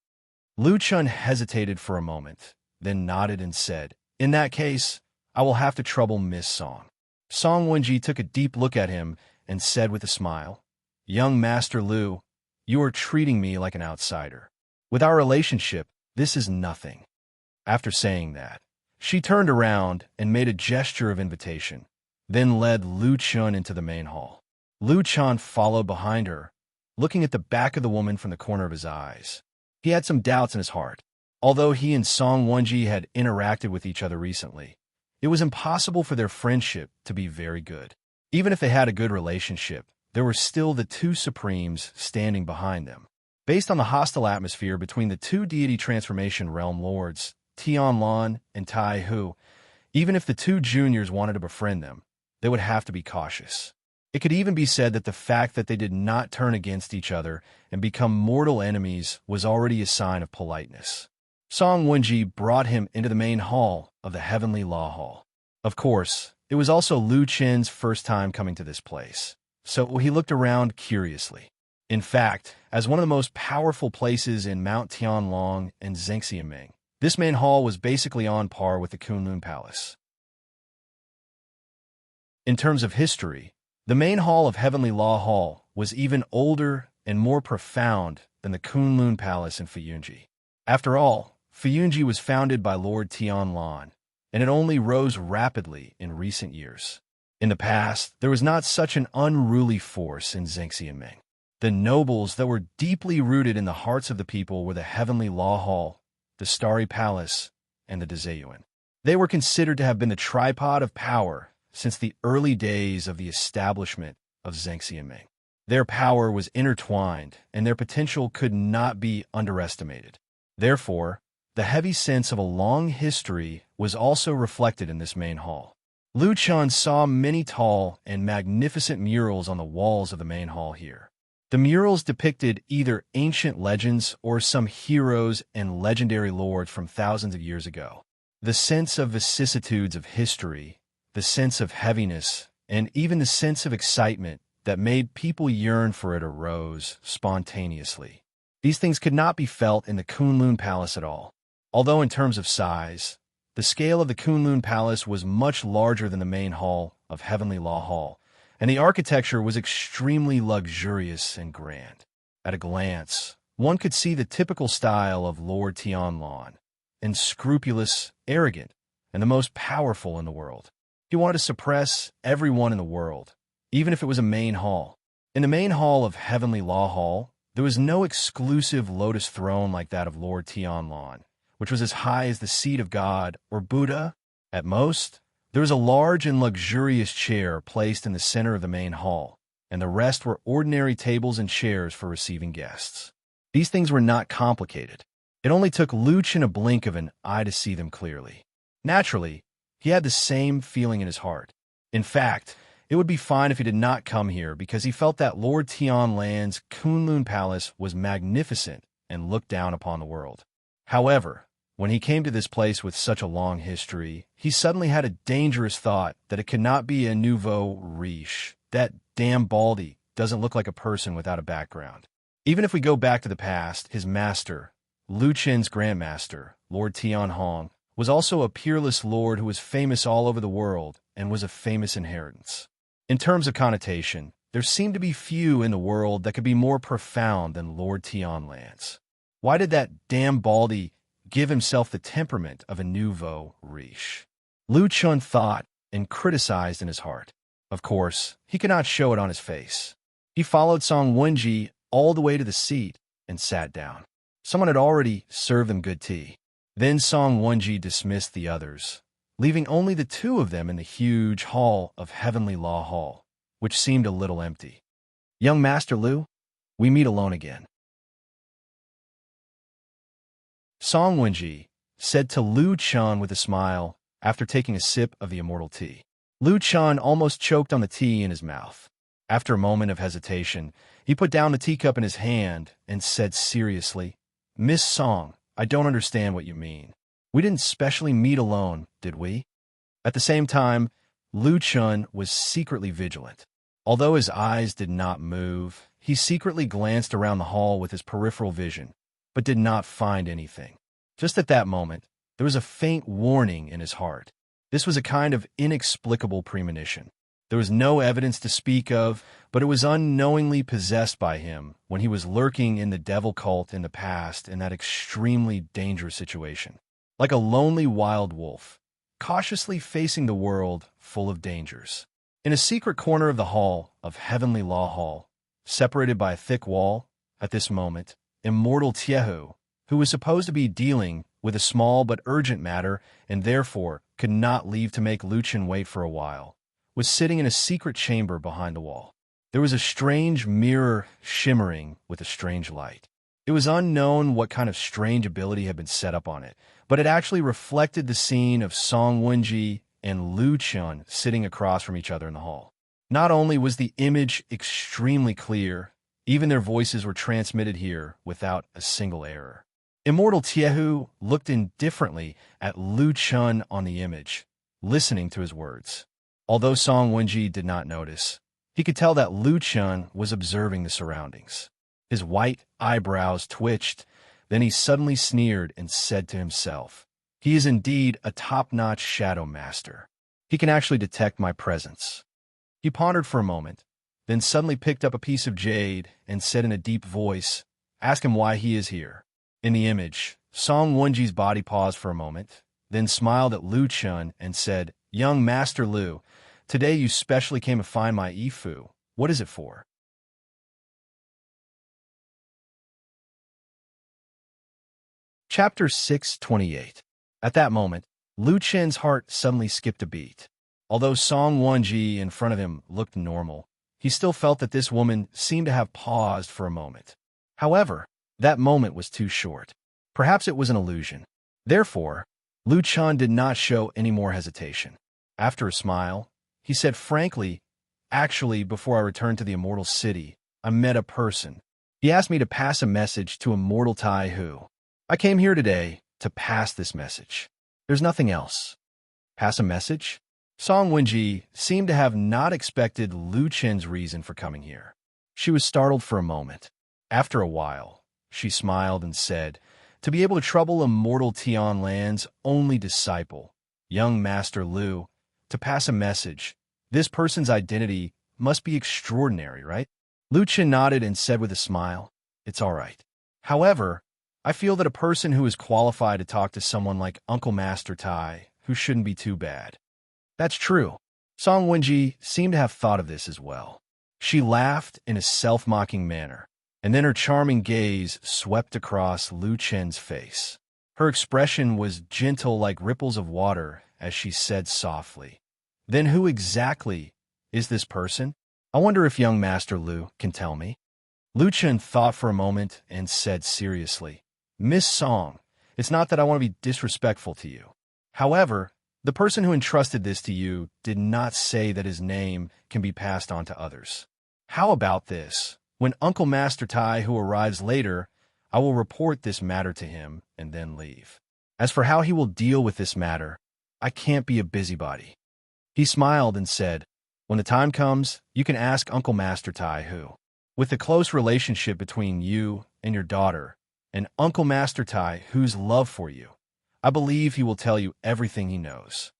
A: Lu Qian hesitated for a moment, then nodded and said, "In that case, I will have to trouble Miss Song." Song Wenji took a deep look at him and said with a smile, "Young Master Lu, you are treating me like an outsider. With our relationship, this is nothing." After saying that, she turned around and made a gesture of invitation, then led Lu Qian into the main hall. Lu Qian followed behind her, looking at the back of the woman from the corner of his eyes. He had some doubts in his heart. Although he and Song Wenji had interacted with each other recently, it was impossible for their friendship to be very good. Even if they had a good relationship, there were still the two supremes standing behind them. Based on the hostile atmosphere between the two deity transformation realm lords, Tianlong and Tai Hu, even if the two juniors wanted to befriend them, they would have to be cautious. It could even be said that the fact that they did not turn against each other and become mortal enemies was already a sign of politeness. Song Wenji brought him into the main hall of the Heavenly Law Hall. Of course, it was also Lu Qian's first time coming to this place, so he looked around curiously. In fact, as one of the most powerful places in Mount Tianlong and Zhengxiaming, this main hall was basically on par with the Kunlun Palace. In terms of history, the main hall of Heavenly Law Hall was even older and more profound than the Kunlun Palace in Fuyunji. After all, Fuyunji was founded by Lord Tianlong, and it only rose rapidly in recent years. In the past, there was not such an unruly force in Zhengxianming. The nobles that were deeply rooted in the hearts of the people were the Heavenly Law Hall, the Starry Palace, and the Dezayuan. They were considered to have been the tripod of power since the early days of the establishment of Zhengxianming. Their power was intertwined, and their potential could not be underestimated. Therefore, the heavy sense of a long history was also reflected in this main hall. Lu Chun saw many tall and magnificent murals on the walls of the main hall here. The murals depicted either ancient legends or some heroes and legendary lords from thousands of years ago. The sense of vicissitudes of history, the sense of heaviness, and even the sense of excitement that made people yearn for it arose spontaneously. These things could not be felt in the Kunlun Palace at all. Although in terms of size, the scale of the Kunlun Palace was much larger than the main hall of Heavenly Law Hall, and the architecture was extremely luxurious and grand. At a glance, one could see the typical style of Lord Tianlan, unscrupulous, arrogant, and the most powerful in the world. He wanted to suppress everyone in the world, even if it was a main hall. In the main hall of Heavenly Law Hall, there was no exclusive lotus throne like that of Lord Tianlan, which was as high as the seat of God or Buddha. At most, there was a large and luxurious chair placed in the center of the main hall, and the rest were ordinary tables and chairs for receiving guests. These things were not complicated. It only took Lu Chen a blink of an eye to see them clearly. Naturally, he had the same feeling in his heart. In fact, it would be fine if he did not come here because he felt that Lord Tianlan's Kunlun Palace was magnificent and looked down upon the world. However, when he came to this place with such a long history, he suddenly had a dangerous thought that it could not be a nouveau riche. That damn Baldy doesn't look like a person without a background. Even if we go back to the past, his master, Lu Chen's grandmaster, Lord Tianhong, was also a peerless lord who was famous all over the world and was a famous inheritance. In terms of connotation, there seemed to be few in the world that could be more profound than Lord Tianlan's. Why did that damn Baldy give himself the temperament of a nouveau riche? Lu Chun thought and criticized in his heart. Of course, he could not show it on his face. He followed Song Wenji all the way to the seat and sat down. Someone had already served them good tea. Then Song Wenji dismissed the others, leaving only the two of them in the huge hall of Heavenly Law Hall, which seemed a little empty. "Young Master Lu, we meet alone again." Song Wenji said to Lu Chun with a smile after taking a sip of the immortal tea. Lu Chun almost choked on the tea in his mouth. After a moment of hesitation, he put down the teacup in his hand and said seriously, "Miss Song, I don't understand what you mean. We didn't specially meet alone, did we?" At the same time, Lu Chun was secretly vigilant. Although his eyes did not move, he secretly glanced around the hall with his peripheral vision, but did not find anything. Just at that moment, there was a faint warning in his heart. This was a kind of inexplicable premonition. There was no evidence to speak of, but it was unknowingly possessed by him when he was lurking in the devil cult in the past in that extremely dangerous situation. Like a lonely wild wolf, cautiously facing the world full of dangers. In a secret corner of the hall of Heavenly Law Hall, separated by a thick wall, at this moment, Immortal Tiehu, who was supposed to be dealing with a small but urgent matter and therefore could not leave to make Lu Chen wait for a while, was sitting in a secret chamber behind the wall. There was a strange mirror shimmering with a strange light. It was unknown what kind of strange ability had been set up on it, but it actually reflected the scene of Song Wenji and Lu Chun sitting across from each other in the hall. Not only was the image extremely clear, even their voices were transmitted here without a single error. Immortal Tiehu looked indifferently at Lu Chun on the image, listening to his words. Although Song Wenji did not notice, he could tell that Lu Chun was observing the surroundings. His white eyebrows twitched, then he suddenly sneered and said to himself, "He is indeed a top-notch shadow master. He can actually detect my presence." He pondered for a moment, then suddenly picked up a piece of jade and said in a deep voice, "Ask him why he is here." In the image, Song Wenji's body paused for a moment, then smiled at Lu Chun and said, "Young Master Lu, Today you specially came to find my Ifu. What is it for? Chapter 628. At that moment, Lu Chen's heart suddenly skipped a beat. Although Song Wonji in front of him looked normal, he still felt that this woman seemed to have paused for a moment. However, that moment was too short. Perhaps it was an illusion. Therefore, Lu Chen did not show any more hesitation. After a smile, he said frankly, "Actually, before I returned to the Immortal City, I met a person. He asked me to pass a message to Immortal Tai Hu. I came here today to pass this message. There's nothing else." Pass a message? Song Wenji seemed to have not expected Lu Chen's reason for coming here. She was startled for a moment. After a while, she smiled and said, "To be able to trouble Immortal Tian Land's only disciple, young Master Lu, to pass a message. This person's identity must be extraordinary, right?" Lu Chen nodded and said with a smile, "It's all right. However, I feel that a person who is qualified to talk to someone like Uncle Master Tai, who shouldn't be too bad." That's true. Song Wenji seemed to have thought of this as well. She laughed in a self-mocking manner, and then her charming gaze swept across Lu Chen's face. Her expression was gentle like ripples of water as she said softly, "Then who exactly is this person? I wonder if young Master Lu can tell me." Lu Chen thought for a moment and said seriously, "Miss Song, it's not that I want to be disrespectful to you. However, the person who entrusted this to you did not say that his name can be passed on to others. How about this? When Uncle Master Tai, who arrives later, I will report this matter to him and then leave. As for how he will deal with this matter, I can't be a busybody." He smiled and said, "When the time comes, you can ask Uncle Master Tai Hu. With the close relationship between you and your daughter, and Uncle Master Tai Hu's love for you, I believe he will tell you everything he knows."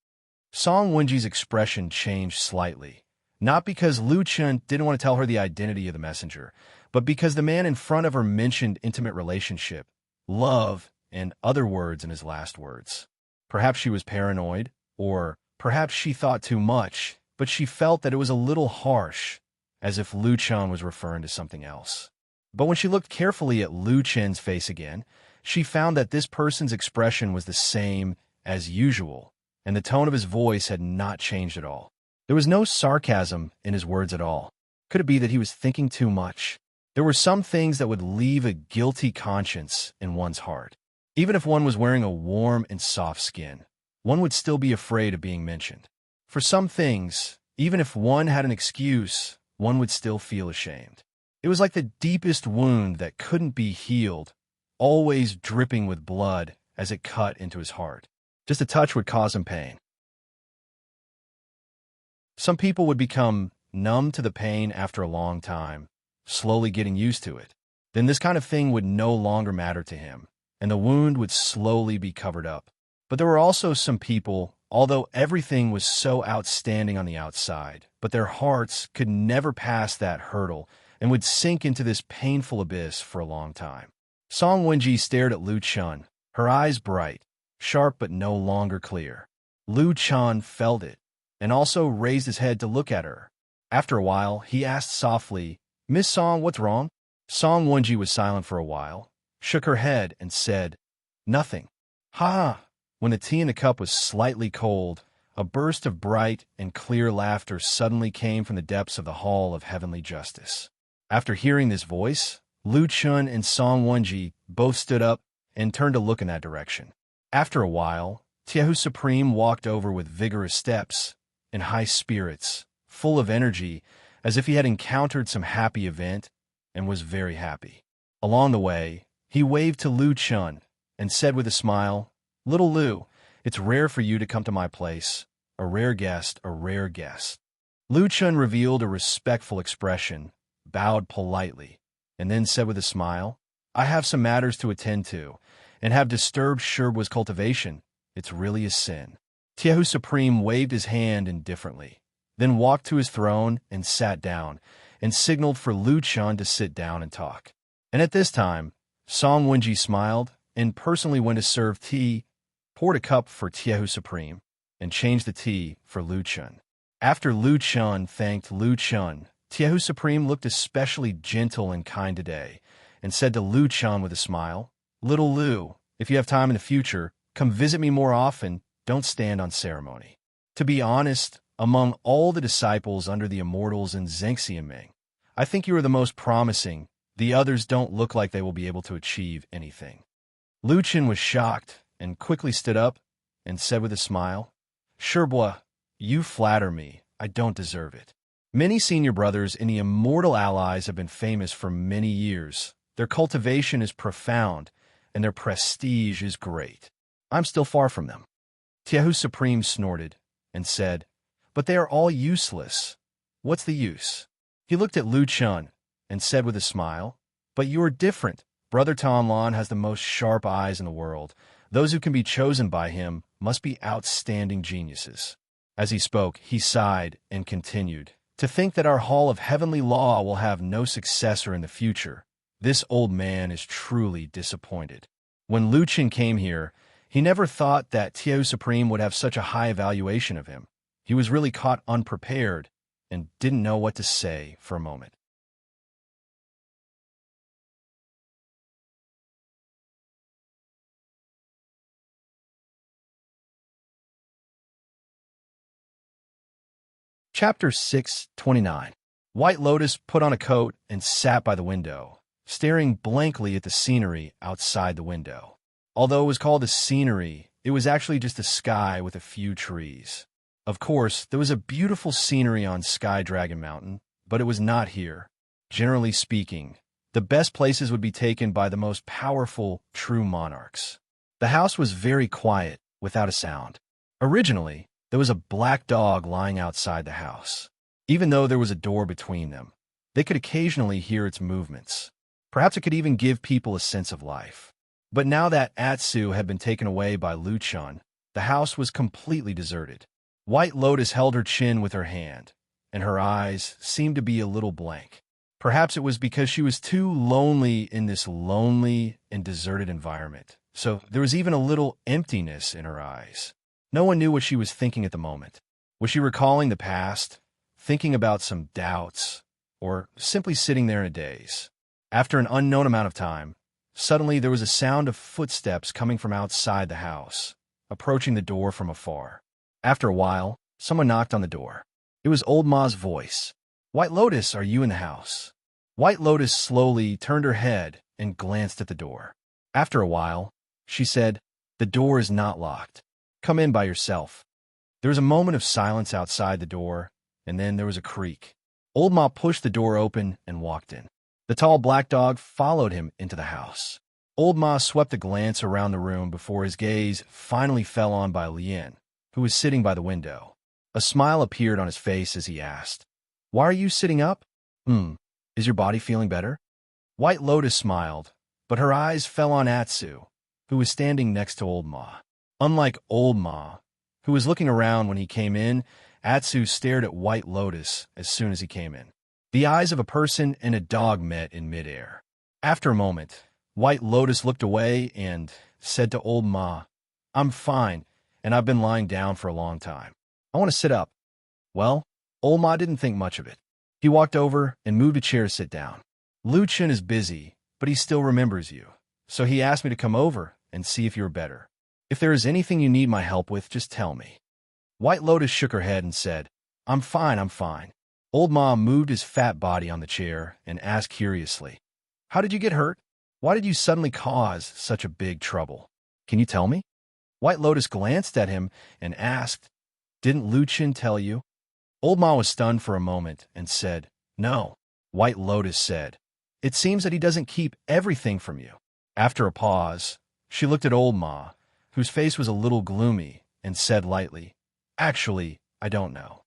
A: Song Wenji's expression changed slightly, not because Lu Chen didn't want to tell her the identity of the messenger, but because the man in front of her mentioned intimate relationship, love, and other words in his last words. Perhaps she was paranoid, or perhaps she thought too much, but she felt that it was a little harsh, as if Lu Chen was referring to something else. But when she looked carefully at Lu Chen's face again, she found that this person's expression was the same as usual, and the tone of his voice had not changed at all. There was no sarcasm in his words at all. Could it be that he was thinking too much? There were some things that would leave a guilty conscience in one's heart. Even if one was wearing a warm and soft skin, one would still be afraid of being mentioned. For some things, even if one had an excuse, one would still feel ashamed. It was like the deepest wound that couldn't be healed, always dripping with blood as it cut into his heart. Just a touch would cause him pain. Some people would become numb to the pain after a long time, slowly getting used to it. Then this kind of thing would no longer matter to him, and the wound would slowly be covered up. But there were also some people, although everything was so outstanding on the outside, but their hearts could never pass that hurdle and would sink into this painful abyss for a long time. Song Wenji stared at Lu Chen, her eyes bright, sharp but no longer clear. Lu Chen felt it, and also raised his head to look at her. After a while, he asked softly, "Miss Song, what's wrong?" Song Wenji was silent for a while, shook her head, and said, "Nothing." "Ha!" When the tea in the cup was slightly cold, a burst of bright and clear laughter suddenly came from the depths of the Hall of Heavenly Justice. After hearing this voice, Lu Chen and Song Wenji both stood up and turned to look in that direction. After a while, Tiehu Supreme walked over with vigorous steps, in high spirits, full of energy, as if he had encountered some happy event and was very happy. Along the way, he waved to Lu Chen and said with a smile, "Little Lu, it's rare for you to come to my place. A rare guest, a rare guest." Lu Chen revealed a respectful expression, bowed politely, and then said with a smile, "I have some matters to attend to, and have disturbed Sherbu's cultivation. It's really a sin." Tiehu Supreme waved his hand indifferently, then walked to his throne and sat down, and signaled for Lu Chen to sit down and talk. And at this time, Song Wenji smiled and personally went to serve tea, poured a cup for Tiehu Supreme, and changed the tea for Lu Chen. After Lu Chun thanked Lu Chun, Tiehu Supreme looked especially gentle and kind today, and said to Lu Chun with a smile, "Little Lu, if you have time in the future, come visit me more often, don't stand on ceremony." To be honest, among all the disciples under the Immortals and Zhengxiaming, I think you are the most promising. The others don't look like they will be able to achieve anything. Lu Chun was shocked and quickly stood up and said with a smile, "Sherbois, you flatter me. I don't deserve it. Many senior brothers in the Immortal Allies have been famous for many years. Their cultivation is profound, and their prestige is great. I'm still far from them." Tiehu Supreme snorted and said, "But they are all useless. What's the use?" He looked at Lu Chun and said with a smile, "But you are different. Brother Tanlan has the most sharp eyes in the world. Those who can be chosen by him must be outstanding geniuses." As he spoke, he sighed and continued, "To think that our Hall of Heavenly Law will have no successor in the future. This old man is truly disappointed." When Lu Chun came here, he never thought that Tiehu Supreme would have such a high evaluation of him. He was really caught unprepared and didn't know what to say for a moment. Chapter 629. White Lotus put on a coat and sat by the window, staring blankly at the scenery outside the window. Although it was called a scenery, it was actually just a sky with a few trees. Of course, there was a beautiful scenery on Sky Dragon Mountain, but it was not here. Generally speaking, the best places would be taken by the most powerful, true monarchs. The house was very quiet, without a sound. Originally, there was a black dog lying outside the house. Even though there was a door between them, they could occasionally hear its movements. Perhaps it could even give people a sense of life. But now that Atsu had been taken away by Lu Chun, the house was completely deserted. White Lotus held her chin with her hand, and her eyes seemed to be a little blank. Perhaps it was because she was too lonely in this lonely and deserted environment. So there was even a little emptiness in her eyes. No one knew what she was thinking at the moment. Was she recalling the past, thinking about some doubts, or simply sitting there in a daze? After an unknown amount of time, suddenly there was a sound of footsteps coming from outside the house, approaching the door from afar. After a while, someone knocked on the door. It was Old Ma's voice. "White Lotus, are you in the house?" White Lotus slowly turned her head and glanced at the door. After a while, she said, "The door is not locked. Come in by yourself." There was a moment of silence outside the door, and then there was a creak. Old Ma pushed the door open and walked in. The tall black dog followed him into the house. Old Ma swept a glance around the room before his gaze finally fell on by Lien, who was sitting by the window. A smile appeared on his face as he asked, "Why are you sitting up? Is your body feeling better?" White Lotus smiled, but her eyes fell on Atsu, who was standing next to Old Ma. Unlike Old Ma, who was looking around when he came in, Atsu stared at White Lotus as soon as he came in. The eyes of a person and a dog met in midair. After a moment, White Lotus looked away and said to Old Ma, "I'm fine, and I've been lying down for a long time. I want to sit up." Well, Old Ma didn't think much of it. He walked over and moved a chair to sit down. "Lu Chun is busy, but he still remembers you, so he asked me to come over and see if you're better. If there is anything you need my help with, just tell me." White Lotus shook her head and said, I'm fine. Old Ma moved his fat body on the chair and asked curiously, "How did you get hurt? Why did you suddenly cause such a big trouble? Can you tell me?" White Lotus glanced at him and asked, "Didn't Lu Chun tell you?" Old Ma was stunned for a moment and said, "No." White Lotus said, "It seems that he doesn't keep everything from you." After a pause, she looked at Old Ma, whose face was a little gloomy, and said lightly, "Actually, I don't know.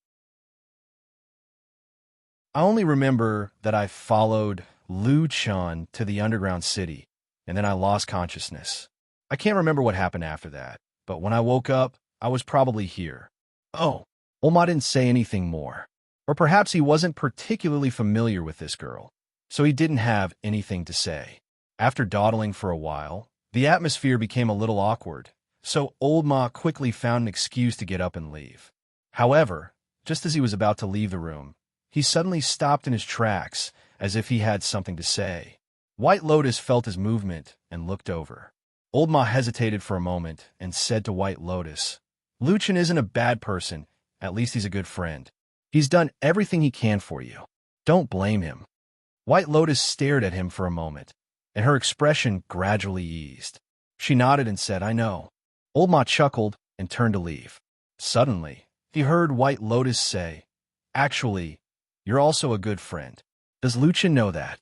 A: I only remember that I followed Lu Chun to the underground city, and then I lost consciousness. I can't remember what happened after that, but when I woke up, I was probably here." Oh, Old Ma didn't say anything more. Or perhaps he wasn't particularly familiar with this girl, so he didn't have anything to say. After dawdling for a while, the atmosphere became a little awkward, so Old Ma quickly found an excuse to get up and leave. However, Just as he was about to leave the room, he suddenly stopped in his tracks, as if he had something to say. White Lotus felt his movement and looked over. Old Ma hesitated for a moment and said to White Lotus, "Luchan isn't a bad person. At least he's a good friend. He's done everything he can for you. Don't blame him." White Lotus stared at him for a moment, and her expression gradually eased. She nodded and said, "I know." Old Ma chuckled and turned to leave. Suddenly, he heard White Lotus say, "Actually, you're also a good friend. Does Luchan know that?"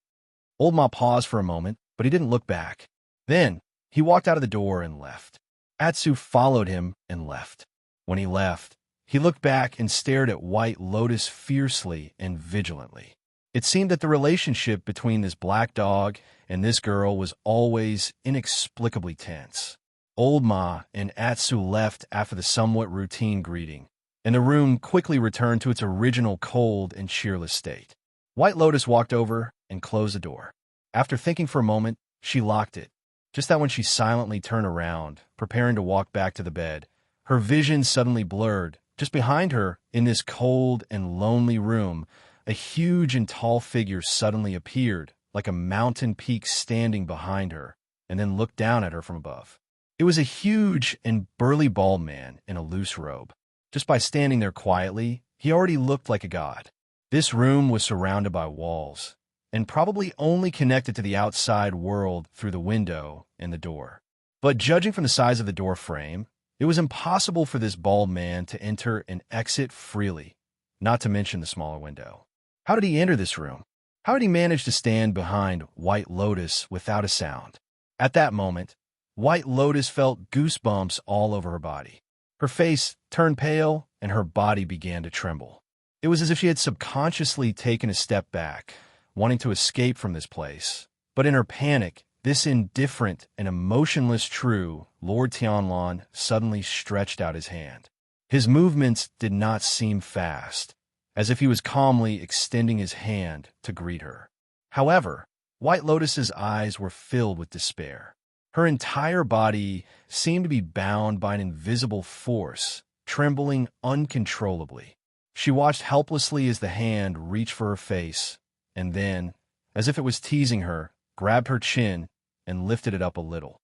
A: Old Ma paused for a moment, but he didn't look back. Then, he walked out of the door and left. Atsu followed him and left. When he left, he looked back and stared at White Lotus fiercely and vigilantly. It seemed that the relationship between this black dog and this girl was always inexplicably tense. Old Ma and Atsu left after the somewhat routine greeting, and the room quickly returned to its original cold and cheerless state. White Lotus walked over and closed the door. After thinking for a moment, she locked it. Just that when she silently turned around, preparing to walk back to the bed, her vision suddenly blurred. Just behind her, in this cold and lonely room, a huge and tall figure suddenly appeared, like a mountain peak standing behind her, and then looked down at her from above. It was a huge and burly bald man in a loose robe. Just by standing there quietly, he already looked like a god. This room was surrounded by walls, and probably only connected to the outside world through the window and the door. But judging from the size of the door frame, it was impossible for this bald man to enter and exit freely, not to mention the smaller window. How did he enter this room? How did he manage to stand behind White Lotus without a sound? At that moment, White Lotus felt goosebumps all over her body. Her face turned pale, and her body began to tremble. It was as if she had subconsciously taken a step back, wanting to escape from this place. But in her panic, this indifferent and emotionless true Lord Tianlan suddenly stretched out his hand. His movements did not seem fast, as if he was calmly extending his hand to greet her. However, White Lotus's eyes were filled with despair. Her entire body seemed to be bound by an invisible force, trembling uncontrollably. She watched helplessly as the hand reached for her face, and then, as if it was teasing her, grabbed her chin and lifted it up a little.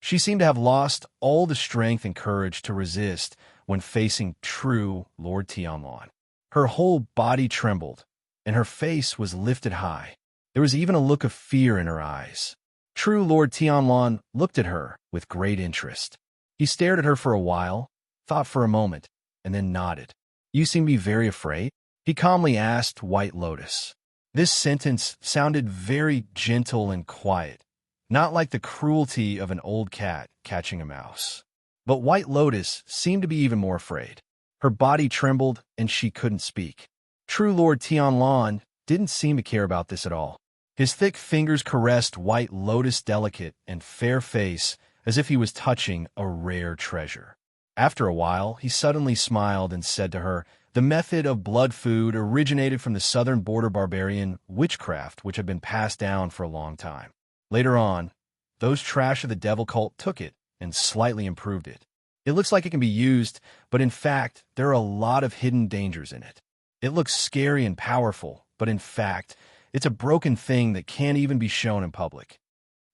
A: She seemed to have lost all the strength and courage to resist when facing true Lord Tianlan. Her whole body trembled, and her face was lifted high. There was even a look of fear in her eyes. True Lord Tianlan looked at her with great interest. He stared at her for a while, thought for a moment, and then nodded. "You seem to be very afraid?" he calmly asked White Lotus. This sentence sounded very gentle and quiet, not like the cruelty of an old cat catching a mouse. But White Lotus seemed to be even more afraid. Her body trembled, and she couldn't speak. True Lord Tianlan didn't seem to care about this at all. His thick fingers caressed White Lotus' delicate and fair face as if he was touching a rare treasure. After a while, he suddenly smiled and said to her, "The method of blood food originated from the southern border barbarian witchcraft, which had been passed down for a long time. Later on, those trash of the devil cult took it and slightly improved it. It looks like it can be used, but in fact, there are a lot of hidden dangers in it. It looks scary and powerful, but in fact, it's a broken thing that can't even be shown in public.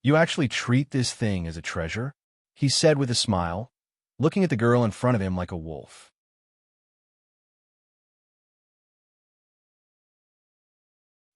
A: You actually treat this thing as a treasure?" he said with a smile, looking at the girl in front of him like a wolf.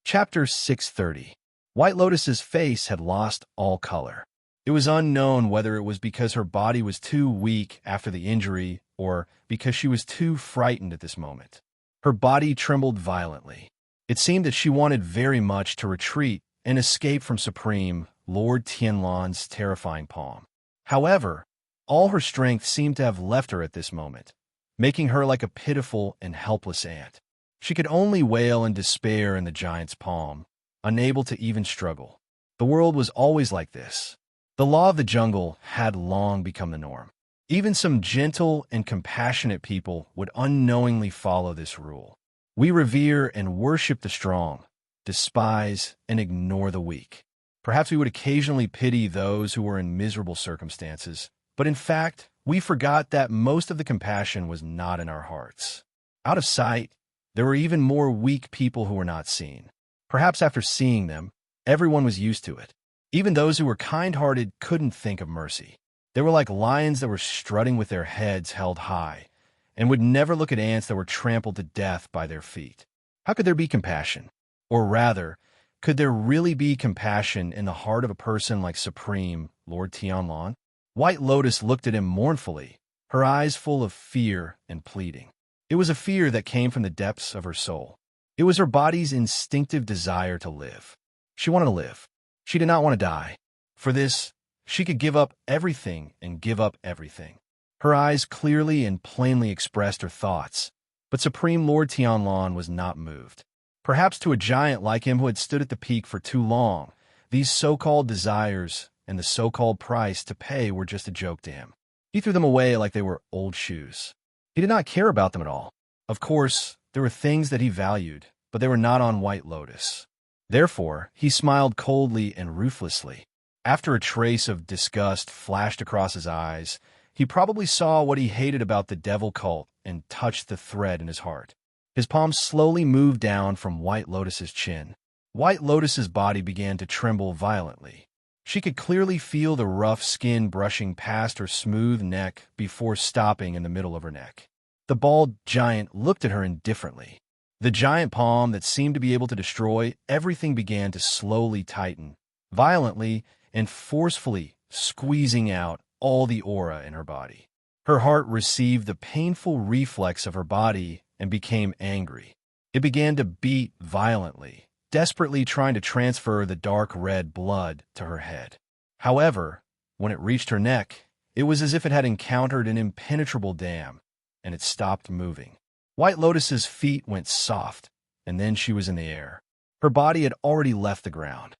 A: Chapter 630. White Lotus's face had lost all color. It was unknown whether it was because her body was too weak after the injury or because she was too frightened at this moment. Her body trembled violently. It seemed that she wanted very much to retreat and escape from Supreme Lord Tianlan's terrifying palm. However, all her strength seemed to have left her at this moment, making her like a pitiful and helpless ant. She could only wail in despair in the giant's palm, unable to even struggle. The world was always like this. The law of the jungle had long become the norm. Even some gentle and compassionate people would unknowingly follow this rule. We revere and worship the strong, despise and ignore the weak. Perhaps we would occasionally pity those who were in miserable circumstances, but in fact, we forgot that most of the compassion was not in our hearts. Out of sight, there were even more weak people who were not seen. Perhaps after seeing them, everyone was used to it. Even those who were kind-hearted couldn't think of mercy. They were like lions that were strutting with their heads held high, and would never look at ants that were trampled to death by their feet. How could there be compassion? Or rather, could there really be compassion in the heart of a person like Supreme Lord Tianlan? White Lotus looked at him mournfully, her eyes full of fear and pleading. It was a fear that came from the depths of her soul. It was her body's instinctive desire to live. She wanted to live. She did not want to die. For this, she could give up everything and give up everything. Her eyes clearly and plainly expressed her thoughts, but Supreme Lord Tianlan was not moved. Perhaps to a giant like him who had stood at the peak for too long, these so-called desires and the so-called price to pay were just a joke to him. He threw them away like they were old shoes. He did not care about them at all. Of course, there were things that he valued, but they were not on White Lotus. Therefore, he smiled coldly and ruthlessly. After a trace of disgust flashed across his eyes, he probably saw what he hated about the devil cult and touched the thread in his heart. His palm slowly moved down from White Lotus's chin. White Lotus's body began to tremble violently. She could clearly feel the rough skin brushing past her smooth neck before stopping in the middle of her neck. The bald giant looked at her indifferently. The giant palm that seemed to be able to destroy everything began to slowly tighten, violently and forcefully squeezing out all the aura in her body. Her heart received the painful reflex of her body and became angry. It began to beat violently, desperately trying to transfer the dark red blood to her head. However, when it reached her neck, it was as if it had encountered an impenetrable dam, and it stopped moving. White Lotus's feet went soft, and then she was in the air. Her body had already left the ground.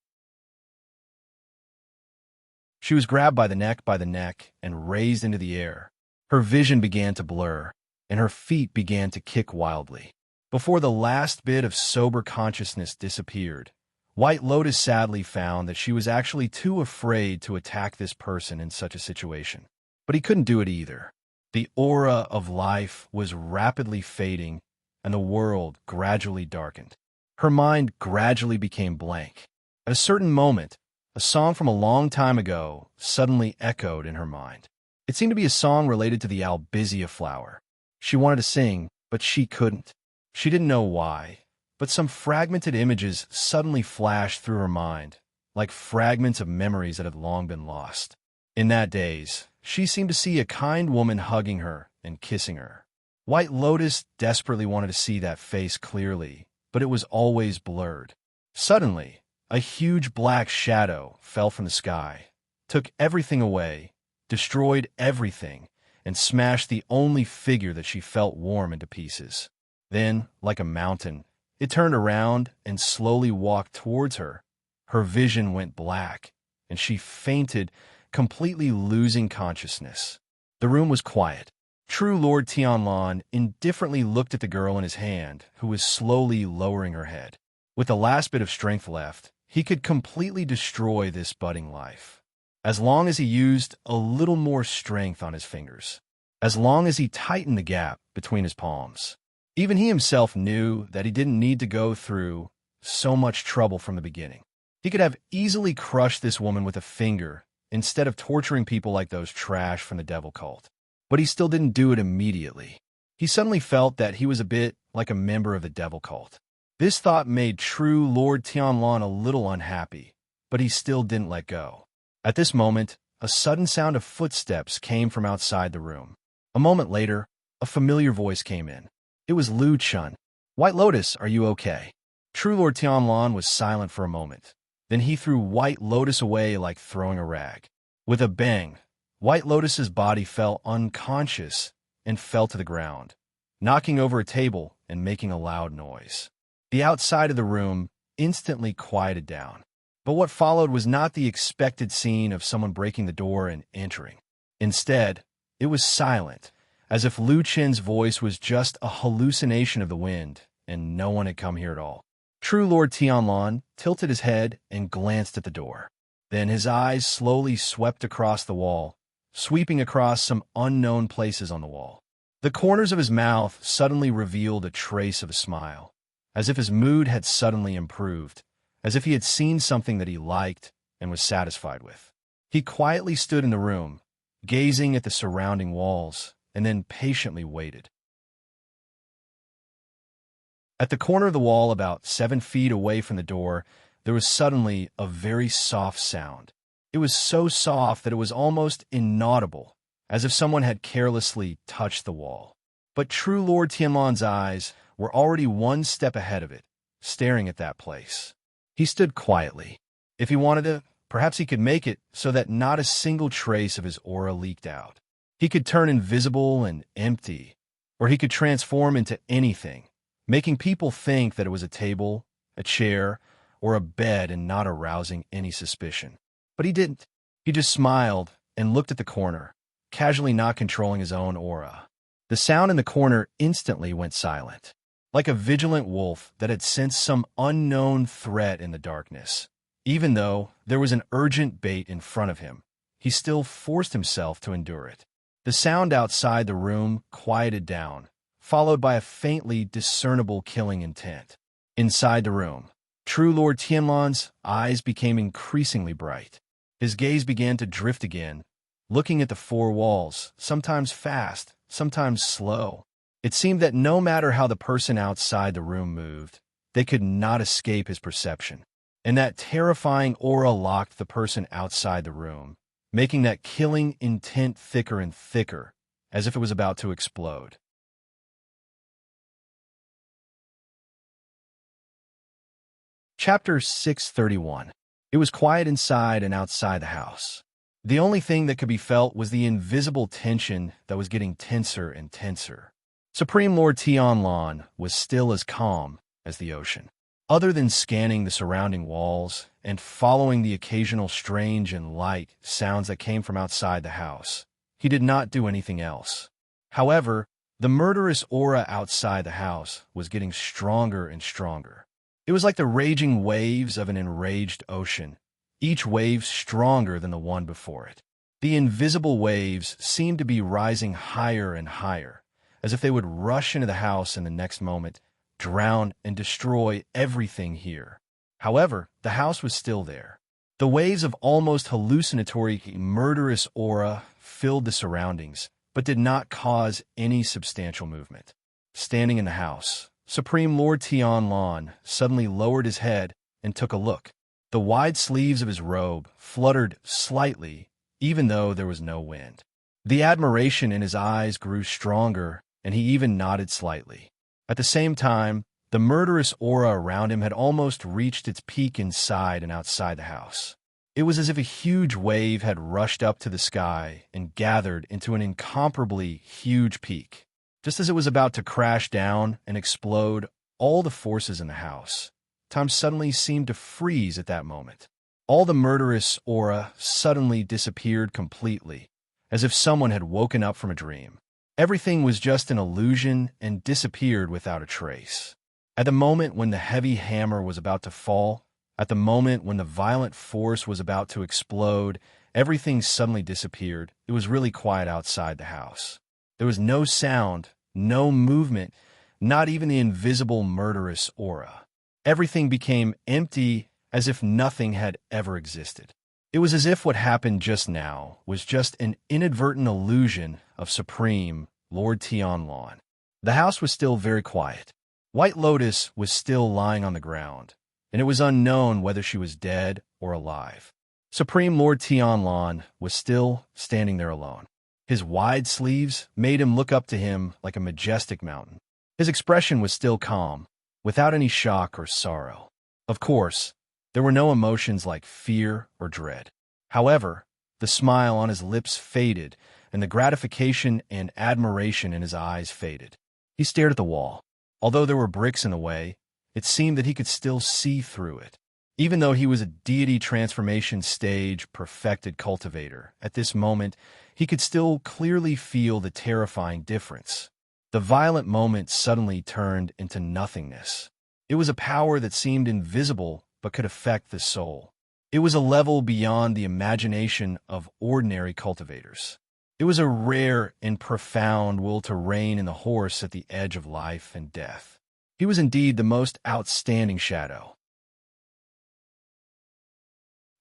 A: She was grabbed by the neck, and raised into the air. Her vision began to blur, and her feet began to kick wildly. Before the last bit of sober consciousness disappeared, White Lotus sadly found that she was actually too afraid to attack this person in such a situation. But he couldn't do it either. The aura of life was rapidly fading, and the world gradually darkened. Her mind gradually became blank. At a certain moment, a song from a long time ago suddenly echoed in her mind. It seemed to be a song related to the albizia flower. She wanted to sing, but she couldn't. She didn't know why, but some fragmented images suddenly flashed through her mind, like fragments of memories that had long been lost. In that daze, she seemed to see a kind woman hugging her and kissing her. White Lotus desperately wanted to see that face clearly, but it was always blurred. Suddenly, a huge black shadow fell from the sky, took everything away, destroyed everything, and smashed the only figure that she felt warm into pieces. Then, like a mountain, it turned around and slowly walked towards her. Her vision went black, and she fainted, completely losing consciousness. The room was quiet. True Lord Tianlan indifferently looked at the girl in his hand, who was slowly lowering her head. With the last bit of strength left, he could completely destroy this budding life. As long as he used a little more strength on his fingers. As long as he tightened the gap between his palms. Even he himself knew that he didn't need to go through so much trouble from the beginning. He could have easily crushed this woman with a finger instead of torturing people like those trash from the devil cult. But he still didn't do it immediately. He suddenly felt that he was a bit like a member of the devil cult. This thought made true Lord Tianlan a little unhappy, but he still didn't let go. At this moment, a sudden sound of footsteps came from outside the room. A moment later, a familiar voice came in. It was Lu Chun. White Lotus, are you okay? True Lord Tianlan was silent for a moment. Then he threw White Lotus away like throwing a rag. With a bang, White Lotus's body fell unconscious and fell to the ground, knocking over a table and making a loud noise. The outside of the room instantly quieted down. But what followed was not the expected scene of someone breaking the door and entering. Instead, it was silent, as if Lu Chen's voice was just a hallucination of the wind, and no one had come here at all. True Lord Tianlan tilted his head and glanced at the door. Then his eyes slowly swept across the wall, sweeping across some unknown places on the wall. The corners of his mouth suddenly revealed a trace of a smile, as if his mood had suddenly improved, as if he had seen something that he liked and was satisfied with. He quietly stood in the room, gazing at the surrounding walls, and then patiently waited. At the corner of the wall, about 7 feet away from the door, there was suddenly a very soft sound. It was so soft that it was almost inaudible, as if someone had carelessly touched the wall. But true Lord Tianlan's eyes were already one step ahead of it, staring at that place. He stood quietly. If he wanted to, perhaps he could make it so that not a single trace of his aura leaked out. He could turn invisible and empty, or he could transform into anything, making people think that it was a table, a chair, or a bed and not arousing any suspicion. But he didn't. He just smiled and looked at the corner, casually not controlling his own aura. The sound in the corner instantly went silent, like a vigilant wolf that had sensed some unknown threat in the darkness. Even though there was an urgent bait in front of him, he still forced himself to endure it. The sound outside the room quieted down, followed by a faintly discernible killing intent. Inside the room, true Lord Tianlan's eyes became increasingly bright. His gaze began to drift again, looking at the 4 walls, sometimes fast, sometimes slow. It seemed that no matter how the person outside the room moved, they could not escape his perception. And that terrifying aura locked the person outside the room, making that killing intent thicker and thicker, as if it was about to explode. Chapter 631. It was quiet inside and outside the house. The only thing that could be felt was the invisible tension that was getting tenser and tenser. Supreme Lord Tianlan was still as calm as the ocean. Other than scanning the surrounding walls and following the occasional strange and light sounds that came from outside the house, he did not do anything else. However, the murderous aura outside the house was getting stronger and stronger. It was like the raging waves of an enraged ocean, each wave stronger than the one before it. The invisible waves seemed to be rising higher and higher, as if they would rush into the house in the next moment, drown and destroy everything here. However, the house was still there. The waves of almost hallucinatory, murderous aura filled the surroundings, but did not cause any substantial movement. Standing in the house, Supreme Lord Tianlan suddenly lowered his head and took a look. The wide sleeves of his robe fluttered slightly, even though there was no wind. The admiration in his eyes grew stronger, and he even nodded slightly. At the same time, the murderous aura around him had almost reached its peak inside and outside the house. It was as if a huge wave had rushed up to the sky and gathered into an incomparably huge peak. Just as it was about to crash down and explode all the forces in the house, time suddenly seemed to freeze at that moment. All the murderous aura suddenly disappeared completely, as if someone had woken up from a dream. Everything was just an illusion and disappeared without a trace. At the moment when the heavy hammer was about to fall, at the moment when the violent force was about to explode, everything suddenly disappeared. It was really quiet outside the house. There was no sound, no movement, not even the invisible murderous aura. Everything became empty, as if nothing had ever existed. It was as if what happened just now was just an inadvertent illusion of Supreme Lord Tianlan. The house was still very quiet. White Lotus was still lying on the ground, and it was unknown whether she was dead or alive. Supreme Lord Tianlan was still standing there alone. His wide sleeves made him look up to him like a majestic mountain. His expression was still calm, without any shock or sorrow. Of course, there were no emotions like fear or dread. However, the smile on his lips faded, and the gratification and admiration in his eyes faded. He stared at the wall. Although there were bricks in the way, it seemed that he could still see through it. Even though he was a deity transformation stage perfected cultivator, at this moment, he could still clearly feel the terrifying difference. The violent moment suddenly turned into nothingness. It was a power that seemed invisible but could affect the soul. It was a level beyond the imagination of ordinary cultivators. It was a rare and profound will to rein in the horse at the edge of life and death. He was indeed the most outstanding shadow.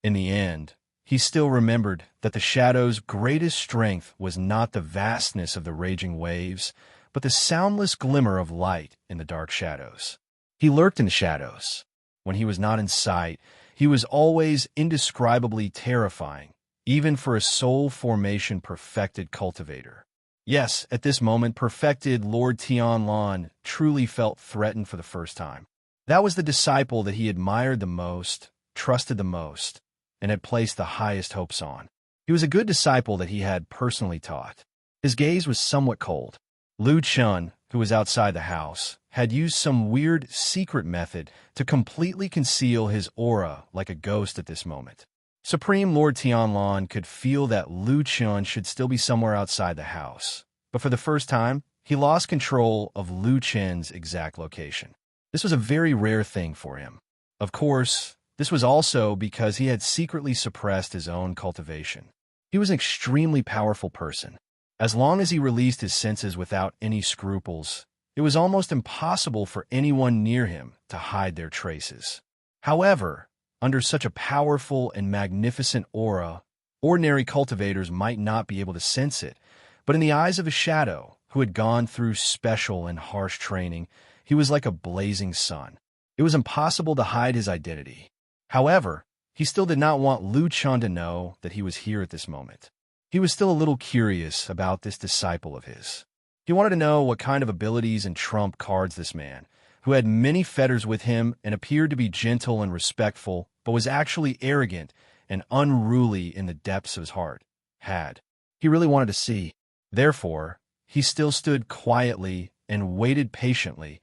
A: In the end, he still remembered that the shadow's greatest strength was not the vastness of the raging waves, but the soundless glimmer of light in the dark shadows. He lurked in the shadows. When he was not in sight, he was always indescribably terrifying, even for a soul formation perfected cultivator. Yes, at this moment, perfected Lord Tianlan truly felt threatened for the first time. That was the disciple that he admired the most, trusted the most, and had placed the highest hopes on. He was a good disciple that he had personally taught. His gaze was somewhat cold. Lu Chun, who was outside the house, had used some weird secret method to completely conceal his aura like a ghost at this moment. Supreme Lord Tianlan could feel that Lu Chun should still be somewhere outside the house, but for the first time, he lost control of Lu Chen's exact location. This was a very rare thing for him. Of course, this was also because he had secretly suppressed his own cultivation. He was an extremely powerful person. As long as he released his senses without any scruples, it was almost impossible for anyone near him to hide their traces. However, under such a powerful and magnificent aura, ordinary cultivators might not be able to sense it, but in the eyes of a shadow who had gone through special and harsh training, he was like a blazing sun. It was impossible to hide his identity. However, he still did not want Lu Chun to know that he was here at this moment. He was still a little curious about this disciple of his. He wanted to know what kind of abilities and trump cards this man, who had many fetters with him and appeared to be gentle and respectful, but was actually arrogant and unruly in the depths of his heart, had. He really wanted to see. Therefore, he still stood quietly and waited patiently,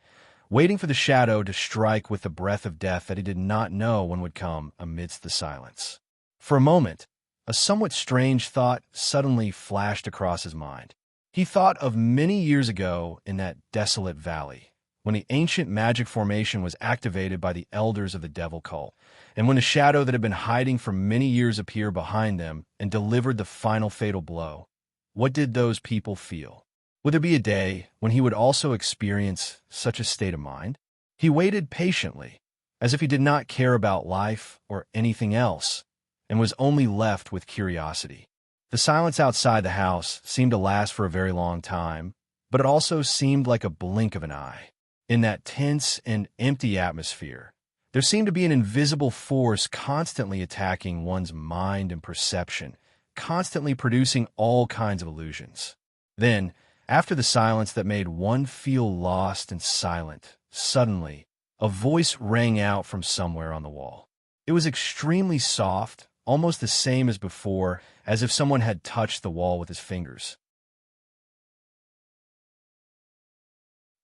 A: waiting for the shadow to strike with the breath of death that he did not know when would come amidst the silence. For a moment, a somewhat strange thought suddenly flashed across his mind. He thought of many years ago in that desolate valley, when the ancient magic formation was activated by the elders of the devil cult, and when a shadow that had been hiding for many years appeared behind them and delivered the final fatal blow. What did those people feel? Would there be a day when he would also experience such a state of mind? He waited patiently, as if he did not care about life or anything else, and was only left with curiosity. The silence outside the house seemed to last for a very long time, but it also seemed like a blink of an eye. In that tense and empty atmosphere, there seemed to be an invisible force constantly attacking one's mind and perception, constantly producing all kinds of illusions. Then, after the silence that made one feel lost and silent, suddenly, a voice rang out from somewhere on the wall. It was extremely soft, almost the same as before, as if someone had touched the wall with his fingers.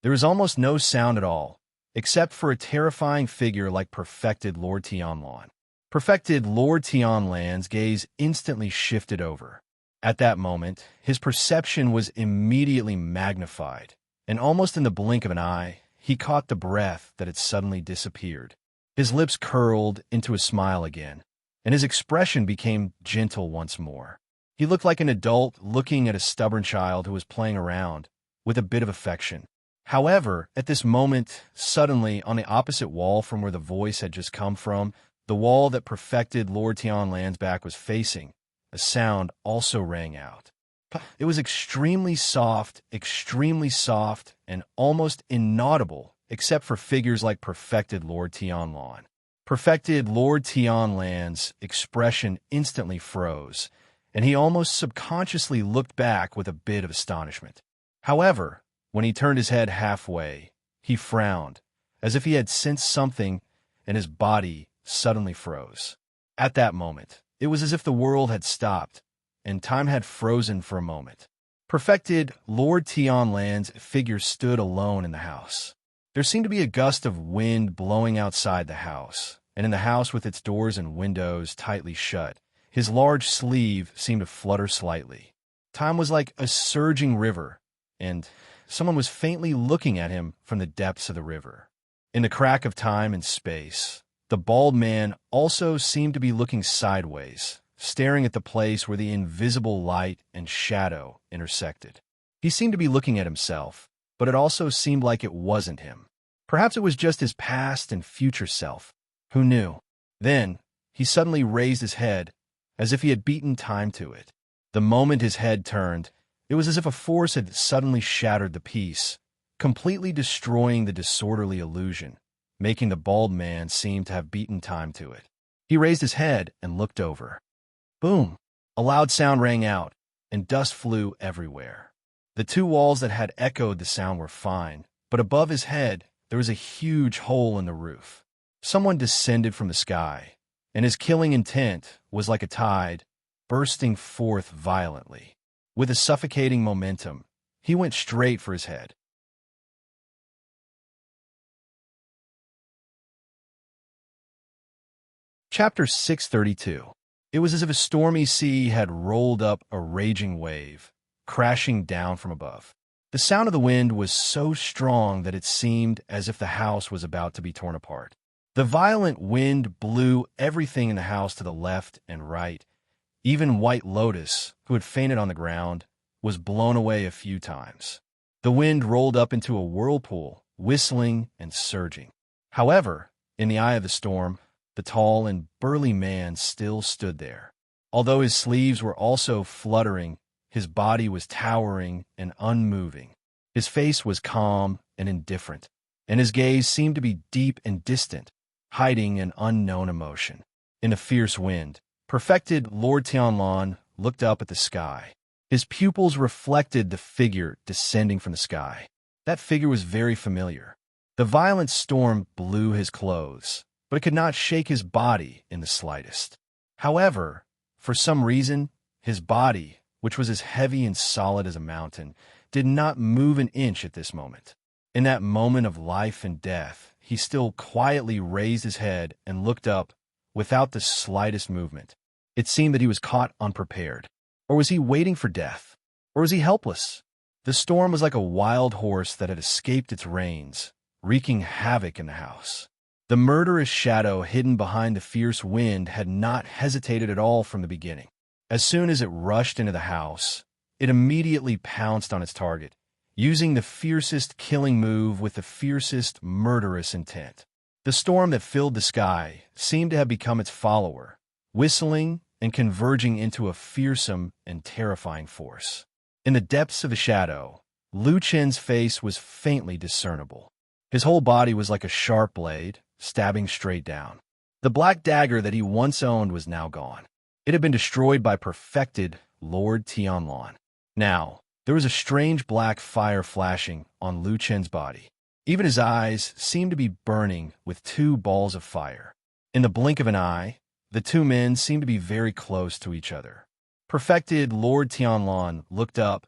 A: There was almost no sound at all, except for a terrifying figure like perfected Lord Tianlan. Perfected Lord Tianlan's gaze instantly shifted over. At that moment, his perception was immediately magnified, and almost in the blink of an eye, he caught the breath that had suddenly disappeared. His lips curled into a smile again, and his expression became gentle once more. He looked like an adult looking at a stubborn child who was playing around, with a bit of affection. However, at this moment, suddenly, on the opposite wall from where the voice had just come from, the wall that perfected Lord Tianlan's back was facing, a sound also rang out. It was extremely soft, and almost inaudible, except for figures like perfected Lord Tianlan. Perfected Lord Tianlan's expression instantly froze, and he almost subconsciously looked back with a bit of astonishment. However, when he turned his head halfway, he frowned, as if he had sensed something, and his body suddenly froze. At that moment, it was as if the world had stopped, and time had frozen for a moment. Perfected Lord Tianlan's figure stood alone in the house. There seemed to be a gust of wind blowing outside the house, and in the house with its doors and windows tightly shut, his large sleeve seemed to flutter slightly. Time was like a surging river, and someone was faintly looking at him from the depths of the river. In the crack of time and space, The bald man also seemed to be looking sideways, staring at the place where the invisible light and shadow intersected. He seemed to be looking at himself, but it also seemed like it wasn't him. Perhaps it was just his past and future self. Who knew? Then, he suddenly raised his head, as if he had beaten time to it. The moment his head turned, it was as if a force had suddenly shattered the peace, completely destroying the disorderly illusion, making the bald man seem to have beaten time to it. He raised his head and looked over. Boom! A loud sound rang out, and dust flew everywhere. The two walls that had echoed the sound were fine, but above his head, there was a huge hole in the roof. Someone descended from the sky, and his killing intent was like a tide, bursting forth violently. With a suffocating momentum, he went straight for his head. Chapter 632. It was as if a stormy sea had rolled up a raging wave, crashing down from above. The sound of the wind was so strong that it seemed as if the house was about to be torn apart. The violent wind blew everything in the house to the left and right. Even White Lotus, who had fainted on the ground, was blown away a few times. The wind rolled up into a whirlpool, whistling and surging. However, in the eye of the storm, the tall and burly man still stood there. Although his sleeves were also fluttering, his body was towering and unmoving. His face was calm and indifferent, and his gaze seemed to be deep and distant, hiding an unknown emotion. In a fierce wind, perfected Lord Tianlan looked up at the sky. His pupils reflected the figure descending from the sky. That figure was very familiar. The violent storm blew his clothes, but it could not shake his body in the slightest. However, for some reason, his body, which was as heavy and solid as a mountain, did not move an inch at this moment. In that moment of life and death, he still quietly raised his head and looked up without the slightest movement. It seemed that he was caught unprepared. Or was he waiting for death? Or was he helpless? The storm was like a wild horse that had escaped its reins, wreaking havoc in the house. The murderous shadow hidden behind the fierce wind had not hesitated at all from the beginning. As soon as it rushed into the house, it immediately pounced on its target, using the fiercest killing move with the fiercest murderous intent. The storm that filled the sky seemed to have become its follower, whistling and converging into a fearsome and terrifying force. In the depths of the shadow, Lu Chen's face was faintly discernible. His whole body was like a sharp blade, stabbing straight down. The black dagger that he once owned was now gone. It had been destroyed by perfected Lord Tianlan. Now, there was a strange black fire flashing on Lu Chen's body. Even his eyes seemed to be burning with two balls of fire. In the blink of an eye, the two men seemed to be very close to each other. Perfected Lord Tianlan looked up,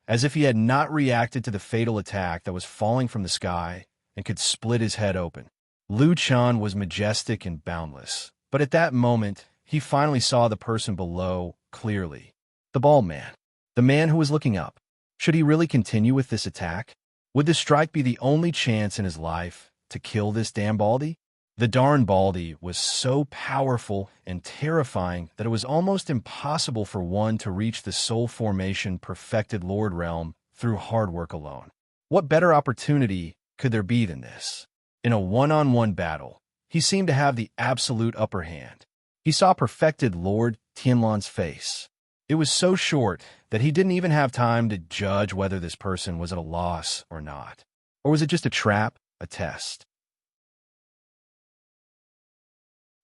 A: as if he had not reacted to the fatal attack that was falling from the sky and could split his head open. Lu Chen was majestic and boundless, but at that moment, he finally saw the person below clearly. The bald man. The man who was looking up. Should he really continue with this attack? Would this strike be the only chance in his life to kill this damn Baldy? The darn Baldy was so powerful and terrifying that it was almost impossible for one to reach the soul formation perfected Lord realm through hard work alone. What better opportunity could there be than this? In a one-on-one battle, he seemed to have the absolute upper hand. He saw perfected Lord Tianlan's face. It was so short that he didn't even have time to judge whether this person was at a loss or not. Or was it just a trap, a test?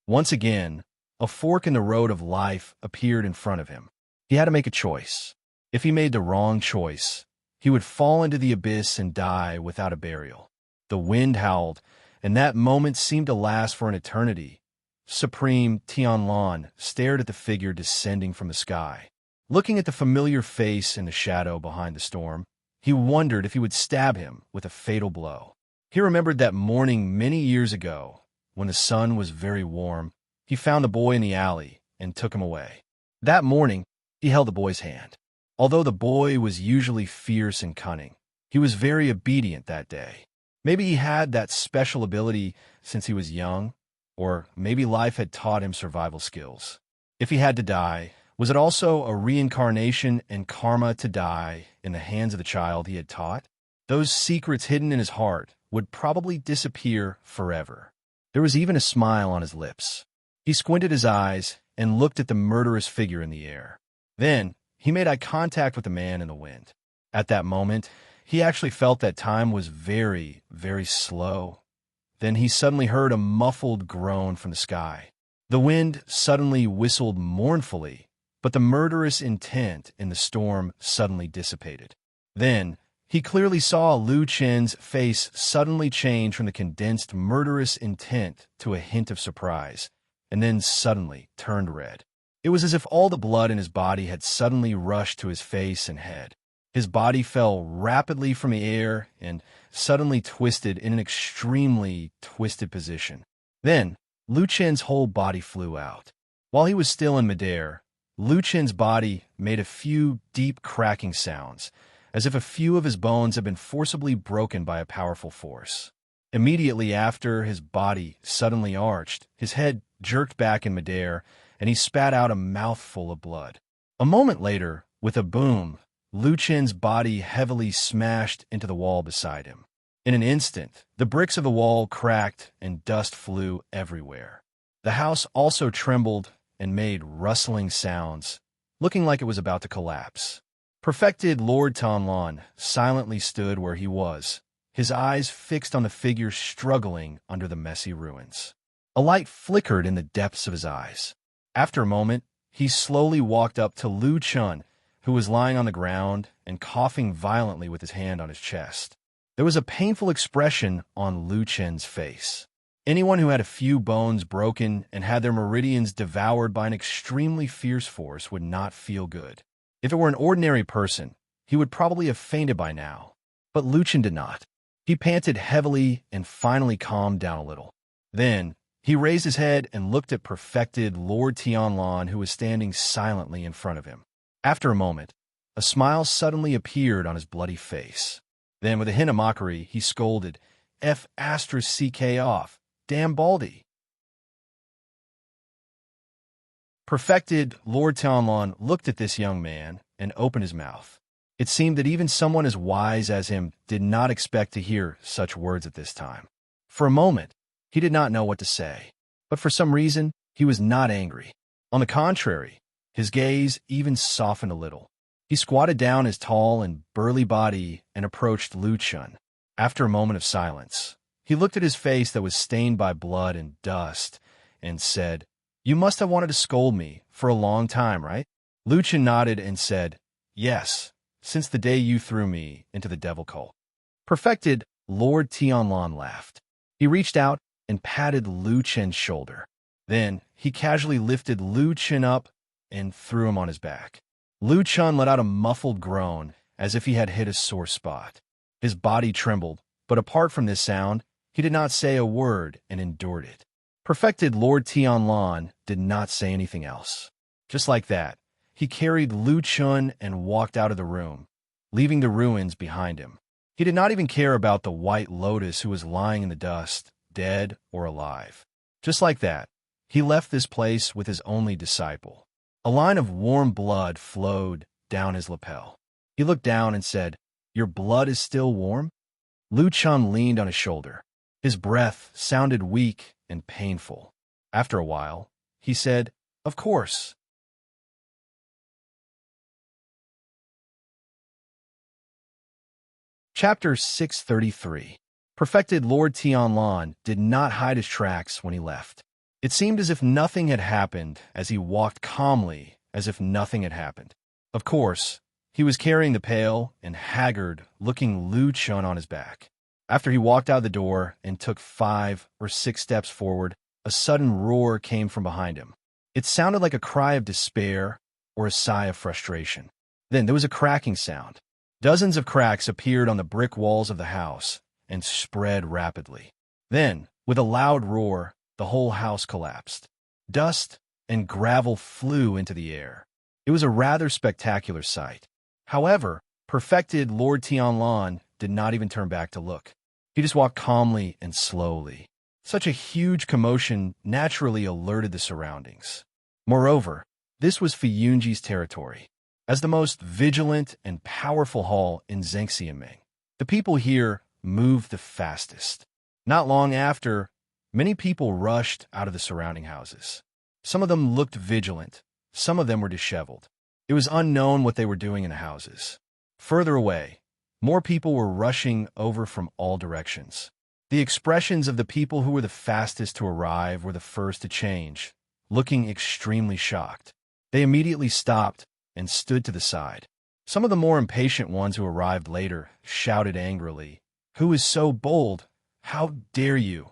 A: Once again, a fork in the road of life appeared in front of him. He had to make a choice. If he made the wrong choice, he would fall into the abyss and die without a burial. The wind howled, and that moment seemed to last for an eternity. Supreme Tianlan stared at the figure descending from the sky. Looking at the familiar face in the shadow behind the storm, he wondered if he would stab him with a fatal blow. He remembered that morning many years ago, when the sun was very warm. He found the boy in the alley and took him away. That morning, he held the boy's hand. Although the boy was usually fierce and cunning, he was very obedient that day. Maybe he had that special ability since he was young, or maybe life had taught him survival skills. If he had to die, was it also a reincarnation and karma to die in the hands of the child he had taught? Those secrets hidden in his heart would probably disappear forever. There was even a smile on his lips. He squinted his eyes and looked at the murderous figure in the air. Then, he made eye contact with the man in the wind. At that moment, he actually felt that time was very, very slow. Then he suddenly heard a muffled groan from the sky. The wind suddenly whistled mournfully, but the murderous intent in the storm suddenly dissipated. Then, he clearly saw Lu Chen's face suddenly change from the condensed murderous intent to a hint of surprise, and then suddenly turned red. It was as if all the blood in his body had suddenly rushed to his face and head. His body fell rapidly from the air and suddenly twisted in an extremely twisted position. Then, Lu Chen's whole body flew out. While he was still in midair, Lu Chen's body made a few deep cracking sounds, as if a few of his bones had been forcibly broken by a powerful force. Immediately after, his body suddenly arched, his head jerked back in midair, and he spat out a mouthful of blood. A moment later, with a boom, Lu Chen's body heavily smashed into the wall beside him. In an instant, the bricks of the wall cracked and dust flew everywhere. The house also trembled and made rustling sounds, looking like it was about to collapse. Perfected Lord Tanlan silently stood where he was, his eyes fixed on the figure struggling under the messy ruins. A light flickered in the depths of his eyes. After a moment, he slowly walked up to Lu Chen, who was lying on the ground and coughing violently with his hand on his chest. There was a painful expression on Lu Chen's face. Anyone who had a few bones broken and had their meridians devoured by an extremely fierce force would not feel good. If it were an ordinary person, he would probably have fainted by now. But Lu Chen did not. He panted heavily and finally calmed down a little. Then, he raised his head and looked at perfected Lord Tianlan, who was standing silently in front of him. After a moment, a smile suddenly appeared on his bloody face. Then, with a hint of mockery, he scolded, "F***ck off, damn baldy." Perfected Lord Tianlan looked at this young man and opened his mouth. It seemed that even someone as wise as him did not expect to hear such words at this time. For a moment, he did not know what to say, but for some reason, he was not angry. On the contrary, his gaze even softened a little. He squatted down his tall and burly body and approached Lu Chen. After a moment of silence, he looked at his face that was stained by blood and dust and said, "You must have wanted to scold me for a long time, right?" Lu Chen nodded and said, "Yes, since the day you threw me into the devil cult." Perfected Lord Tianlan laughed. He reached out and patted Lu Chen's shoulder. Then he casually lifted Lu Chen up and threw him on his back. Lu Chen let out a muffled groan as if he had hit a sore spot. His body trembled, but apart from this sound, he did not say a word and endured it. Perfected Lord Tianlan did not say anything else. Just like that, he carried Lu Chen and walked out of the room, leaving the ruins behind him. He did not even care about the white lotus who was lying in the dust, dead or alive. Just like that, he left this place with his only disciple. A line of warm blood flowed down his lapel. He looked down and said, "Your blood is still warm?" Lu Chen leaned on his shoulder. His breath sounded weak and painful. After a while, he said, "Of course." Chapter 633. Perfected Lord Tianlan did not hide his tracks when he left. It seemed as if nothing had happened as he walked calmly as if nothing had happened. Of course, he was carrying the pale and haggard-looking Lu Chen on his back. After he walked out the door and took 5 or 6 steps forward, a sudden roar came from behind him. It sounded like a cry of despair or a sigh of frustration. Then there was a cracking sound. Dozens of cracks appeared on the brick walls of the house and spread rapidly. Then, with a loud roar, the whole house collapsed. Dust and gravel flew into the air. It was a rather spectacular sight. However, perfected Lord Tianlan did not even turn back to look. He just walked calmly and slowly, Such a huge commotion naturally alerted the surroundings. Moreover, this was Fiyunji's territory. As the most vigilant and powerful hall in Zhengxiaming, the people here moved the fastest. Not long after, many people rushed out of the surrounding houses. Some of them looked vigilant, some of them were disheveled. It was unknown what they were doing in the houses. Further away, more people were rushing over from all directions. The expressions of the people who were the fastest to arrive were the first to change, looking extremely shocked. They immediately stopped and stood to the side. Some of the more impatient ones who arrived later shouted angrily, "Who is so bold? How dare you?"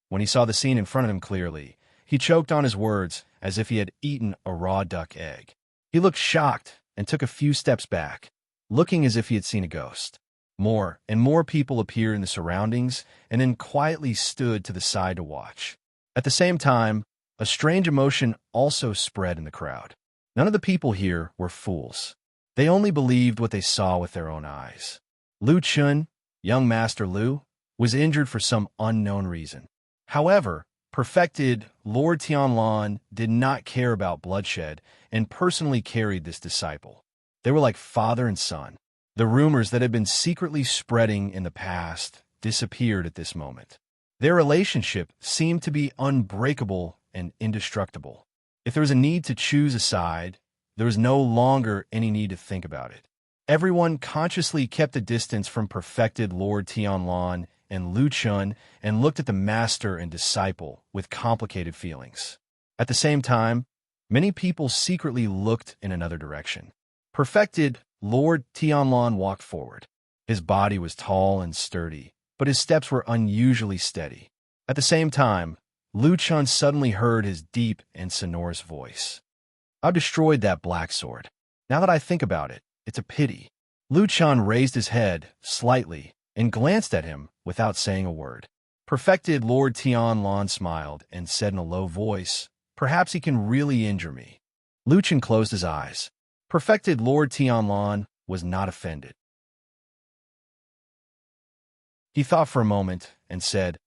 A: When he saw the scene in front of him clearly, he choked on his words as if he had eaten a raw duck egg. He looked shocked and took a few steps back, looking as if he had seen a ghost. More and more people appeared in the surroundings and then quietly stood to the side to watch. At the same time, a strange emotion also spread in the crowd. None of the people here were fools. They only believed what they saw with their own eyes. Lu Chun, young Master Lu, was injured for some unknown reason. However, perfected Lord Tianlan did not care about bloodshed and personally carried this disciple. They were like father and son. The rumors that had been secretly spreading in the past disappeared at this moment. Their relationship seemed to be unbreakable and indestructible. If there was a need to choose a side, there was no longer any need to think about it. Everyone consciously kept a distance from perfected Lord Tianlan and Lu Chun and looked at the master and disciple with complicated feelings. At the same time, many people secretly looked in another direction. Perfected Lord Tianlan walked forward. His body was tall and sturdy, but his steps were unusually steady. At the same time, Lu Chun suddenly heard his deep and sonorous voice. "I've destroyed that black sword. Now that I think about it, it's a pity." Lu Chun raised his head slightly and glanced at him without saying a word. Perfected Lord Tianlan smiled and said in a low voice, "Perhaps he can really injure me." Lu Chun closed his eyes. Perfected Lord Tianlan was not offended. He thought for a moment and said,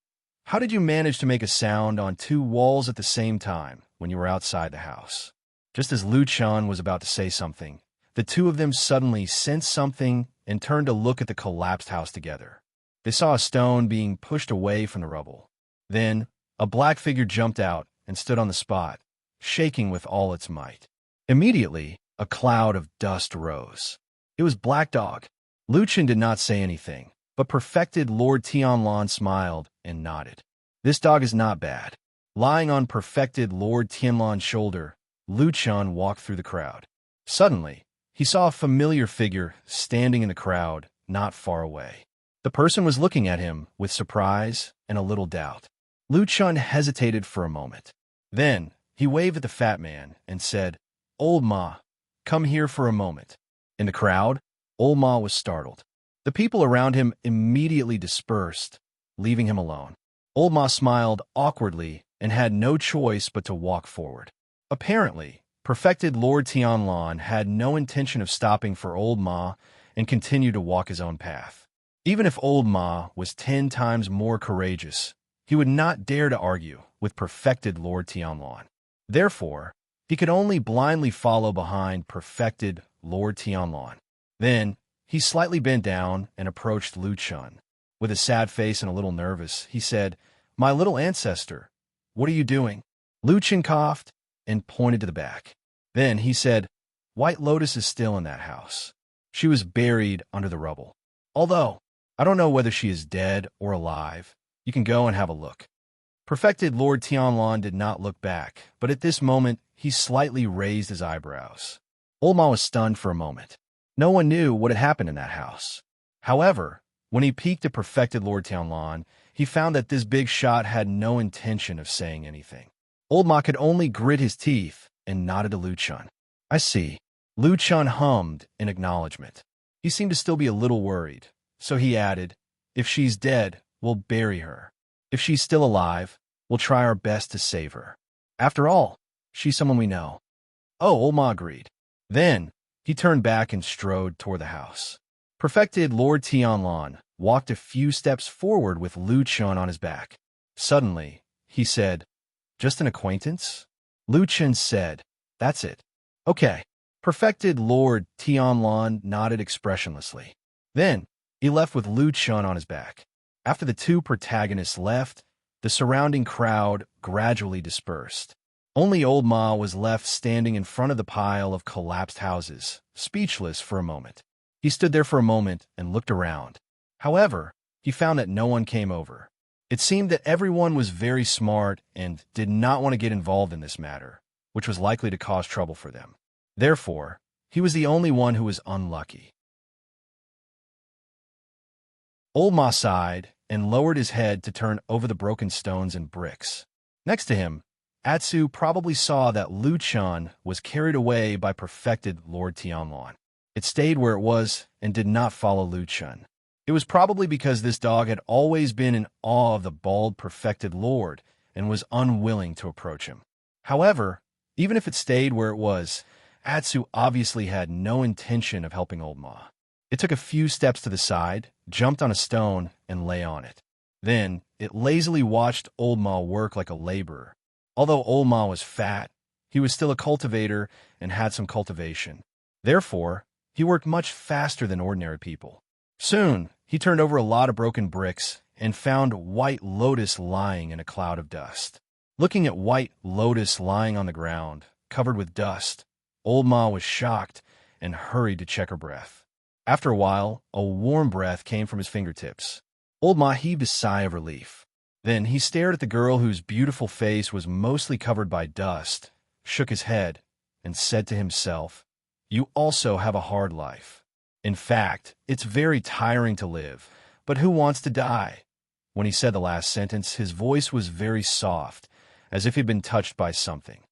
A: "How did you manage to make a sound on two walls at the same time when you were outside the house?" Just as Lu Chun was about to say something, the two of them suddenly sensed something and turned to look at the collapsed house together. They saw a stone being pushed away from the rubble. Then, a black figure jumped out and stood on the spot, shaking with all its might. Immediately, a cloud of dust rose. It was Black Dog. Lu Chun did not say anything, but perfected Lord Tianlan smiled and nodded. "This dog is not bad." Lying on perfected Lord Tianlan's shoulder, Lu Chun walked through the crowd. Suddenly, he saw a familiar figure standing in the crowd not far away. The person was looking at him with surprise and a little doubt. Lu Chun hesitated for a moment. Then, he waved at the fat man and said, "Old Ma, come here for a moment." In the crowd, Old Ma was startled. The people around him immediately dispersed, leaving him alone. Old Ma smiled awkwardly and had no choice but to walk forward. Apparently, perfected Lord Tianlan had no intention of stopping for Old Ma and continued to walk his own path. Even if Old Ma was 10 times more courageous, he would not dare to argue with perfected Lord Tianlan. Therefore, he could only blindly follow behind perfected Lord Tianlan. Then, he slightly bent down and approached Lu Chun. With a sad face and a little nervous, he said, "My little ancestor, what are you doing?" Lu Chun coughed and pointed to the back. Then he said, "White Lotus is still in that house. She was buried under the rubble. Although, I don't know whether she is dead or alive. You can go and have a look." Perfected Lord Tianlan did not look back, but at this moment, he slightly raised his eyebrows. Old Ma was stunned for a moment. No one knew what had happened in that house. However, when he peeked at perfected Lord Tianlan, he found that this big shot had no intention of saying anything. Old Ma could only grit his teeth and nodded to Lu Chun. "I see." Lu Chun hummed in acknowledgement. He seemed to still be a little worried, so he added, "If she's dead, we'll bury her. If she's still alive, we'll try our best to save her. After all, she's someone we know." "Oh," Old Ma agreed. Then, he turned back and strode toward the house. Perfected Lord Tianlan walked a few steps forward with Lu Chun on his back. Suddenly, he said, "Just an acquaintance?" Lu Chen said, "That's it." "Okay." Perfected Lord Tianlan nodded expressionlessly. Then, he left with Lu Chen on his back. After the two protagonists left, the surrounding crowd gradually dispersed. Only Old Ma was left standing in front of the pile of collapsed houses, speechless for a moment. He stood there for a moment and looked around. However, he found that no one came over. It seemed that everyone was very smart and did not want to get involved in this matter, which was likely to cause trouble for them. Therefore, he was the only one who was unlucky. Old Ma sighed and lowered his head to turn over the broken stones and bricks. Next to him, Atsu probably saw that Lu Chen was carried away by perfected Lord Tianlan. It stayed where it was and did not follow Lu Chen. It was probably because this dog had always been in awe of the bald perfected lord and was unwilling to approach him. However, even if it stayed where it was, Atsu obviously had no intention of helping Old Ma. It took a few steps to the side, jumped on a stone, and lay on it. Then, it lazily watched Old Ma work like a laborer. Although Old Ma was fat, he was still a cultivator and had some cultivation. Therefore, he worked much faster than ordinary people. Soon, he turned over a lot of broken bricks and found White Lotus lying in a cloud of dust. Looking at White Lotus lying on the ground, covered with dust, Old Ma was shocked and hurried to check her breath. After a while, a warm breath came from his fingertips. Old Ma heaved a sigh of relief. Then he stared at the girl whose beautiful face was mostly covered by dust, shook his head, and said to himself, "You also have a hard life. In fact, it's very tiring to live, but who wants to die?" When he said the last sentence, his voice was very soft, as if he'd been touched by something.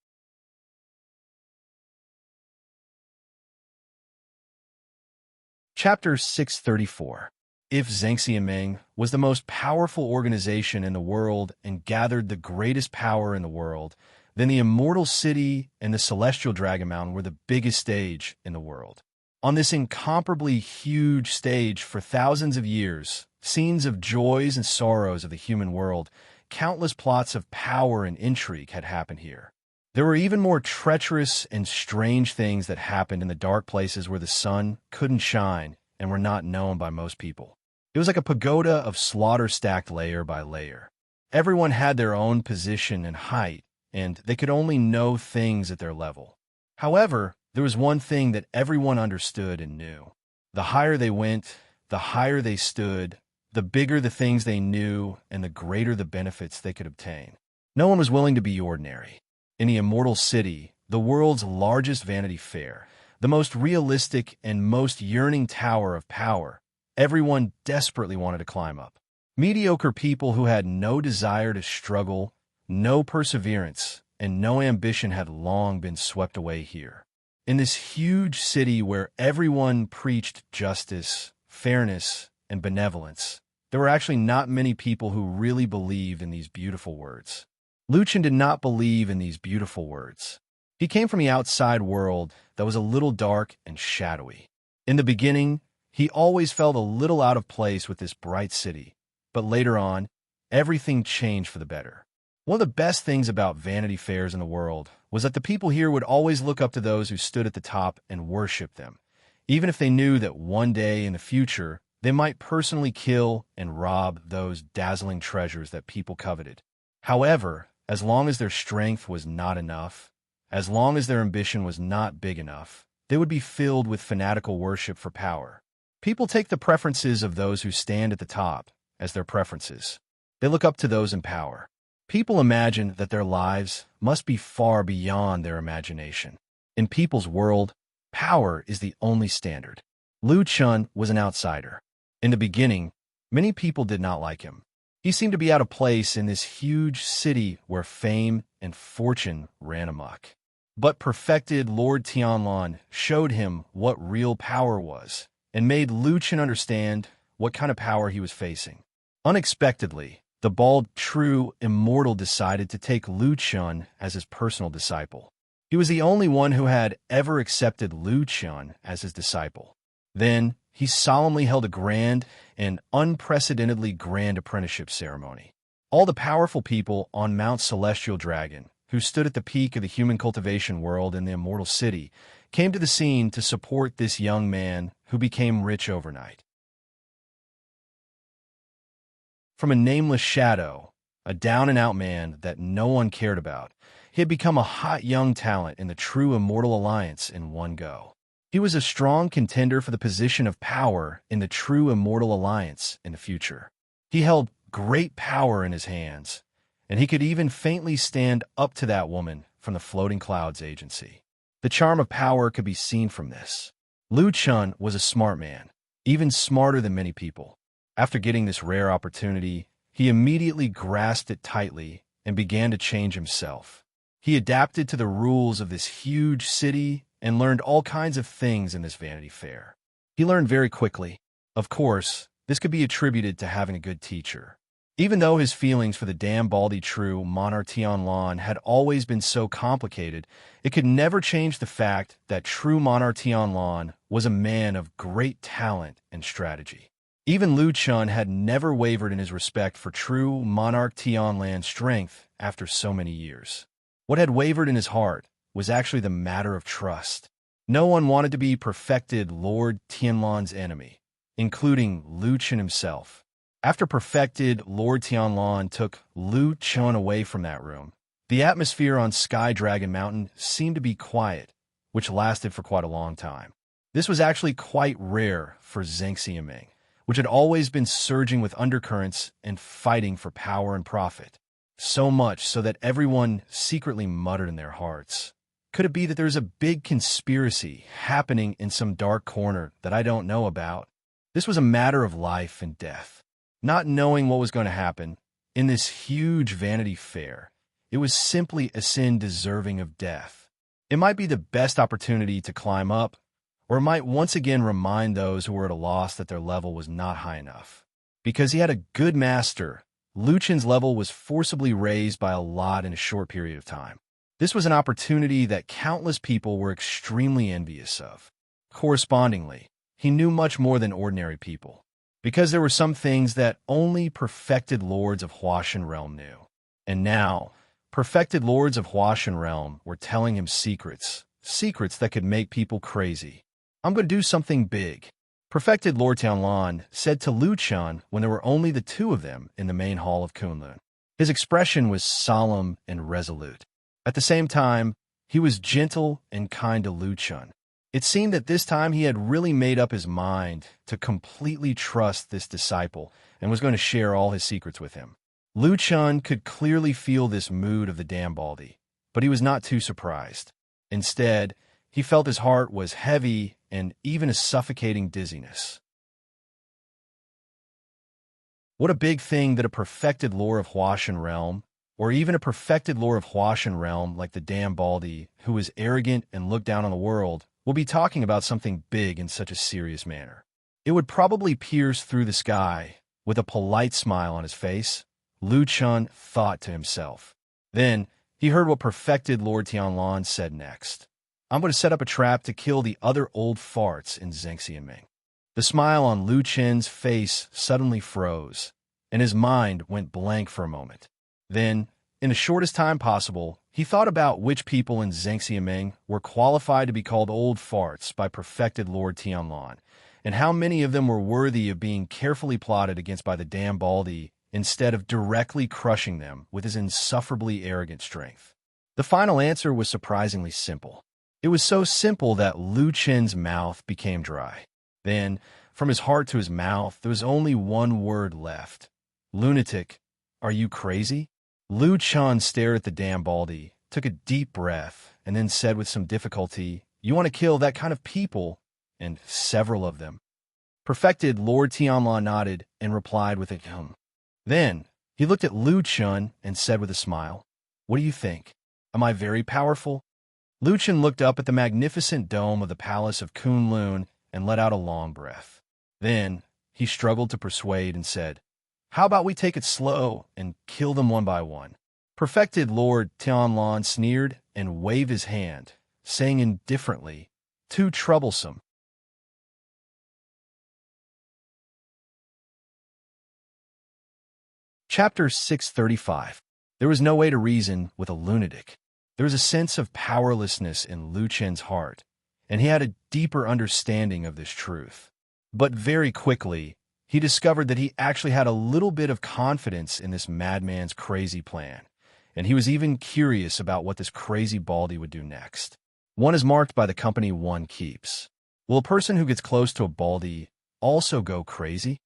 A: Chapter 634. If Zhangxiameng was the most powerful organization in the world and gathered the greatest power in the world, then the Immortal City and the Celestial Dragon Mountain were the biggest stage in the world. On this incomparably huge stage for thousands of years, scenes of joys and sorrows of the human world, countless plots of power and intrigue had happened here. There were even more treacherous and strange things that happened in the dark places where the sun couldn't shine and were not known by most people. It was like a pagoda of slaughter stacked layer by layer. Everyone had their own position and height, and they could only know things at their level. However, there was one thing that everyone understood and knew. The higher they went, the higher they stood, the bigger the things they knew, and the greater the benefits they could obtain. No one was willing to be ordinary. In the Immortal City, the world's largest Vanity Fair, the most realistic and most yearning tower of power, everyone desperately wanted to climb up. Mediocre people who had no desire to struggle, no perseverance, and no ambition had long been swept away here. In this huge city where everyone preached justice, fairness, and benevolence, there were actually not many people who really believed in these beautiful words. Lu Chen did not believe in these beautiful words. He came from the outside world that was a little dark and shadowy. In the beginning, he always felt a little out of place with this bright city, but later on, everything changed for the better. One of the best things about Vanity Fairs in the world was that the people here would always look up to those who stood at the top and worship them, even if they knew that one day in the future, they might personally kill and rob those dazzling treasures that people coveted. However, as long as their strength was not enough, as long as their ambition was not big enough, they would be filled with fanatical worship for power. People take the preferences of those who stand at the top as their preferences. They look up to those in power. People imagine that their lives must be far beyond their imagination. In people's world, power is the only standard. Lu Chen was an outsider. In the beginning, many people did not like him. He seemed to be out of place in this huge city where fame and fortune ran amok. But perfected Lord Tianlan showed him what real power was and made Lu Chen understand what kind of power he was facing. Unexpectedly, the bald, true immortal decided to take Lu Chen as his personal disciple. He was the only one who had ever accepted Lu Chen as his disciple. Then, he solemnly held a grand and unprecedentedly grand apprenticeship ceremony. All the powerful people on Mount Celestial Dragon, who stood at the peak of the human cultivation world in the Immortal City, came to the scene to support this young man who became rich overnight. From a nameless shadow, a down-and-out man that no one cared about, he had become a hot young talent in the true Immortal Alliance in one go. He was a strong contender for the position of power in the true Immortal Alliance in the future. He held great power in his hands, and he could even faintly stand up to that woman from the Floating Clouds Agency. The charm of power could be seen from this. Liu Chun was a smart man, even smarter than many people. After getting this rare opportunity, he immediately grasped it tightly and began to change himself. He adapted to the rules of this huge city and learned all kinds of things in this Vanity Fair. He learned very quickly. Of course, this could be attributed to having a good teacher. Even though his feelings for the damn baldy true Monarch Tianlan had always been so complicated, it could never change the fact that true Monarch Tianlan was a man of great talent and strategy. Even Liu Chun had never wavered in his respect for true Monarch Tianlan's strength after so many years. What had wavered in his heart was actually the matter of trust. No one wanted to be perfected Lord Tianlan's enemy, including Liu Chun himself. After perfected Lord Tianlan took Liu Chun away from that room, the atmosphere on Sky Dragon Mountain seemed to be quiet, which lasted for quite a long time. This was actually quite rare for Zhengxiaming, which had always been surging with undercurrents and fighting for power and profit. So much so that everyone secretly muttered in their hearts, could it be that there's a big conspiracy happening in some dark corner that I don't know about? This was a matter of life and death. Not knowing what was going to happen in this huge Vanity Fair, it was simply a sin deserving of death. It might be the best opportunity to climb up, or it might once again remind those who were at a loss that their level was not high enough. Because he had a good master, Liu Chun's level was forcibly raised by a lot in a short period of time. This was an opportunity that countless people were extremely envious of. Correspondingly, he knew much more than ordinary people, because there were some things that only perfected lords of Huashan Realm knew. And now, perfected lords of Huashan Realm were telling him secrets that could make people crazy. I'm going to do something big. Perfected Lord Tianlan said to Liu Chun when there were only the two of them in the main hall of Kunlun. His expression was solemn and resolute. At the same time, he was gentle and kind to Liu Chun. It seemed that this time he had really made up his mind to completely trust this disciple and was going to share all his secrets with him. Liu Chun could clearly feel this mood of the damn baldy, but he was not too surprised. Instead, he felt his heart was heavy and even a suffocating dizziness. What a big thing that a perfected lore of Huashan Realm, or even a perfected lore of Huashan Realm like the damn baldy, who was arrogant and looked down on the world, will be talking about something big in such a serious manner. It would probably pierce through the sky. With a polite smile on his face, Liu Chun thought to himself. Then, he heard what perfected Lord Tianlan said next. I'm going to set up a trap to kill the other old farts in Zhengxiaming. The smile on Liu Chun's face suddenly froze, and his mind went blank for a moment. Then, in the shortest time possible, he thought about which people in Zhengxiaming were qualified to be called old farts by perfected Lord Tianlan, and how many of them were worthy of being carefully plotted against by the damn baldy instead of directly crushing them with his insufferably arrogant strength. The final answer was surprisingly simple. It was so simple that Liu Chun's mouth became dry. Then, from his heart to his mouth, there was only one word left. Lunatic, are you crazy? Liu Chun stared at the damn baldy, took a deep breath, and then said with some difficulty, You want to kill that kind of people? And several of them. Perfected Lord Tianlan nodded and replied with a hum. Then, he looked at Liu Chun and said with a smile, What do you think? Am I very powerful? Liu Chun looked up at the magnificent dome of the palace of Kunlun and let out a long breath. Then, he struggled to persuade and said, How about we take it slow and kill them one by one? Perfected Lord Tianlan sneered and waved his hand, saying indifferently, Too troublesome. Chapter 635. There was no way to reason with a lunatic. There was a sense of powerlessness in Lu Chen's heart, and he had a deeper understanding of this truth. But very quickly, he discovered that he actually had a little bit of confidence in this madman's crazy plan, and he was even curious about what this crazy baldy would do next. One is marked by the company one keeps. Will a person who gets close to a baldy also go crazy?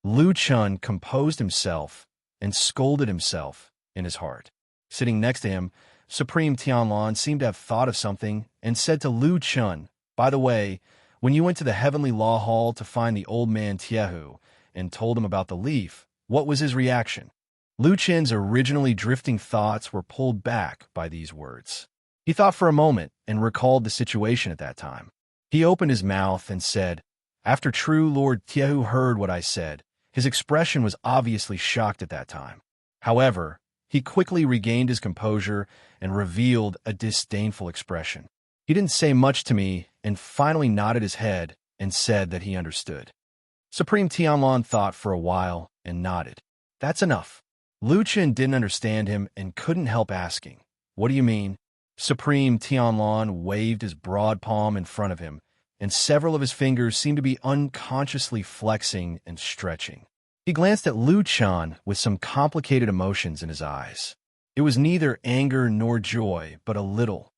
A: Lu Chen composed himself and scolded himself in his heart. Sitting next to him, Supreme Tianlan seemed to have thought of something and said to Lu Chen, "By the way, when you went to the Heavenly Law Hall to find the old man Tiehu and told him about the leaf, what was his reaction?" Lu Chen's originally drifting thoughts were pulled back by these words. He thought for a moment and recalled the situation at that time. He opened his mouth and said, "After true Lord Tiehu heard what I said, his expression was obviously shocked at that time. However, he quickly regained his composure and revealed a disdainful expression. He didn't say much to me and finally nodded his head and said that he understood." Supreme Tianlan thought for a while and nodded. "That's enough." Lu Chen didn't understand him and couldn't help asking, "What do you mean?" Supreme Tianlan waved his broad palm in front of him, and several of his fingers seemed to be unconsciously flexing and stretching. He glanced at Lu Chen with some complicated emotions in his eyes. It was neither anger nor joy, but a little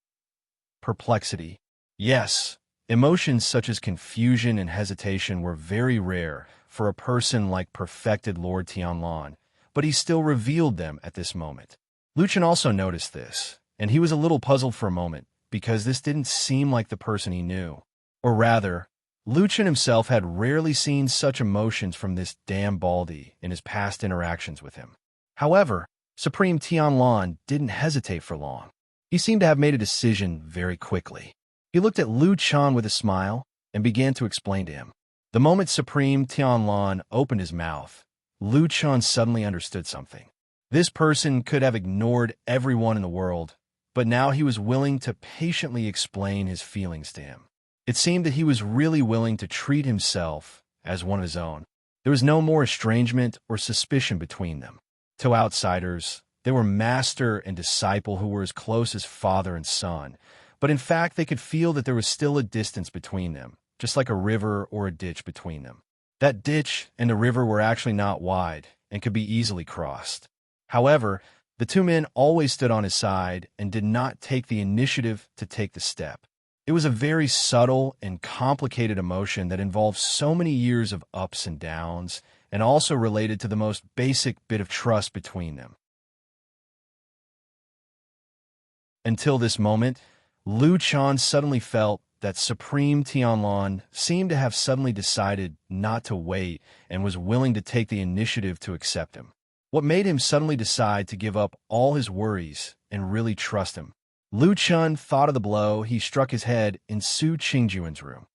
A: perplexity. Yes, emotions such as confusion and hesitation were very rare for a person like perfected Lord Tianlan, but he still revealed them at this moment. Lu Chen also noticed this, and he was a little puzzled for a moment, because this didn't seem like the person he knew. Or rather, Lu Chen himself had rarely seen such emotions from this damn baldy in his past interactions with him. However, Supreme Tianlan didn't hesitate for long. He seemed to have made a decision very quickly. He looked at Lu Chen with a smile and began to explain to him. The moment Supreme Tianlan opened his mouth, Lu Chen suddenly understood something. This person could have ignored everyone in the world, but now he was willing to patiently explain his feelings to him. It seemed that he was really willing to treat himself as one of his own. There was no more estrangement or suspicion between them. To outsiders, they were master and disciple who were as close as father and son, but in fact they could feel that there was still a distance between them, just like a river or a ditch between them. That ditch and the river were actually not wide and could be easily crossed. However, the two men always stood on his side and did not take the initiative to take the step. It was a very subtle and complicated emotion that involved so many years of ups and downs, and also related to the most basic bit of trust between them. Until this moment, Lu Chen suddenly felt that Supreme Tianlan seemed to have suddenly decided not to wait and was willing to take the initiative to accept him. What made him suddenly decide to give up all his worries and really trust him? Lu Chen thought of the blow he struck his head in Su Qingjuan's room.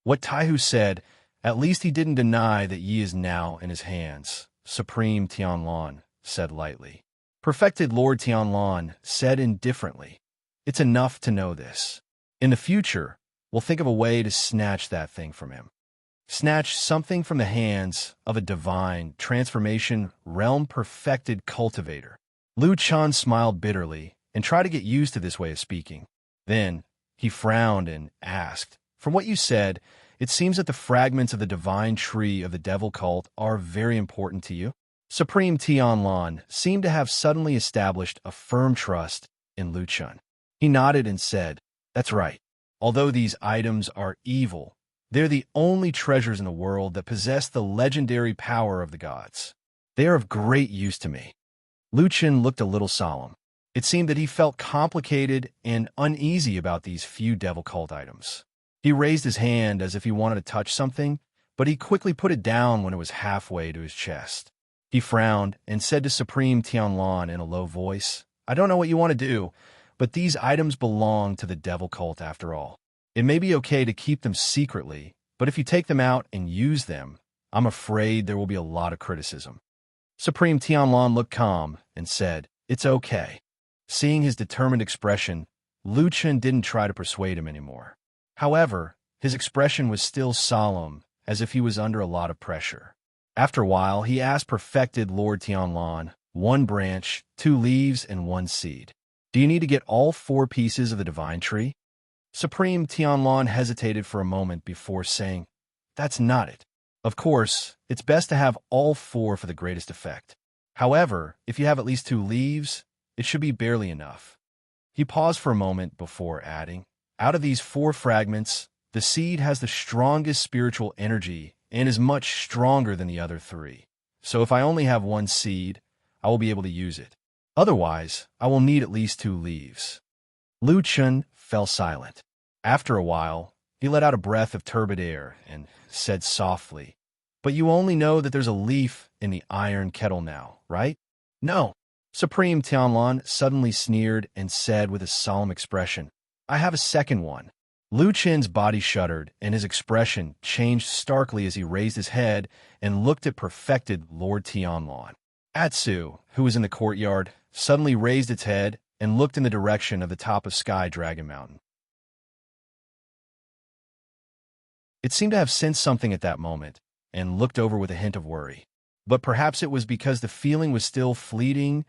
A: What Taihu said, at least he didn't deny that Yi is now in his hands, Supreme Tianlan said lightly. Perfected Lord Tianlan said indifferently, "It's enough to know this. In the future, we'll think of a way to snatch that thing from him. Snatch something from the hands of a divine transformation realm-perfected cultivator." Lu Chen smiled bitterly and tried to get used to this way of speaking. Then, he frowned and asked, "From what you said, it seems that the fragments of the divine tree of the devil cult are very important to you?" Supreme Tianlan seemed to have suddenly established a firm trust in Lu Chen. He nodded and said, "That's right. Although these items are evil, they're the only treasures in the world that possess the legendary power of the gods. They are of great use to me." Lu Chen looked a little solemn. It seemed that he felt complicated and uneasy about these few devil cult items. He raised his hand as if he wanted to touch something, but he quickly put it down when it was halfway to his chest. He frowned and said to Supreme Tianlan in a low voice, "I don't know what you want to do, but these items belong to the devil cult after all. It may be okay to keep them secretly, but if you take them out and use them, I'm afraid there will be a lot of criticism." Supreme Tianlan looked calm and said, "It's okay." Seeing his determined expression, Lu Chen didn't try to persuade him anymore. However, his expression was still solemn, as if he was under a lot of pressure. After a while, he asked perfected Lord Tianlan, 1 branch, 2 leaves, and 1 seed. Do you need to get all 4 pieces of the divine tree? Supreme Tianlan hesitated for a moment before saying, That's not it. Of course, it's best to have all 4 for the greatest effect. However, if you have at least 2 leaves, it should be barely enough. He paused for a moment before adding, Out of these 4 fragments, the seed has the strongest spiritual energy and is much stronger than the other 3. So if I only have 1 seed, I will be able to use it. Otherwise, I will need at least 2 leaves. Lu Chun fell silent. After a while, he let out a breath of turbid air and said softly, But you only know that there's a leaf in the iron kettle now, right? No. Supreme Tianlan suddenly sneered and said with a solemn expression, I have a second one. Lu Chen's body shuddered, and his expression changed starkly as he raised his head and looked at perfected Lord Tianlan. Atsu, who was in the courtyard, suddenly raised its head and looked in the direction of the top of Sky Dragon Mountain. It seemed to have sensed something at that moment, and looked over with a hint of worry. But perhaps it was because the feeling was still fleeting,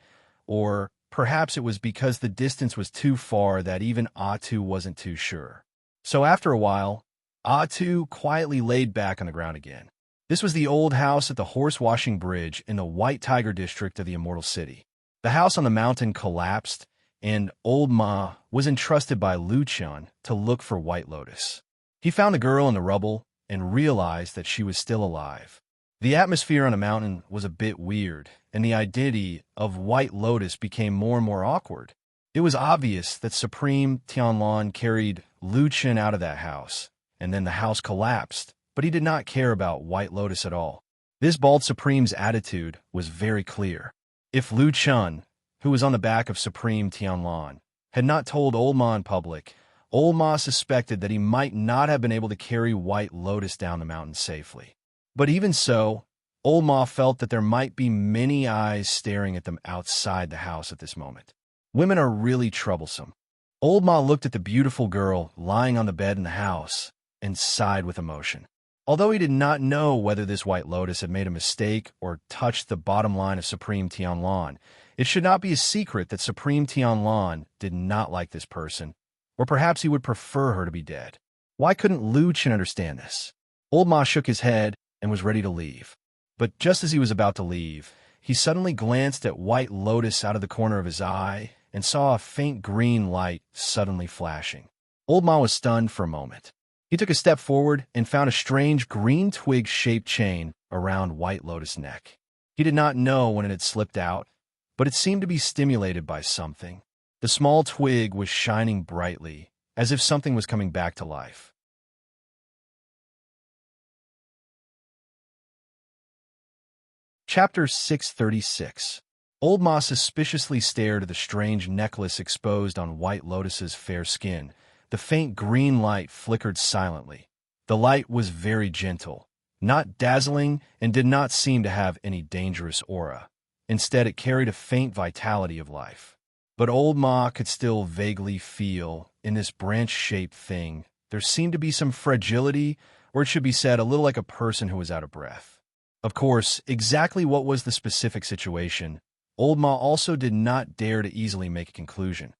A: or perhaps it was because the distance was too far that even Atu wasn't too sure. So after a while, Atu quietly laid back on the ground again. This was the old house at the horse-washing bridge in the White Tiger district of the Immortal City. The house on the mountain collapsed, and Old Ma was entrusted by Lu Chun to look for White Lotus. He found the girl in the rubble and realized that she was still alive. The atmosphere on the mountain was a bit weird, and the identity of White Lotus became more and more awkward. It was obvious that Supreme Tianlan carried Lu Chun out of that house, and then the house collapsed, but he did not care about White Lotus at all. This bald Supreme's attitude was very clear. If Lu Chun, who was on the back of Supreme Tianlan, had not told Old Ma in public, Old Ma suspected that he might not have been able to carry White Lotus down the mountain safely. But even so, Old Ma felt that there might be many eyes staring at them outside the house at this moment. Women are really troublesome. Old Ma looked at the beautiful girl lying on the bed in the house and sighed with emotion. Although he did not know whether this White Lotus had made a mistake or touched the bottom line of Supreme Tianlan, it should not be a secret that Supreme Tianlan did not like this person, or perhaps he would prefer her to be dead. Why couldn't Lu Chun understand this? Old Ma shook his head and was ready to leave. But just as he was about to leave, he suddenly glanced at White Lotus out of the corner of his eye and saw a faint green light suddenly flashing. Old Ma was stunned for a moment. He took a step forward and found a strange green twig-shaped chain around White Lotus' neck. He did not know when it had slipped out, but it seemed to be stimulated by something. The small twig was shining brightly, as if something was coming back to life. Chapter 636. Old Ma suspiciously stared at the strange necklace exposed on White Lotus's fair skin. The faint green light flickered silently. The light was very gentle, not dazzling, and did not seem to have any dangerous aura. Instead, it carried a faint vitality of life. But Old Ma could still vaguely feel, in this branch-shaped thing, there seemed to be some fragility, or it should be said, a little like a person who was out of breath. Of course, exactly what was the specific situation, Old Ma also did not dare to easily make a conclusion.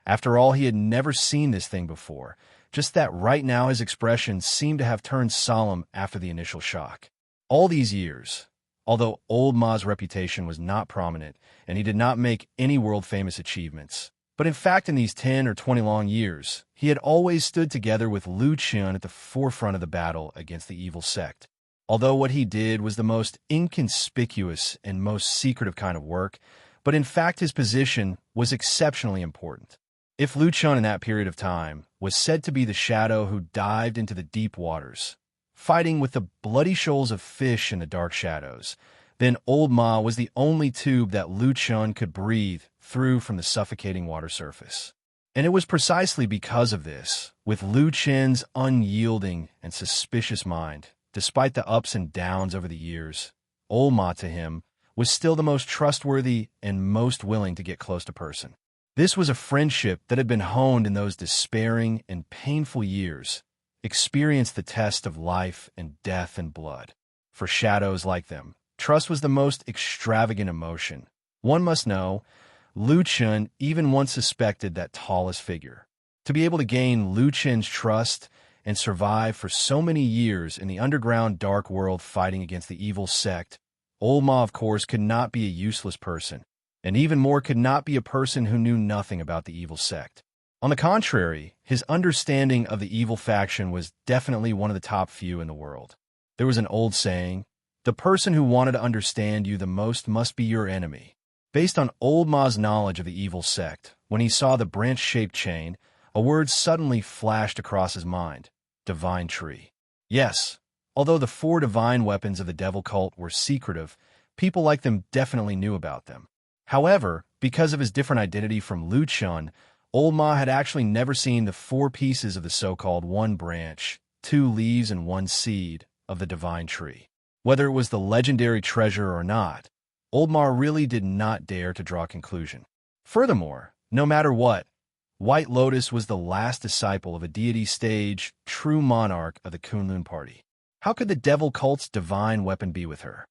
A: After all, he had never seen this thing before, just that right now his expression seemed to have turned solemn after the initial shock. All these years, although Old Ma's reputation was not prominent and he did not make any world-famous achievements, but in fact in these 10 or 20 long years, he had always stood together with Lu Chun at the forefront of the battle against the evil sect. Although what he did was the most inconspicuous and most secretive kind of work, but in fact his position was exceptionally important. If Lu Chun in that period of time was said to be the shadow who dived into the deep waters, fighting with the bloody shoals of fish in the dark shadows, then Old Ma was the only tube that Lu Chun could breathe through from the suffocating water surface. And it was precisely because of this, with Lu Chun's unyielding and suspicious mind, despite the ups and downs over the years, Old Ma to him was still the most trustworthy and most willing to get close to person. This was a friendship that had been honed in those despairing and painful years, experienced the test of life and death and blood. For shadows like them, Trust was the most extravagant emotion. One must know, Lu Chun even once suspected that tallest figure. To be able to gain Lu Chun's trust and survive for so many years in the underground dark world fighting against the evil sect, Old Ma, of course, could not be a useless person, and even more could not be a person who knew nothing about the evil sect. On the contrary, his understanding of the evil faction was definitely one of the top few in the world. There was an old saying, "The person who wanted to understand you the most must be your enemy." Based on Old Ma's knowledge of the evil sect, when he saw the branch-shaped chain, a word suddenly flashed across his mind: divine tree. Yes, although the 4 divine weapons of the devil cult were secretive, people like them definitely knew about them. However, because of his different identity from Lu Chun, Old Ma had actually never seen the 4 pieces of the so-called 1 branch, 2 leaves, and 1 seed of the divine tree. Whether it was the legendary treasure or not, Old Ma really did not dare to draw a conclusion. Furthermore, no matter what, White Lotus was the last disciple of a deity stage, true monarch of the Kunlun party. How could the devil cult's divine weapon be with her?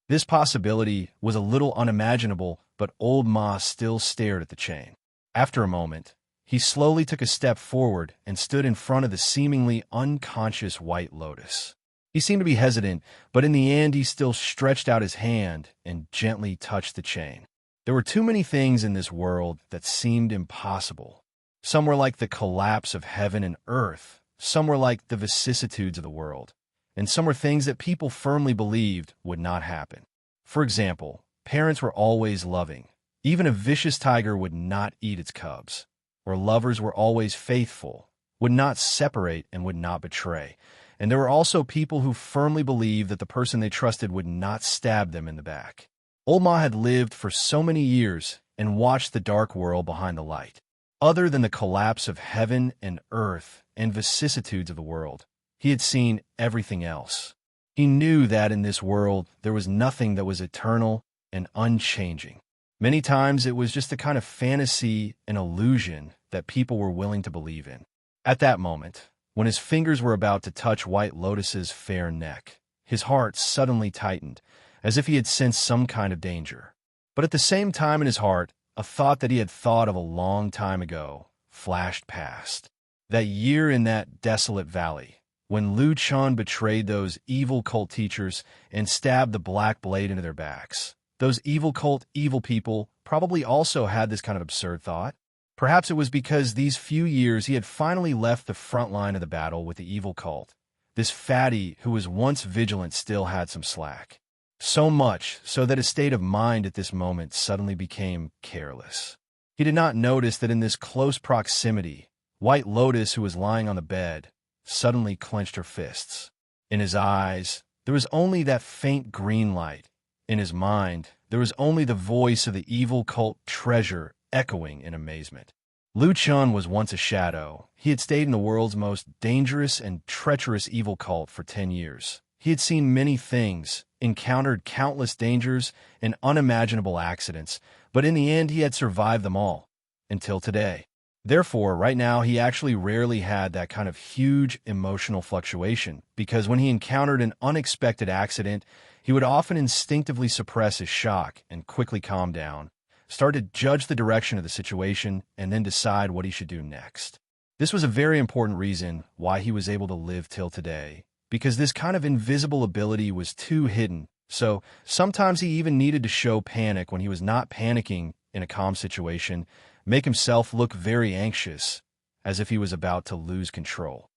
A: This possibility was a little unimaginable, but Old Ma still stared at the chain. After a moment, he slowly took a step forward and stood in front of the seemingly unconscious White Lotus. He seemed to be hesitant, but in the end he still stretched out his hand and gently touched the chain. There were too many things in this world that seemed impossible. Some were like the collapse of heaven and earth, some were like the vicissitudes of the world, and some were things that people firmly believed would not happen. For example, parents were always loving. Even a vicious tiger would not eat its cubs. Or lovers were always faithful, would not separate and would not betray. And there were also people who firmly believed that the person they trusted would not stab them in the back. Old Ma had lived for so many years and watched the dark world behind the light. Other than the collapse of heaven and earth and vicissitudes of the world, he had seen everything else. He knew that in this world there was nothing that was eternal and unchanging. Many times it was just a kind of fantasy and illusion that people were willing to believe in. At that moment, when his fingers were about to touch White Lotus's fair neck, his heart suddenly tightened, as if he had sensed some kind of danger. But at the same time in his heart, a thought that he had thought of a long time ago flashed past. That year in that desolate valley, when Lu Chun betrayed those evil cult teachers and stabbed the black blade into their backs. Those evil cult evil people probably also had this kind of absurd thought. Perhaps it was because these few years he had finally left the front line of the battle with the evil cult. This fatty who was once vigilant still had some slack. So much so that his state of mind at this moment suddenly became careless. He did not notice that in this close proximity, White Lotus, who was lying on the bed, suddenly clenched her fists. In his eyes, there was only that faint green light. In his mind, there was only the voice of the evil cult treasure echoing in amazement. Lu Chun was once a shadow. He had stayed in the world's most dangerous and treacherous evil cult for 10 years. He had seen many things, encountered countless dangers and unimaginable accidents, but in the end he had survived them all, until today. Therefore, right now he actually rarely had that kind of huge emotional fluctuation, because when he encountered an unexpected accident, he would often instinctively suppress his shock and quickly calm down, start to judge the direction of the situation, and then decide what he should do next. This was a very important reason why he was able to live till today, because this kind of invisible ability was too hidden, so sometimes he even needed to show panic when he was not panicking in a calm situation, make himself look very anxious, as if he was about to lose control.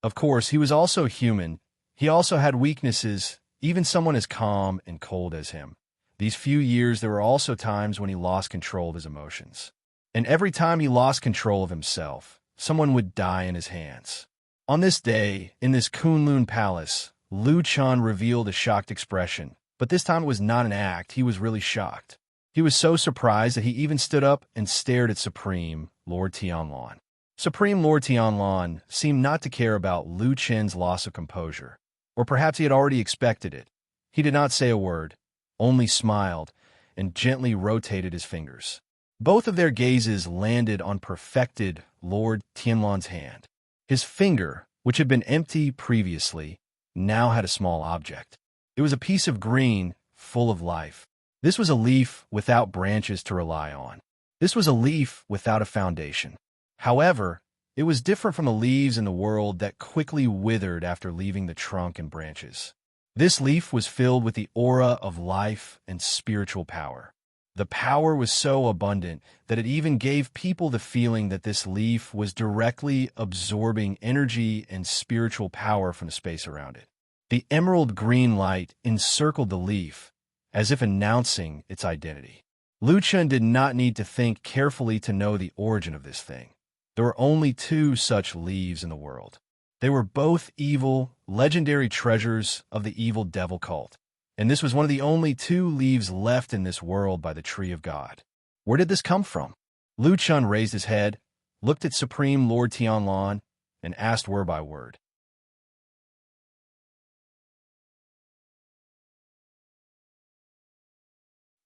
A: Of course, he was also human. He also had weaknesses, even someone as calm and cold as him. These few years, there were also times when he lost control of his emotions. And every time he lost control of himself, someone would die in his hands. On this day, in this Kunlun palace, Lu Chun revealed a shocked expression. But this time it was not an act, he was really shocked. He was so surprised that he even stood up and stared at Supreme Lord Tianlan. Supreme Lord Tianlan seemed not to care about Lu Chun's loss of composure. Or perhaps he had already expected it. He did not say a word, only smiled, and gently rotated his fingers. Both of their gazes landed on perfected Lord Tianlan's hand. His finger, which had been empty previously, now had a small object. It was a piece of green, full of life. This was a leaf without branches to rely on. This was a leaf without a foundation. However, it was different from the leaves in the world that quickly withered after leaving the trunk and branches. This leaf was filled with the aura of life and spiritual power. The power was so abundant that it even gave people the feeling that this leaf was directly absorbing energy and spiritual power from the space around it. The emerald green light encircled the leaf, as if announcing its identity. Lu Chun did not need to think carefully to know the origin of this thing. There were only two such leaves in the world. They were both evil, legendary treasures of the evil devil cult, and this was one of the only two leaves left in this world by the Tree of God. Where did this come from? Lu Chun raised his head, looked at Supreme Lord Tianlan, and asked word by word.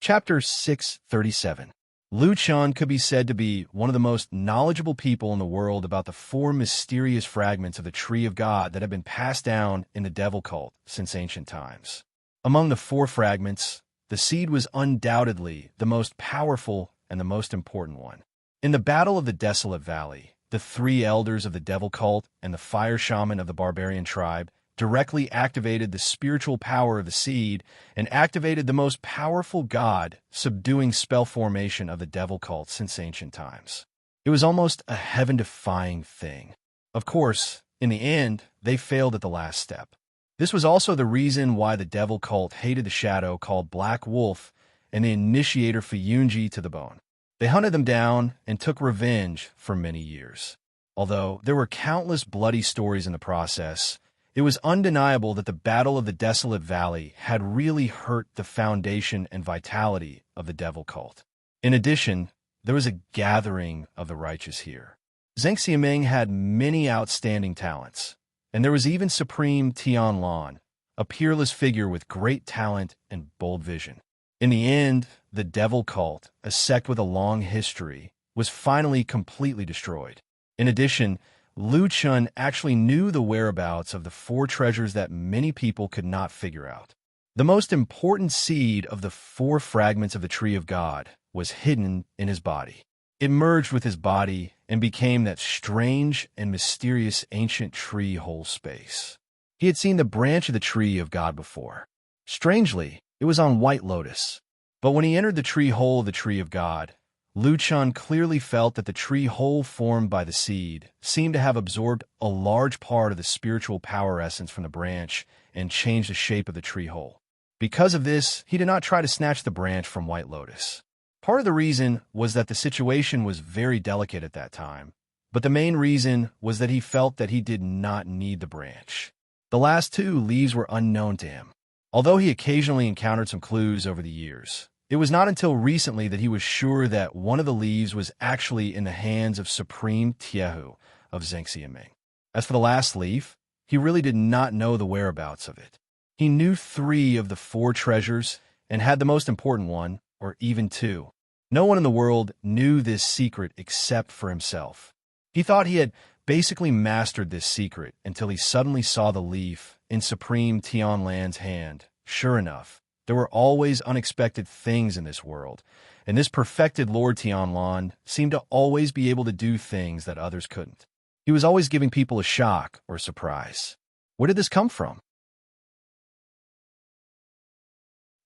A: Chapter 637. Lu Chun could be said to be one of the most knowledgeable people in the world about the four mysterious fragments of the Tree of God that have been passed down in the devil cult since ancient times. Among the four fragments, the seed was undoubtedly the most powerful and the most important one. In the Battle of the Desolate Valley, the three elders of the devil cult and the fire shaman of the barbarian tribe directly activated the spiritual power of the seed and activated the most powerful god subduing spell formation of the devil cult since ancient times. It was almost a heaven-defying thing. Of course, in the end, they failed at the last step. This was also the reason why the devil cult hated the shadow called Black Wolf and the initiator Fuyunji to the bone. They hunted them down and took revenge for many years. Although there were countless bloody stories in the process, it was undeniable that the Battle of the Desolate Valley had really hurt the foundation and vitality of the devil cult. In addition, there was a gathering of the righteous here. Zheng Xiaming had many outstanding talents, and there was even Supreme Tianlan, a peerless figure with great talent and bold vision. In the end, the devil cult, a sect with a long history, was finally completely destroyed. In addition, Lu Chun actually knew the whereabouts of the four treasures that many people could not figure out. The most important seed of the four fragments of the Tree of God was hidden in his body. It merged with his body and became that strange and mysterious ancient tree whole space. He had seen the branch of the Tree of God before. Strangely, it was on White Lotus. But when he entered the tree hole of the Tree of God, Lu Chun clearly felt that the tree hole formed by the seed seemed to have absorbed a large part of the spiritual power essence from the branch and changed the shape of the tree hole. Because of this, he did not try to snatch the branch from White Lotus. Part of the reason was that the situation was very delicate at that time, but the main reason was that he felt that he did not need the branch. The last two leaves were unknown to him. Although he occasionally encountered some clues over the years, it was not until recently that he was sure that one of the leaves was actually in the hands of Supreme Tiehu of Zheng Xiaming. As for the last leaf, he really did not know the whereabouts of it. He knew three of the four treasures and had the most important one, or even two. No one in the world knew this secret except for himself. He thought he had basically mastered this secret until he suddenly saw the leaf in Supreme Tianlan's hand. Sure enough, there were always unexpected things in this world, and this perfected Lord Tianlan seemed to always be able to do things that others couldn't. He was always giving people a shock or a surprise. Where did this come from?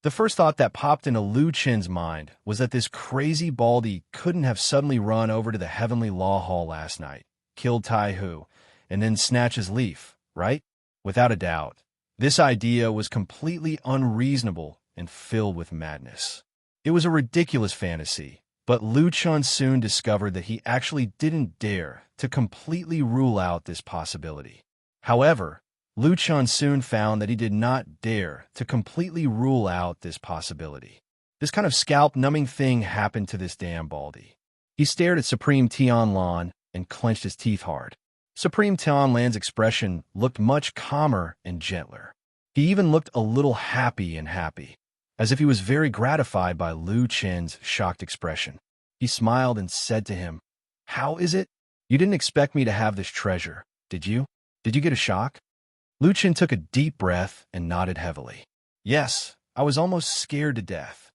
A: The first thought that popped into Lu Chen's mind was that this crazy baldy couldn't have suddenly run over to the Heavenly Law Hall last night, killed Tai Hu, and then snatch his leaf, right? Without a doubt. This idea was completely unreasonable and filled with madness. It was a ridiculous fantasy, but Lu Chun soon discovered that he actually didn't dare to completely rule out this possibility. However, Lu Chun soon found that he did not dare to completely rule out this possibility. This kind of scalp-numbing thing happened to this damn baldy. He stared at Supreme Tianlan and clenched his teeth hard. Supreme Tianlan's expression looked much calmer and gentler. He even looked a little happy, as if he was very gratified by Lu Chen's shocked expression. He smiled and said to him, "How is it? You didn't expect me to have this treasure. Did you? Did you get a shock? Lu Chen took a deep breath and nodded heavily. Yes, I was almost scared to death.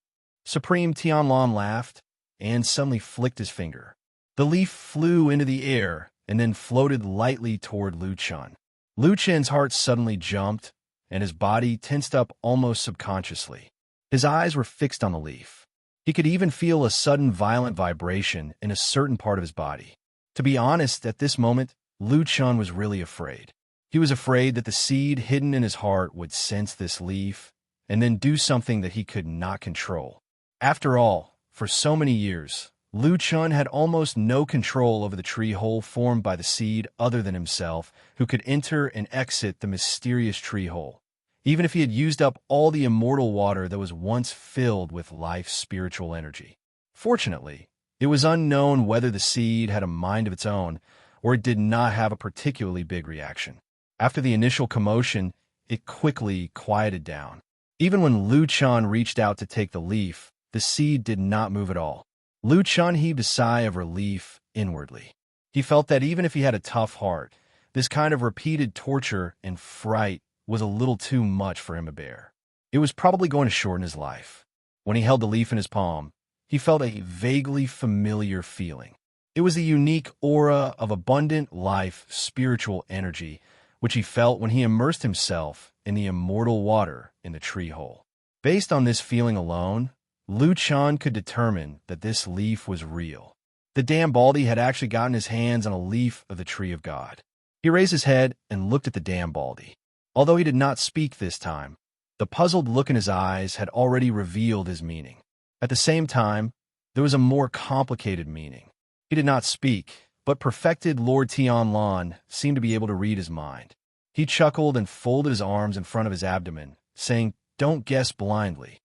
A: Supreme Tianlan laughed and suddenly flicked his finger. The leaf flew into the air and then floated lightly toward Lu Chen. Lu Chen's heart suddenly jumped, and his body tensed up almost subconsciously. His eyes were fixed on the leaf. He could even feel a sudden violent vibration in a certain part of his body. To be honest, at this moment, Lu Chen was really afraid. He was afraid that the seed hidden in his heart would sense this leaf and then do something that he could not control. After all, for so many years, Lu Chen had almost no control over the tree hole formed by the seed other than himself, who could enter and exit the mysterious tree hole, even if he had used up all the immortal water that was once filled with life's spiritual energy. Fortunately, it was unknown whether the seed had a mind of its own or it did not have a particularly big reaction. After the initial commotion, it quickly quieted down. Even when Lu Chen reached out to take the leaf, the seed did not move at all. Lu Chen heaved a sigh of relief inwardly. He felt that even if he had a tough heart, this kind of repeated torture and fright was a little too much for him to bear. It was probably going to shorten his life. When he held the leaf in his palm, he felt a vaguely familiar feeling. It was the unique aura of abundant life, spiritual energy, which he felt when he immersed himself in the immortal water in the tree hole. Based on this feeling alone, Lu Chen could determine that this leaf was real. The damn Baldy had actually gotten his hands on a leaf of the tree of God. He raised his head and looked at the damn Baldy. Although he did not speak this time, the puzzled look in his eyes had already revealed his meaning. At the same time, there was a more complicated meaning. He did not speak, but perfected Lord Tianlan seemed to be able to read his mind. He chuckled and folded his arms in front of his abdomen, saying, "Don't guess blindly."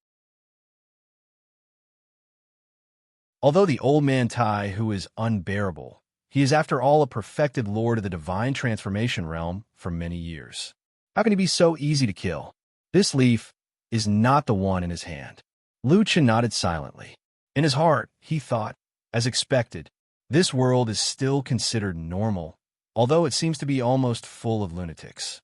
A: Although the old man Tai, who is unbearable, he is after all a perfected lord of the divine transformation realm for many years. How can he be so easy to kill? This leaf is not the one in his hand. Lu Chen nodded silently. In his heart, he thought, as expected, this world is still considered normal, although it seems to be almost full of lunatics.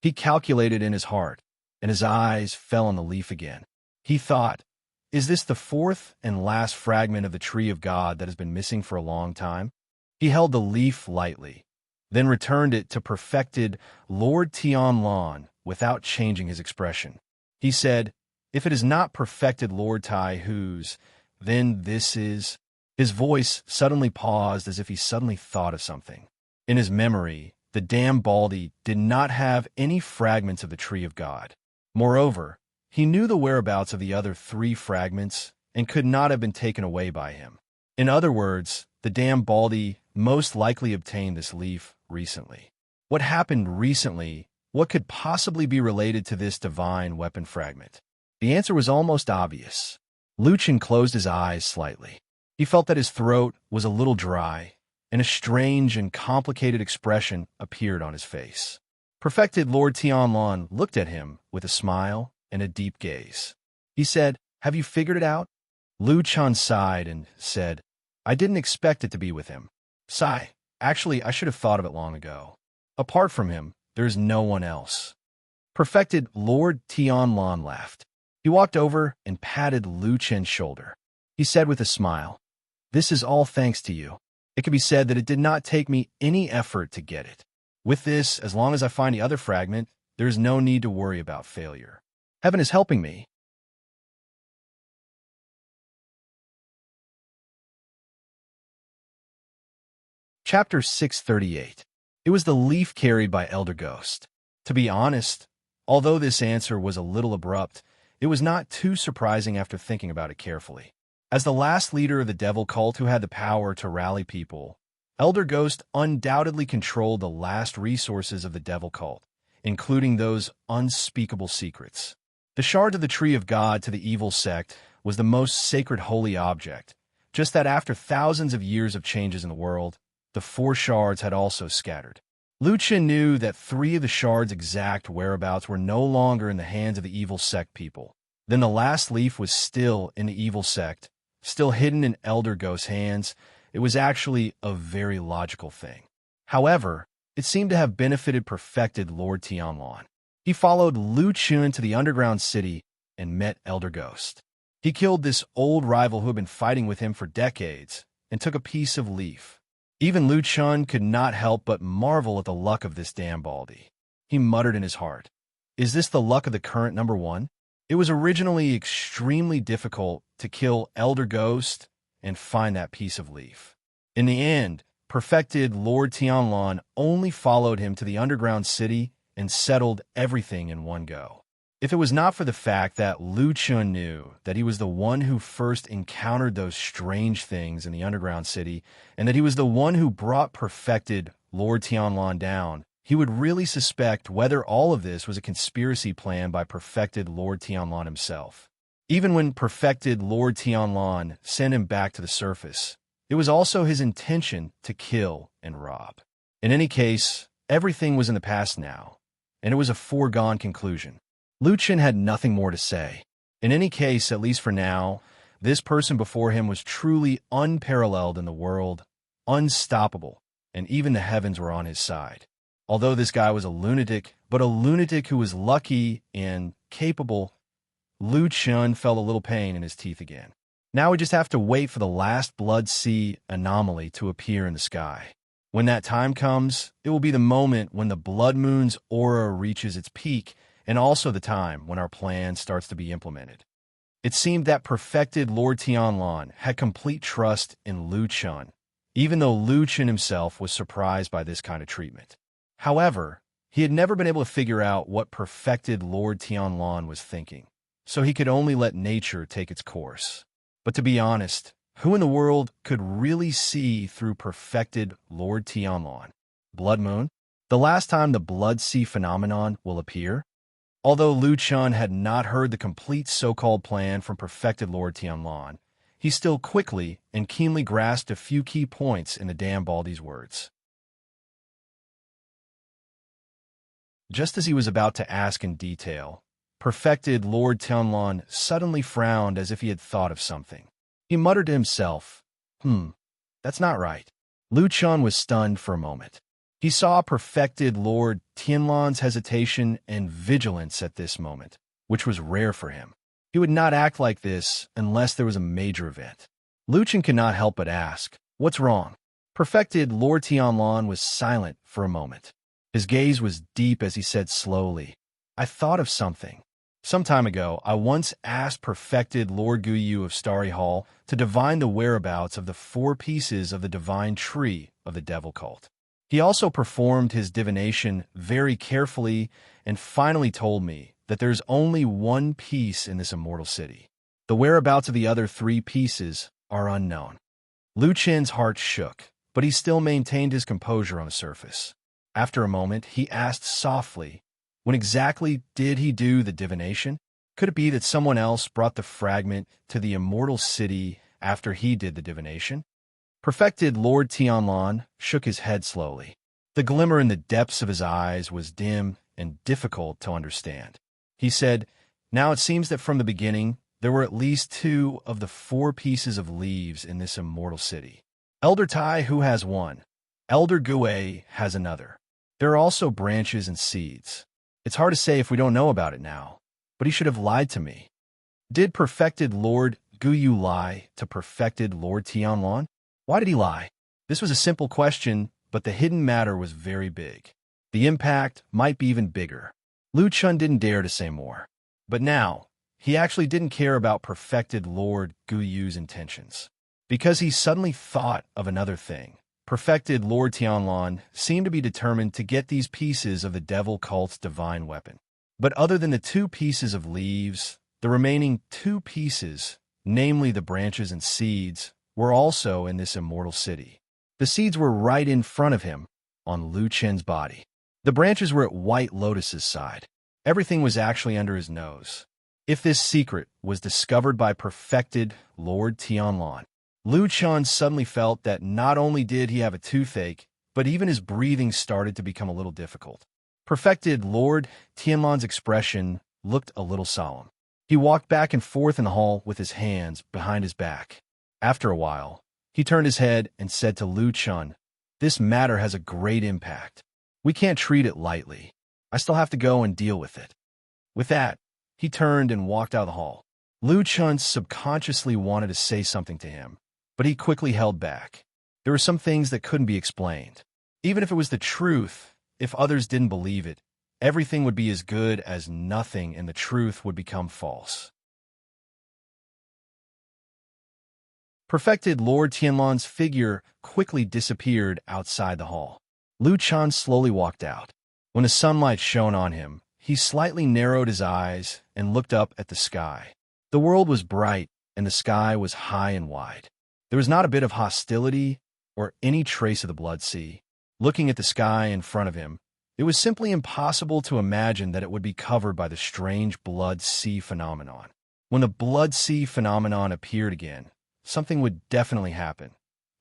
A: He calculated in his heart, and his eyes fell on the leaf again. He thought, is this the fourth and last fragment of the tree of God that has been missing for a long time? He held the leaf lightly, then returned it to perfected Lord Tianlan without changing his expression. He said, if it is not perfected Lord Tai whose, then this is... His voice suddenly paused as if he suddenly thought of something. In his memory, the damn Baldy did not have any fragments of the tree of God. Moreover, he knew the whereabouts of the other 3 fragments and could not have been taken away by him. In other words, the damn Baldy most likely obtained this leaf recently. What happened recently? What could possibly be related to this divine weapon fragment? The answer was almost obvious. Lu Chen closed his eyes slightly. He felt that his throat was a little dry, and a strange and complicated expression appeared on his face. Perfected Lord Tianlan looked at him with a smile and a deep gaze. He said, have you figured it out? Lu Chen sighed and said, I didn't expect it to be with him. Sigh. Actually, I should have thought of it long ago. Apart from him, there is no one else. Perfected Lord Tianlan laughed. He walked over and patted Lu Chen's shoulder. He said with a smile, this is all thanks to you. It can be said that it did not take me any effort to get it. With this, as long as I find the other fragment, there is no need to worry about failure. Heaven is helping me. Chapter 638. It was the leaf carried by Elder Ghost. To be honest, although this answer was a little abrupt, it was not too surprising after thinking about it carefully. As the last leader of the devil cult who had the power to rally people, Elder Ghost undoubtedly controlled the last resources of the devil cult, including those unspeakable secrets. The shard of the tree of God to the evil sect was the most sacred holy object, just that after thousands of years of changes in the world, the 4 shards had also scattered. Lu Chen knew that 3 of the shards' exact whereabouts were no longer in the hands of the evil sect people. Then the last leaf was still in the evil sect, still hidden in Elder Ghost's hands. It was actually a very logical thing. However, It seemed to have benefited perfected Lord Tianlan. He followed Lu Chun to the underground city and met Elder Ghost. He killed this old rival who had been fighting with him for decades and took a piece of leaf. Even Lu Chun could not help but marvel at the luck of this damn Baldy. He muttered in his heart, "Is this the luck of the current number one?" It was originally extremely difficult to kill Elder Ghost and find that piece of leaf. In the end, perfected Lord Tianlan only followed him to the underground city and settled everything in one go. If it was not for the fact that Lu Chun knew that he was the one who first encountered those strange things in the underground city, and that he was the one who brought perfected Lord Tianlan down, he would really suspect whether all of this was a conspiracy plan by perfected Lord Tianlan himself. Even when perfected Lord Tianlan sent him back to the surface, it was also his intention to kill and rob. In any case, everything was in the past now, and it was a foregone conclusion. Lu Chun had nothing more to say. In any case, at least for now, this person before him was truly unparalleled in the world, unstoppable, and even the heavens were on his side. Although this guy was a lunatic, but a lunatic who was lucky and capable, Lu Chun felt a little pain in his teeth again. Now we just have to wait for the last Blood Sea anomaly to appear in the sky. When that time comes, it will be the moment when the Blood Moon's aura reaches its peak, and also the time when our plan starts to be implemented. It seemed that perfected Lord Tianlan had complete trust in Lu Chun, even though Lu Chun himself was surprised by this kind of treatment. However, he had never been able to figure out what perfected Lord Tianlan was thinking, so he could only let nature take its course. But to be honest, who in the world could really see through perfected Lord Tianlan? Blood Moon? The last time the Blood Sea phenomenon will appear? Although Lu Chun had not heard the complete so-called plan from perfected Lord Tianlan, he still quickly and keenly grasped a few key points in the damn Baldy's words. Just as he was about to ask in detail, perfected Lord Tianlan suddenly frowned as if he had thought of something. He muttered to himself, that's not right. Lu Chun was stunned for a moment. He saw perfected Lord Tianlan's hesitation and vigilance at this moment, which was rare for him. He would not act like this unless there was a major event. Lu Chun could not help but ask, "What's wrong?" Perfected Lord Tianlan was silent for a moment. His gaze was deep as he said slowly, "I thought of something. Some time ago, I once asked perfected Lord Guyu of Starry Hall to divine the whereabouts of the 4 pieces of the divine tree of the devil cult. He also performed his divination very carefully and finally told me that there's only 1 piece in this immortal city. The whereabouts of the other 3 pieces are unknown." Lu Chun's heart shook, but he still maintained his composure on the surface. After a moment, he asked softly, "When exactly did he do the divination? Could it be that someone else brought the fragment to the immortal city after he did the divination?" Perfected Lord Tianlan shook his head slowly. The glimmer in the depths of his eyes was dim and difficult to understand. He said, "Now it seems that from the beginning, there were at least 2 of the 4 pieces of leaves in this immortal city. Elder Tai Hu has 1. Elder Gui has another. There are also branches and seeds. It's hard to say if we don't know about it now, but he should have lied to me." Did perfected Lord Guyu lie to perfected Lord Tianlan? Why did he lie? This was a simple question, but the hidden matter was very big. The impact might be even bigger. Lu Chun didn't dare to say more. But now, he actually didn't care about perfected Lord Guyu's intentions. Because he suddenly thought of another thing. Perfected Lord Tianlan seemed to be determined to get these pieces of the devil cult's divine weapon. But other than the 2 pieces of leaves, the remaining 2 pieces, namely the branches and seeds, were also in this immortal city. The seeds were right in front of him, on Lu Chun's body. The branches were at White Lotus's side. Everything was actually under his nose. If this secret was discovered by perfected Lord Tianlan, Lu Chun suddenly felt that not only did he have a toothache, but even his breathing started to become a little difficult. Perfected Lord Tianlan's expression looked a little solemn. He walked back and forth in the hall with his hands behind his back. After a while, he turned his head and said to Lu Chun, "This matter has a great impact. We can't treat it lightly. I still have to go and deal with it." With that, he turned and walked out of the hall. Lu Chun subconsciously wanted to say something to him, but he quickly held back. There were some things that couldn't be explained. Even if it was the truth, if others didn't believe it, everything would be as good as nothing and the truth would become false. Perfected Lord Tianlan's figure quickly disappeared outside the hall. Lu Chun slowly walked out. When the sunlight shone on him, he slightly narrowed his eyes and looked up at the sky. The world was bright, and the sky was high and wide. There was not a bit of hostility or any trace of the Blood Sea. Looking at the sky in front of him, it was simply impossible to imagine that it would be covered by the strange Blood Sea phenomenon. When the Blood Sea phenomenon appeared again, something would definitely happen,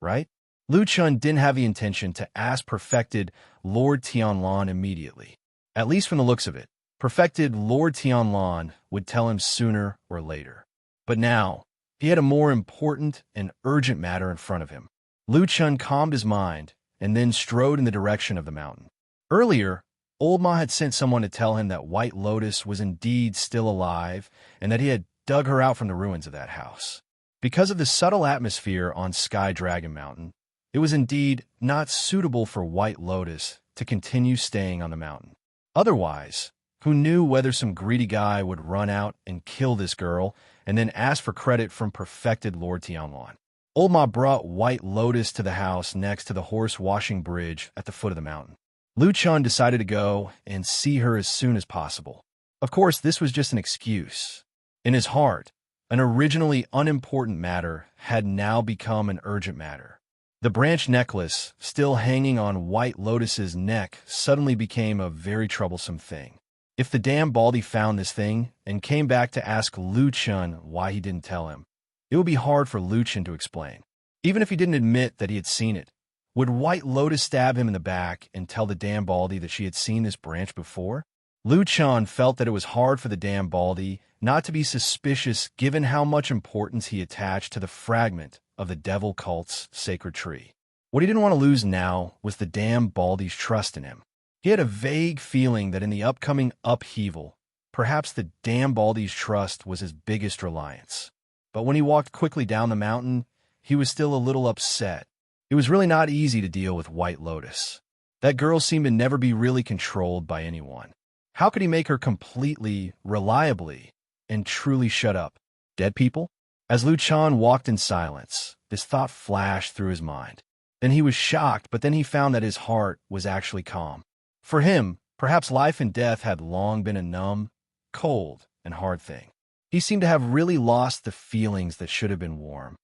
A: right? Lu Chun didn't have the intention to ask Perfected Lord Tianlan immediately. At least from the looks of it, Perfected Lord Tianlan would tell him sooner or later. But now, he had a more important and urgent matter in front of him. Lu Chun calmed his mind and then strode in the direction of the mountain. Earlier, Old Ma had sent someone to tell him that White Lotus was indeed still alive and that he had dug her out from the ruins of that house. Because of the subtle atmosphere on Sky Dragon Mountain, it was indeed not suitable for White Lotus to continue staying on the mountain. Otherwise, who knew whether some greedy guy would run out and kill this girl and then ask for credit from Perfected Lord Tianlan. Old Ma brought White Lotus to the house next to the horse-washing bridge at the foot of the mountain. Lu Chun decided to go and see her as soon as possible. Of course, this was just an excuse. In his heart, an originally unimportant matter had now become an urgent matter. The branch necklace, still hanging on White Lotus's neck, suddenly became a very troublesome thing. If the damn Baldy found this thing and came back to ask Lu Chun why he didn't tell him, it would be hard for Lu Chun to explain. Even if he didn't admit that he had seen it, would White Lotus stab him in the back and tell the damn Baldy that she had seen this branch before? Lu Chun felt that it was hard for the damn Baldy not to be suspicious given how much importance he attached to the fragment of the devil cult's sacred tree. What he didn't want to lose now was the damn Baldy's trust in him. He had a vague feeling that in the upcoming upheaval, perhaps the damn Baldy's trust was his biggest reliance. But when he walked quickly down the mountain, he was still a little upset. It was really not easy to deal with White Lotus. That girl seemed to never be really controlled by anyone. How could he make her completely, reliably, and truly shut up? Dead people? As Lu Chun walked in silence, this thought flashed through his mind. Then he was shocked, but then he found that his heart was actually calm. For him, perhaps life and death had long been a numb, cold, and hard thing. He seemed to have really lost the feelings that should have been warm.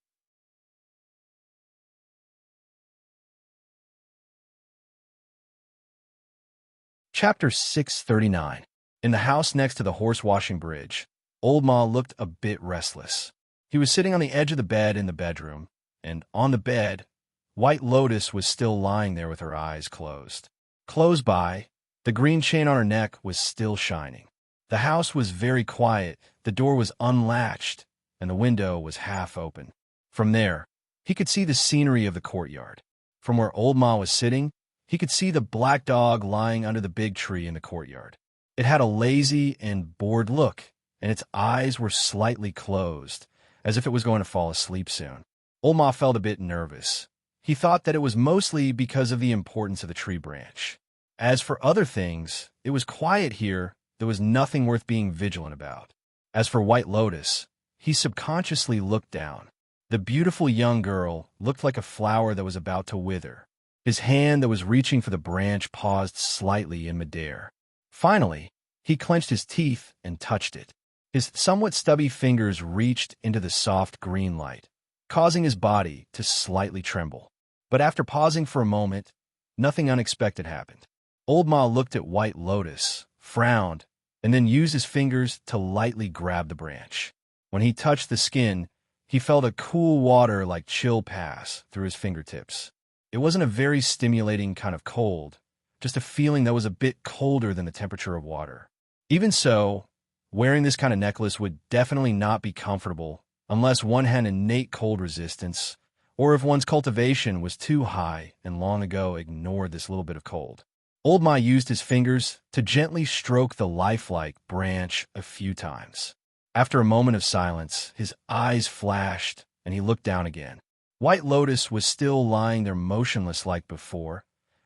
A: Chapter 639. In the house next to the horse-washing bridge, Old Ma looked a bit restless. He was sitting on the edge of the bed in the bedroom, and on the bed, White Lotus was still lying there with her eyes closed. Close by, the green chain on her neck was still shining. The house was very quiet, the door was unlatched, and the window was half open. From there, he could see the scenery of the courtyard. From where Old Ma was sitting, he could see the black dog lying under the big tree in the courtyard. It had a lazy and bored look, and its eyes were slightly closed, as if it was going to fall asleep soon. Old Ma felt a bit nervous. He thought that it was mostly because of the importance of the tree branch. As for other things, it was quiet here. There was nothing worth being vigilant about. As for White Lotus, he subconsciously looked down. The beautiful young girl looked like a flower that was about to wither. His hand that was reaching for the branch paused slightly in midair. Finally, he clenched his teeth and touched it. His somewhat stubby fingers reached into the soft green light, causing his body to slightly tremble. But after pausing for a moment, nothing unexpected happened. Old Ma looked at White Lotus, frowned, and then used his fingers to lightly grab the branch. When he touched the skin, he felt a cool water like chill pass through his fingertips. It wasn't a very stimulating kind of cold, just a feeling that was a bit colder than the temperature of water. Even so, wearing this kind of necklace would definitely not be comfortable unless one had innate cold resistance, or if one's cultivation was too high and long ago ignored this little bit of cold. Old Ma used his fingers to gently stroke the lifelike branch a few times. After a moment of silence, his eyes flashed, and he looked down again. White Lotus was still lying there motionless like before,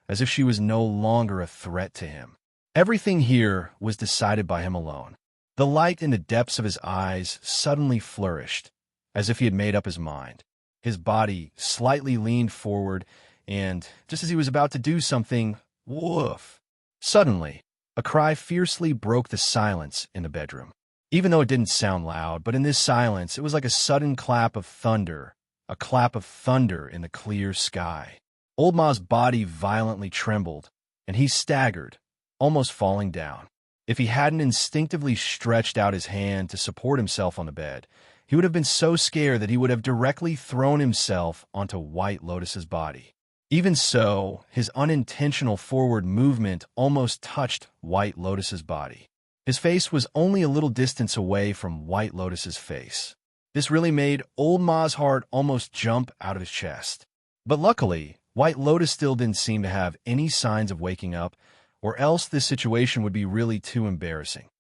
A: as if she was no longer a threat to him. Everything here was decided by him alone. The light in the depths of his eyes suddenly flourished, as if he had made up his mind. His body slightly leaned forward, and just as he was about to do something, woof! Suddenly, a cry fiercely broke the silence in the bedroom. Even though it didn't sound loud, but in this silence, it was like a sudden clap of thunder, a clap of thunder in the clear sky. Old Ma's body violently trembled, and he staggered, almost falling down. If he hadn't instinctively stretched out his hand to support himself on the bed, he would have been so scared that he would have directly thrown himself onto White Lotus's body. Even so, his unintentional forward movement almost touched White Lotus's body. His face was only a little distance away from White Lotus's face. This really made Old Ma's heart almost jump out of his chest. But luckily, White Lotus still didn't seem to have any signs of waking up, or else this situation would be really too embarrassing.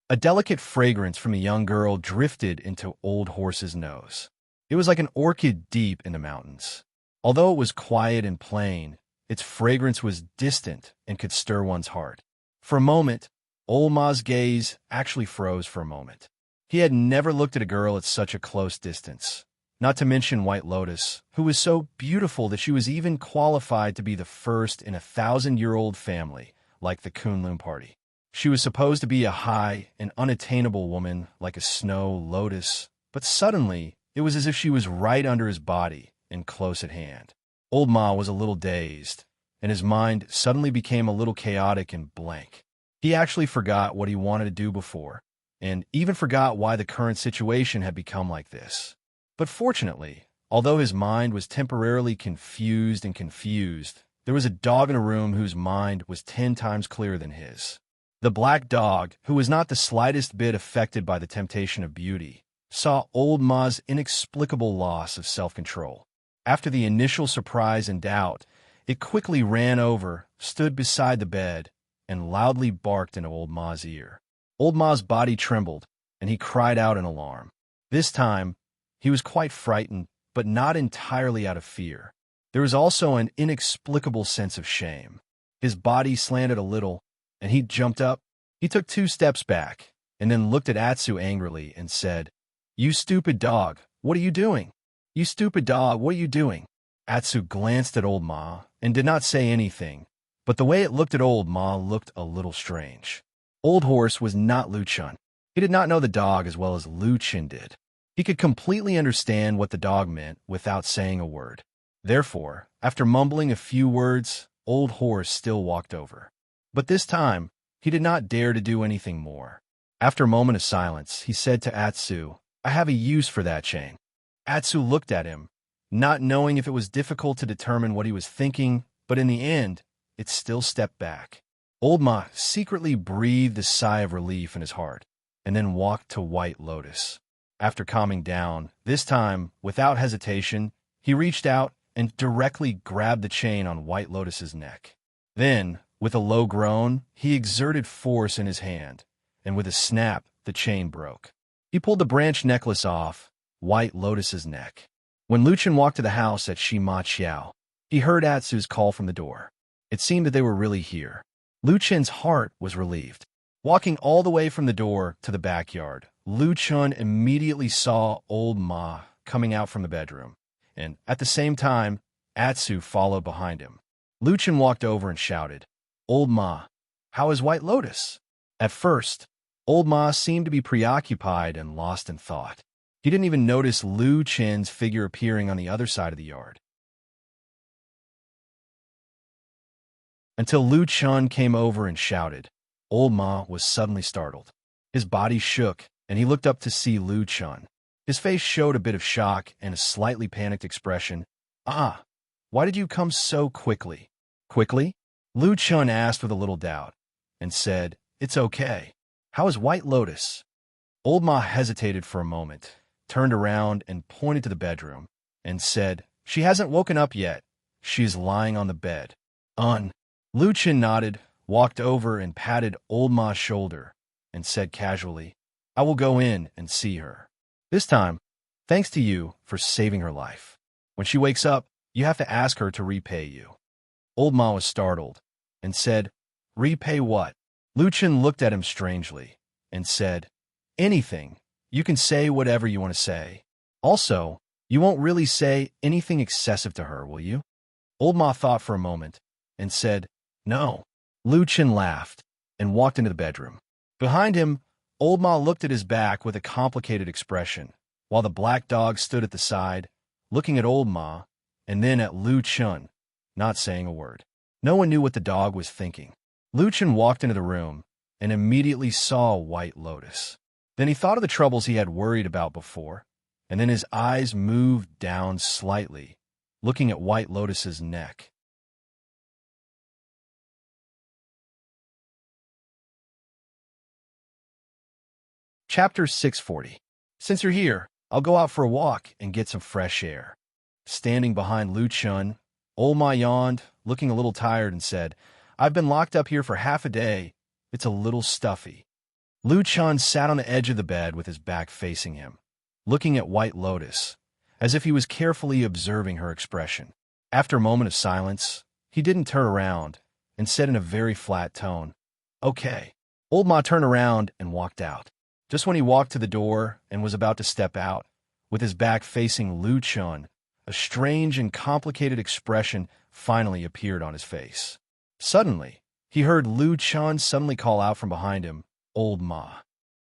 A: A delicate fragrance from a young girl drifted into Old Horse's nose. It was like an orchid deep in the mountains. Although it was quiet and plain, its fragrance was distant and could stir one's heart. For a moment, Old Ma's gaze actually froze for a moment. He had never looked at a girl at such a close distance, not to mention White Lotus, who was so beautiful that she was even qualified to be the first in a 1,000-year-old family, like the Kunlun party. She was supposed to be a high and unattainable woman like a snow lotus, but suddenly it was as if she was right under his body and close at hand. Old Ma was a little dazed, and his mind suddenly became a little chaotic and blank. He actually forgot what he wanted to do before, and even forgot why the current situation had become like this. But fortunately, although his mind was temporarily confused, there was a dog in a room whose mind was 10 times clearer than his. The black dog, who was not the slightest bit affected by the temptation of beauty, saw Old Ma's inexplicable loss of self-control. After the initial surprise and doubt, it quickly ran over, stood beside the bed, and loudly barked into Old Ma's ear. Old Ma's body trembled, and he cried out in alarm. This time, he was quite frightened, but not entirely out of fear. There was also an inexplicable sense of shame. His body slanted a little, and he jumped up. He took 2 steps back, and then looked at Atsu angrily and said, "You stupid dog, what are you doing? You stupid dog, what are you doing?" Atsu glanced at Old Ma and did not say anything, but the way it looked at Old Ma looked a little strange. Old Horse was not Lu Chun. He did not know the dog as well as Lu Chin did. He could completely understand what the dog meant without saying a word. Therefore, after mumbling a few words, Old Horse still walked over. But this time, he did not dare to do anything more. After a moment of silence, he said to Atsu, "I have a use for that chain." Atsu looked at him, not knowing if it was difficult to determine what he was thinking, but in the end, it still stepped back. Old Ma secretly breathed a sigh of relief in his heart, and then walked to White Lotus. After calming down, this time, without hesitation, he reached out and directly grabbed the chain on White Lotus's neck. Then, with a low groan, he exerted force in his hand, and with a snap, the chain broke. He pulled the branch necklace off White Lotus's neck. When Lu Chen walked to the house at Shima Qiao, he heard Atsu's call from the door. It seemed that they were really here. Lu Chen's heart was relieved. Walking all the way from the door to the backyard, Lu Chen immediately saw Old Ma coming out from the bedroom, and at the same time, Atsu followed behind him. Lu Chen walked over and shouted, "Old Ma, how is White Lotus?" At first, Old Ma seemed to be preoccupied and lost in thought. He didn't even notice Lu Chen's figure appearing on the other side of the yard. Until Lu Chen came over and shouted, Old Ma was suddenly startled. His body shook, and he looked up to see Lu Chen. His face showed a bit of shock and a slightly panicked expression. "Ah, why did you come so quickly?" "Quickly?" Lu Chen asked with a little doubt, and said, "It's okay. How is White Lotus?" Old Ma hesitated for a moment, turned around and pointed to the bedroom, and said, "She hasn't woken up yet, She is lying on the bed. Lu Chen nodded, walked over and patted Old Ma's shoulder, and said casually, I will go in and see her. This time, thanks to you for saving her life. When she wakes up, you have to ask her to repay you. Old Ma was startled and said, Repay what? Lu Chen looked at him strangely and said, Anything. You can say whatever you want to say. Also, you won't really say anything excessive to her, will you? Old Ma thought for a moment and said, No. Lu Chen laughed and walked into the bedroom. Behind him, Old Ma looked at his back with a complicated expression, while the black dog stood at the side, looking at Old Ma and then at Lu Chen, not saying a word. No one knew what the dog was thinking. Lu Chen walked into the room and immediately saw White Lotus. Then he thought of the troubles he had worried about before, and then his eyes moved down slightly, looking at White Lotus's neck. Chapter 640. Since you're here, I'll go out for a walk and get some fresh air. Standing behind Lu Chen, Old Ma yawned, looking a little tired, and said, I've been locked up here for half a day. It's a little stuffy. Lu Chen sat on the edge of the bed with his back facing him, looking at White Lotus, as if he was carefully observing her expression. After a moment of silence, he didn't turn around and said in a very flat tone, Okay. Old Ma turned around and walked out. Just when he walked to the door and was about to step out, with his back facing Lu Chen, a strange and complicated expression finally appeared on his face. Suddenly, he heard Lu Chen suddenly call out from behind him, Old Ma.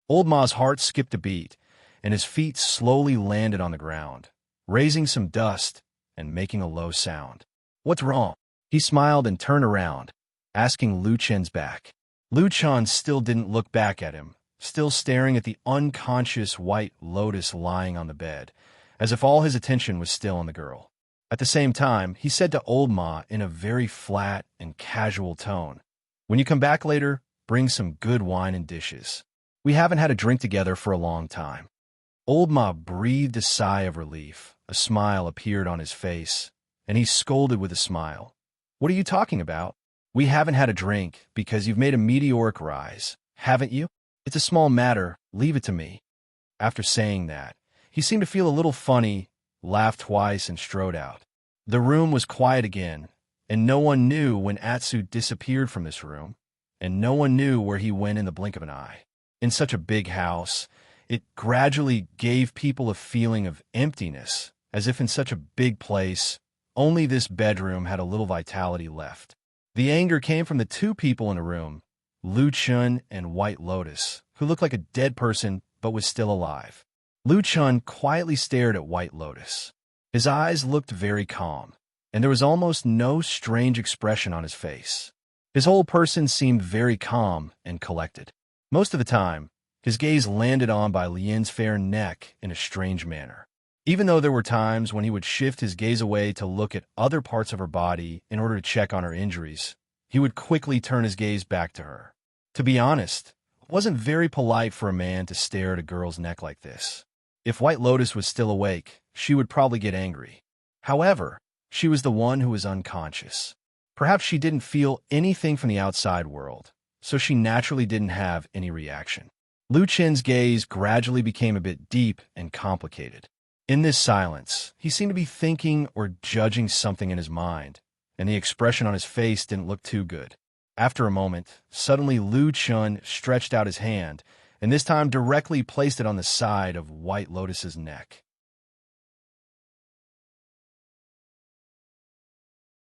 A: Old Ma's heart skipped a beat, and his feet slowly landed on the ground, raising some dust and making a low sound. What's wrong? He smiled and turned around, asking Lu Chen's back. Lu Chen still didn't look back at him, still staring at the unconscious White Lotus lying on the bed, as if all his attention was still on the girl. At the same time, he said to Old Ma in a very flat and casual tone, When you come back later, bring some good wine and dishes. We haven't had a drink together for a long time. Old Ma breathed a sigh of relief. A smile appeared on his face, and he scolded with a smile. What are you talking about? We haven't had a drink because you've made a meteoric rise, haven't you? It's a small matter, leave it to me. After saying that, he seemed to feel a little funny, laughed twice, and strode out. The room was quiet again, and no one knew when Atsu disappeared from this room, and no one knew where he went in the blink of an eye. In such a big house, it gradually gave people a feeling of emptiness, as if in such a big place, only this bedroom had a little vitality left. The anger came from the two people in the room, Lu Chen and White Lotus, who looked like a dead person but was still alive. Lu Chen quietly stared at White Lotus. His eyes looked very calm, and there was almost no strange expression on his face. His whole person seemed very calm and collected. Most of the time, his gaze landed on by Lian's fair neck in a strange manner. Even though there were times when he would shift his gaze away to look at other parts of her body in order to check on her injuries, he would quickly turn his gaze back to her. To be honest, it wasn't very polite for a man to stare at a girl's neck like this. If White Lotus was still awake, she would probably get angry. However, she was the one who was unconscious. Perhaps she didn't feel anything from the outside world, so she naturally didn't have any reaction. Lu Chen's gaze gradually became a bit deep and complicated. In this silence, he seemed to be thinking or judging something in his mind, and the expression on his face didn't look too good. After a moment, suddenly Lu Chen stretched out his hand, and this time directly placed it on the side of White Lotus's neck.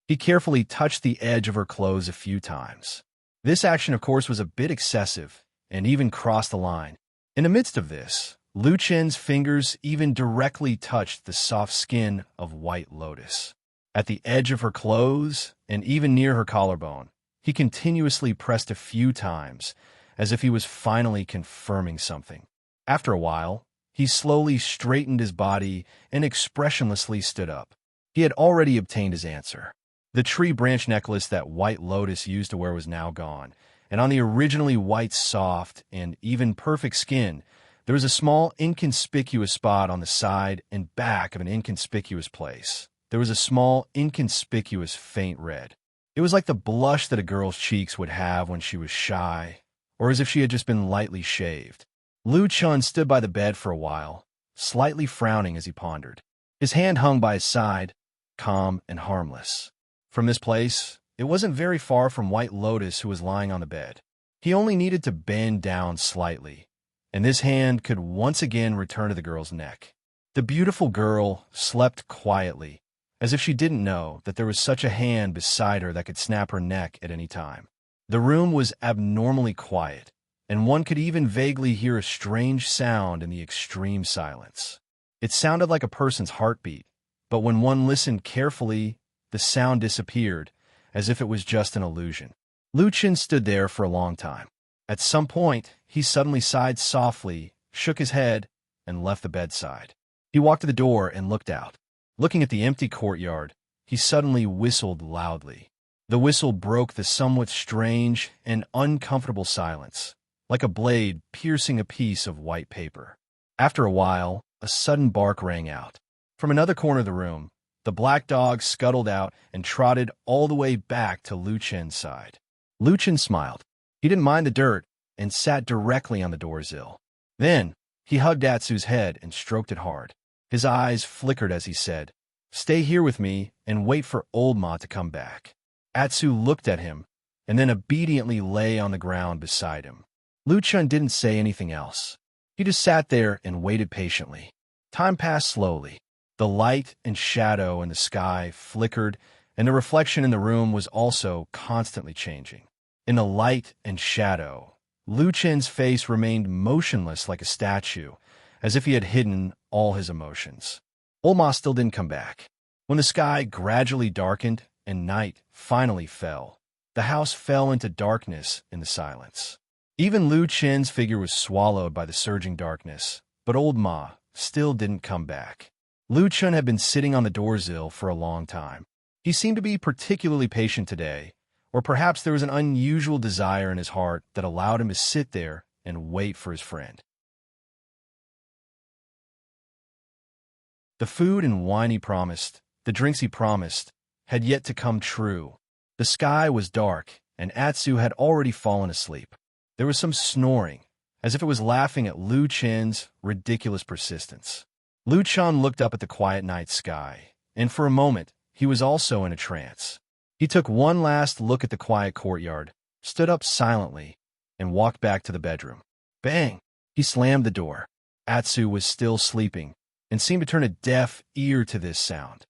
A: He carefully touched the edge of her clothes a few times. This action, of course, was a bit excessive, and even crossed the line. In the midst of this, Lu Chen's fingers even directly touched the soft skin of White Lotus. At the edge of her clothes, and even near her collarbone, he continuously pressed a few times, as if he was finally confirming something. After a while, he slowly straightened his body and expressionlessly stood up. He had already obtained his answer. The tree branch necklace that White Lotus used to wear was now gone, and on the originally white, soft, and even perfect skin, there was a small inconspicuous spot on the side and back of an inconspicuous place, there was a small, inconspicuous faint red. It was like the blush that a girl's cheeks would have when she was shy, or as if she had just been lightly shaved. Lu Chun stood by the bed for a while, slightly frowning as he pondered. His hand hung by his side, calm and harmless. From this place, it wasn't very far from White Lotus, who was lying on the bed. He only needed to bend down slightly, and this hand could once again return to the girl's neck. The beautiful girl slept quietly, as if she didn't know that there was such a hand beside her that could snap her neck at any time. The room was abnormally quiet, and one could even vaguely hear a strange sound in the extreme silence. It sounded like a person's heartbeat, but when one listened carefully, the sound disappeared, as if it was just an illusion. Lu Chen stood there for a long time. At some point, he suddenly sighed softly, shook his head, and left the bedside. He walked to the door and looked out. Looking at the empty courtyard, he suddenly whistled loudly. The whistle broke the somewhat strange and uncomfortable silence, like a blade piercing a piece of white paper. After a while, a sudden bark rang out. From another corner of the room, the black dog scuttled out and trotted all the way back to Lu Chen's side. Lu Chen smiled. He didn't mind the dirt and sat directly on the doorsill. Then, he hugged Atsu's head and stroked it hard. His eyes flickered as he said, "Stay here with me and wait for Old Ma to come back." Atsu looked at him and then obediently lay on the ground beside him. Lu Chen didn't say anything else. He just sat there and waited patiently. Time passed slowly. The light and shadow in the sky flickered, and the reflection in the room was also constantly changing. In the light and shadow, Lu Chen's face remained motionless like a statue, as if he had hidden all his emotions. Old Ma still didn't come back. When the sky gradually darkened and night finally fell, the house fell into darkness in the silence. Even Lu Chen's figure was swallowed by the surging darkness, but Old Ma still didn't come back. Lu Chen had been sitting on the doorsill for a long time. He seemed to be particularly patient today, or perhaps there was an unusual desire in his heart that allowed him to sit there and wait for his friend. The food and wine he promised, the drinks he promised, had yet to come true. The sky was dark, and Atsu had already fallen asleep. There was some snoring, as if it was laughing at Lu Chen's ridiculous persistence. Lu Chen looked up at the quiet night sky, and for a moment, he was also in a trance. He took one last look at the quiet courtyard, stood up silently, and walked back to the bedroom. Bang! He slammed the door. Atsu was still sleeping, and seemed to turn a deaf ear to this sound.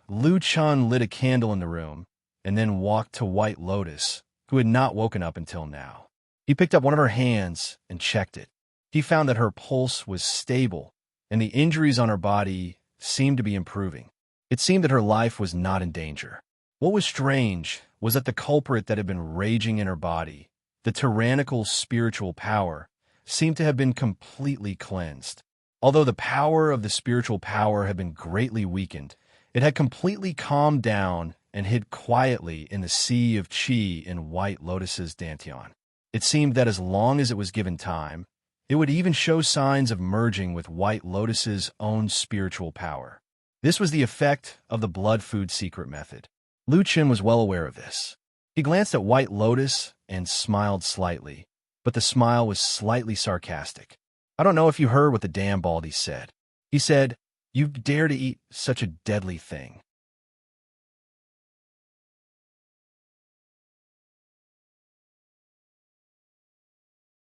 A: Lu Chen lit a candle in the room, and then walked to White Lotus, who had not woken up until now. He picked up one of her hands and checked it. He found that her pulse was stable, and the injuries on her body seemed to be improving. It seemed that her life was not in danger. What was strange was that the culprit that had been raging in her body, the tyrannical spiritual power, seemed to have been completely cleansed. Although the power of the spiritual power had been greatly weakened, it had completely calmed down and hid quietly in the sea of qi in White Lotus's dantian. It seemed that as long as it was given time, it would even show signs of merging with White Lotus's own spiritual power. This was the effect of the blood food secret method. Lu Chen was well aware of this. He glanced at White Lotus and smiled slightly, but the smile was slightly sarcastic. "I don't know if you heard what the damn baldy said. He said, 'You dare to eat such a deadly thing.'"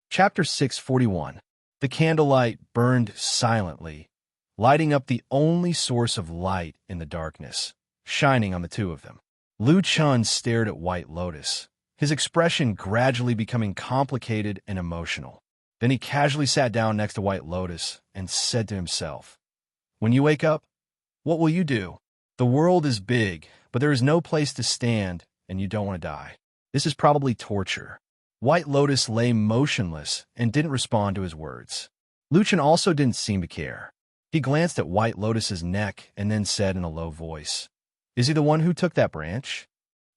A: Chapter 641. The candlelight burned silently, lighting up the only source of light in the darkness, shining on the two of them. Lu Chen stared at White Lotus, his expression gradually becoming complicated and emotional. Then he casually sat down next to White Lotus and said to himself, "When you wake up, what will you do? The world is big, but there is no place to stand, and you don't want to die. This is probably torture." White Lotus lay motionless and didn't respond to his words. Lu Chen also didn't seem to care. He glanced at White Lotus's neck and then said in a low voice, "Is he the one who took that branch?"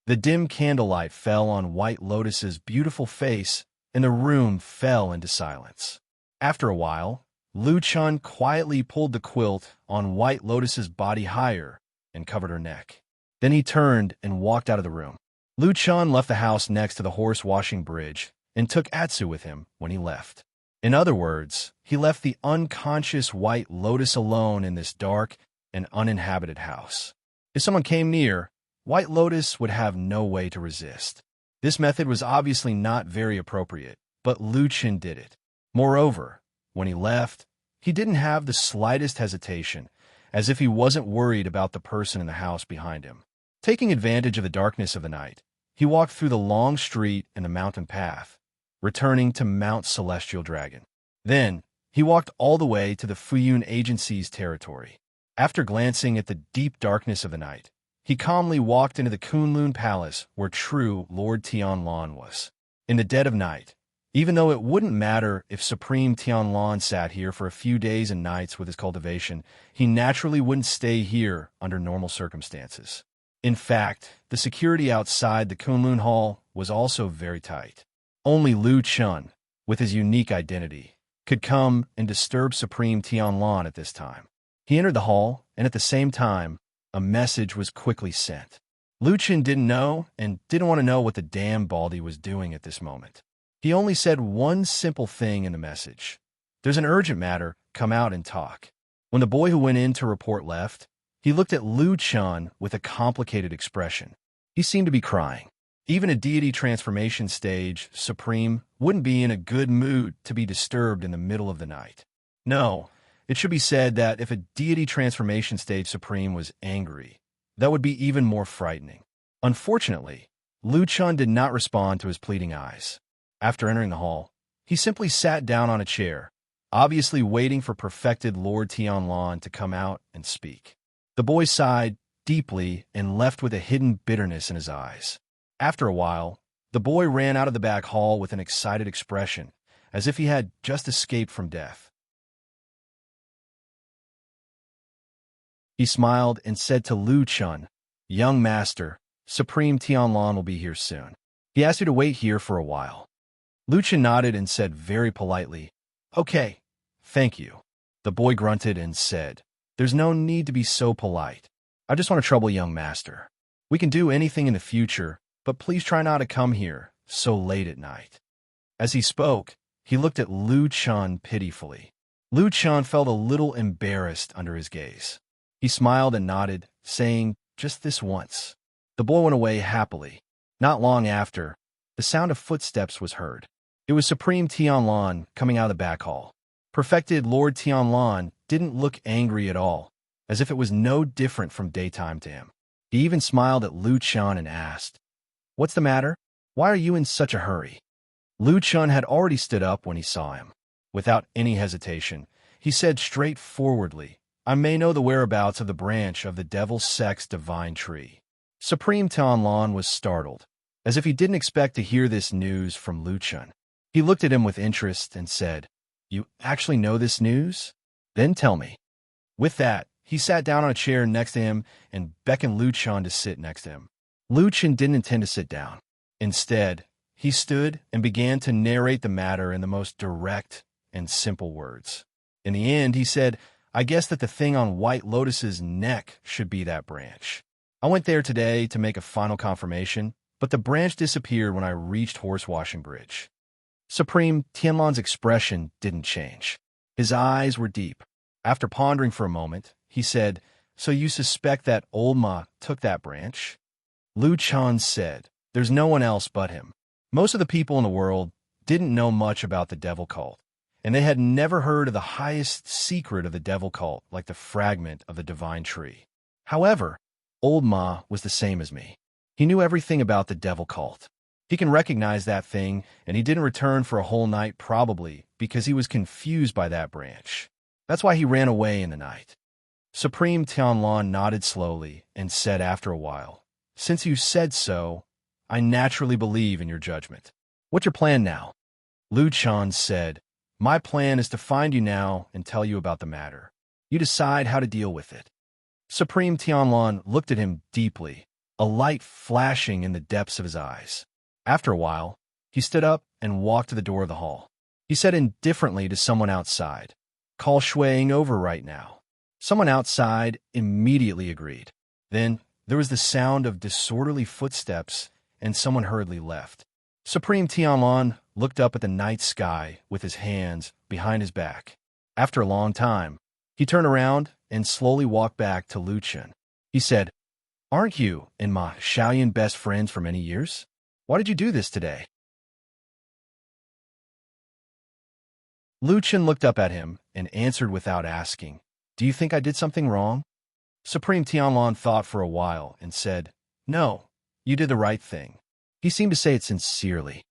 A: The dim candlelight fell on White Lotus's beautiful face, and the room fell into silence. After a while, Lu Chen quietly pulled the quilt on White Lotus's body higher and covered her neck. Then he turned and walked out of the room. Lu Chun left the house next to the horse-washing bridge and took Atsu with him when he left. In other words, he left the unconscious White Lotus alone in this dark and uninhabited house. If someone came near, White Lotus would have no way to resist. This method was obviously not very appropriate, but Lu Chun did it. Moreover, when he left, he didn't have the slightest hesitation, as if he wasn't worried about the person in the house behind him. Taking advantage of the darkness of the night, he walked through the long street and the mountain path, returning to Mount Celestial Dragon. Then, he walked all the way to the Fuyun Agency's territory. After glancing at the deep darkness of the night, he calmly walked into the Kunlun Palace where true Lord Tianlan was. In the dead of night, even though it wouldn't matter if Supreme Tianlan sat here for a few days and nights with his cultivation, he naturally wouldn't stay here under normal circumstances. In fact, the security outside the Kunlun Hall was also very tight. Only Lu Chun, with his unique identity, could come and disturb Supreme Tianlan at this time. He entered the hall, and at the same time, a message was quickly sent. Lu Chun didn't know and didn't want to know what the damn Baldy was doing at this moment. He only said one simple thing in the message. "There's an urgent matter, come out and talk." When the boy who went in to report left, he looked at Lu Chun with a complicated expression. He seemed to be crying. Even a deity transformation stage, Supreme, wouldn't be in a good mood to be disturbed in the middle of the night. No, it should be said that if a deity transformation stage Supreme was angry, that would be even more frightening. Unfortunately, Lu Chun did not respond to his pleading eyes. After entering the hall, he simply sat down on a chair, obviously waiting for perfected Lord Tianlan to come out and speak. The boy sighed deeply and left with a hidden bitterness in his eyes. After a while, the boy ran out of the back hall with an excited expression, as if he had just escaped from death. He smiled and said to Lu Chun, "Young master, Supreme Tianlan will be here soon. He asked you to wait here for a while." Lu Chun nodded and said very politely, "Okay, thank you." The boy grunted and said, "There's no need to be so polite. I just want to trouble young master. We can do anything in the future, but please try not to come here so late at night." As he spoke, he looked at Lu Chun pitifully. Lu Chun felt a little embarrassed under his gaze. He smiled and nodded, saying, "Just this once." The boy went away happily. Not long after, the sound of footsteps was heard. It was Supreme Tianlan coming out of the back hall. Perfected Lord Tianlan didn't look angry at all, as if it was no different from daytime to him. He even smiled at Lu Chun and asked, "What's the matter? Why are you in such a hurry?" Lu Chun had already stood up when he saw him. Without any hesitation, he said straightforwardly, "I may know the whereabouts of the branch of the Devil's Sex Divine Tree." Supreme Tianlan was startled, as if he didn't expect to hear this news from Lu Chun. He looked at him with interest and said, "You actually know this news? Then tell me." With that, he sat down on a chair next to him and beckoned Lu Chun to sit next to him. Lu Chun didn't intend to sit down. Instead, he stood and began to narrate the matter in the most direct and simple words. In the end, he said, "I guess that the thing on White Lotus's neck should be that branch. I went there today to make a final confirmation, but the branch disappeared when I reached Horsewashing Bridge." Supreme Tianlan's expression didn't change. His eyes were deep. After pondering for a moment, he said, "So you suspect that Old Ma took that branch?" Lu Chun said, "There's no one else but him." Most of the people in the world didn't know much about the devil cult, and they had never heard of the highest secret of the devil cult like the fragment of the divine tree. However, Old Ma was the same as me. He knew everything about the devil cult. He can recognize that thing, and he didn't return for a whole night probably because he was confused by that branch. That's why he ran away in the night. Supreme Tianlan nodded slowly and said after a while, "Since you said so, I naturally believe in your judgment. What's your plan now?" Lu Chun said, "My plan is to find you now and tell you about the matter. You decide how to deal with it." Supreme Tianlan looked at him deeply, a light flashing in the depths of his eyes. After a while, he stood up and walked to the door of the hall. He said indifferently to someone outside, "Call Shuiing over right now." Someone outside immediately agreed. Then there was the sound of disorderly footsteps, and someone hurriedly left. Supreme Tianlan looked up at the night sky with his hands behind his back. After a long time, he turned around and slowly walked back to Lu Chen. He said, "Aren't you and Ma Xiaoyan best friends for many years? Why did you do this today?" Lu Chen looked up at him and answered without asking, "Do you think I did something wrong?" Supreme Tianlan thought for a while and said, "No, you did the right thing." He seemed to say it sincerely.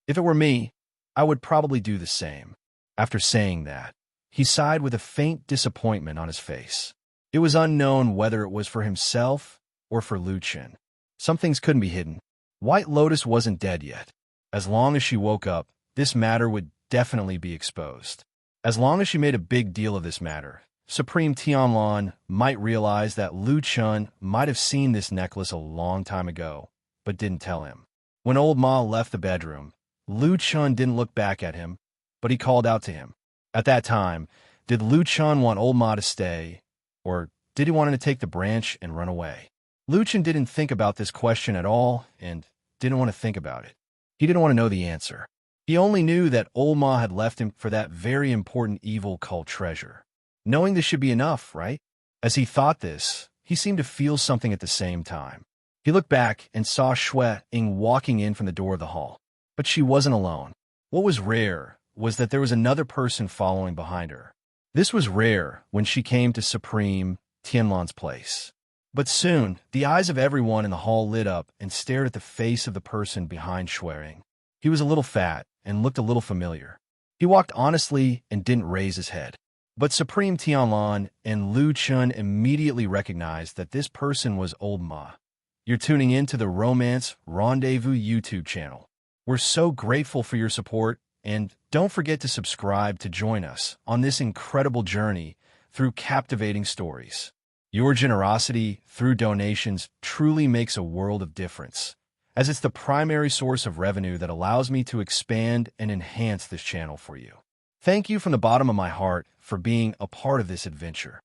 A: "If it were me, I would probably do the same." After saying that, he sighed with a faint disappointment on his face. It was unknown whether it was for himself or for Lu Chen. Some things couldn't be hidden. White Lotus wasn't dead yet. As long as she woke up, this matter would definitely be exposed. As long as she made a big deal of this matter, Supreme Tianlan might realize that Lu Chen might have seen this necklace a long time ago, but didn't tell him. When old Ma left the bedroom, Lu Chen didn't look back at him, but he called out to him. At that time, did Lu Chen want old Ma to stay, or did he want him to take the branch and run away? Lu Chen didn't think about this question at all and didn't want to think about it. He didn't want to know the answer. He only knew that old Ma had left him for that very important evil called treasure. Knowing this should be enough, right? As he thought this, he seemed to feel something at the same time. He looked back and saw Xue Ying walking in from the door of the hall. But she wasn't alone. What was rare was that there was another person following behind her. This was rare when she came to Supreme Tianlan's place. But soon, the eyes of everyone in the hall lit up and stared at the face of the person behind Xue Ying. He was a little fat and looked a little familiar. He walked honestly and didn't raise his head. But Supreme Tianlan and Lu Chen immediately recognized that this person was old Ma. You're tuning in to the Romance Rendezvous YouTube channel. We're so grateful for your support, and don't forget to subscribe to join us on this incredible journey through captivating stories. Your generosity through donations truly makes a world of difference, as it's the primary source of revenue that allows me to expand and enhance this channel for you. Thank you from the bottom of my heart for being a part of this adventure.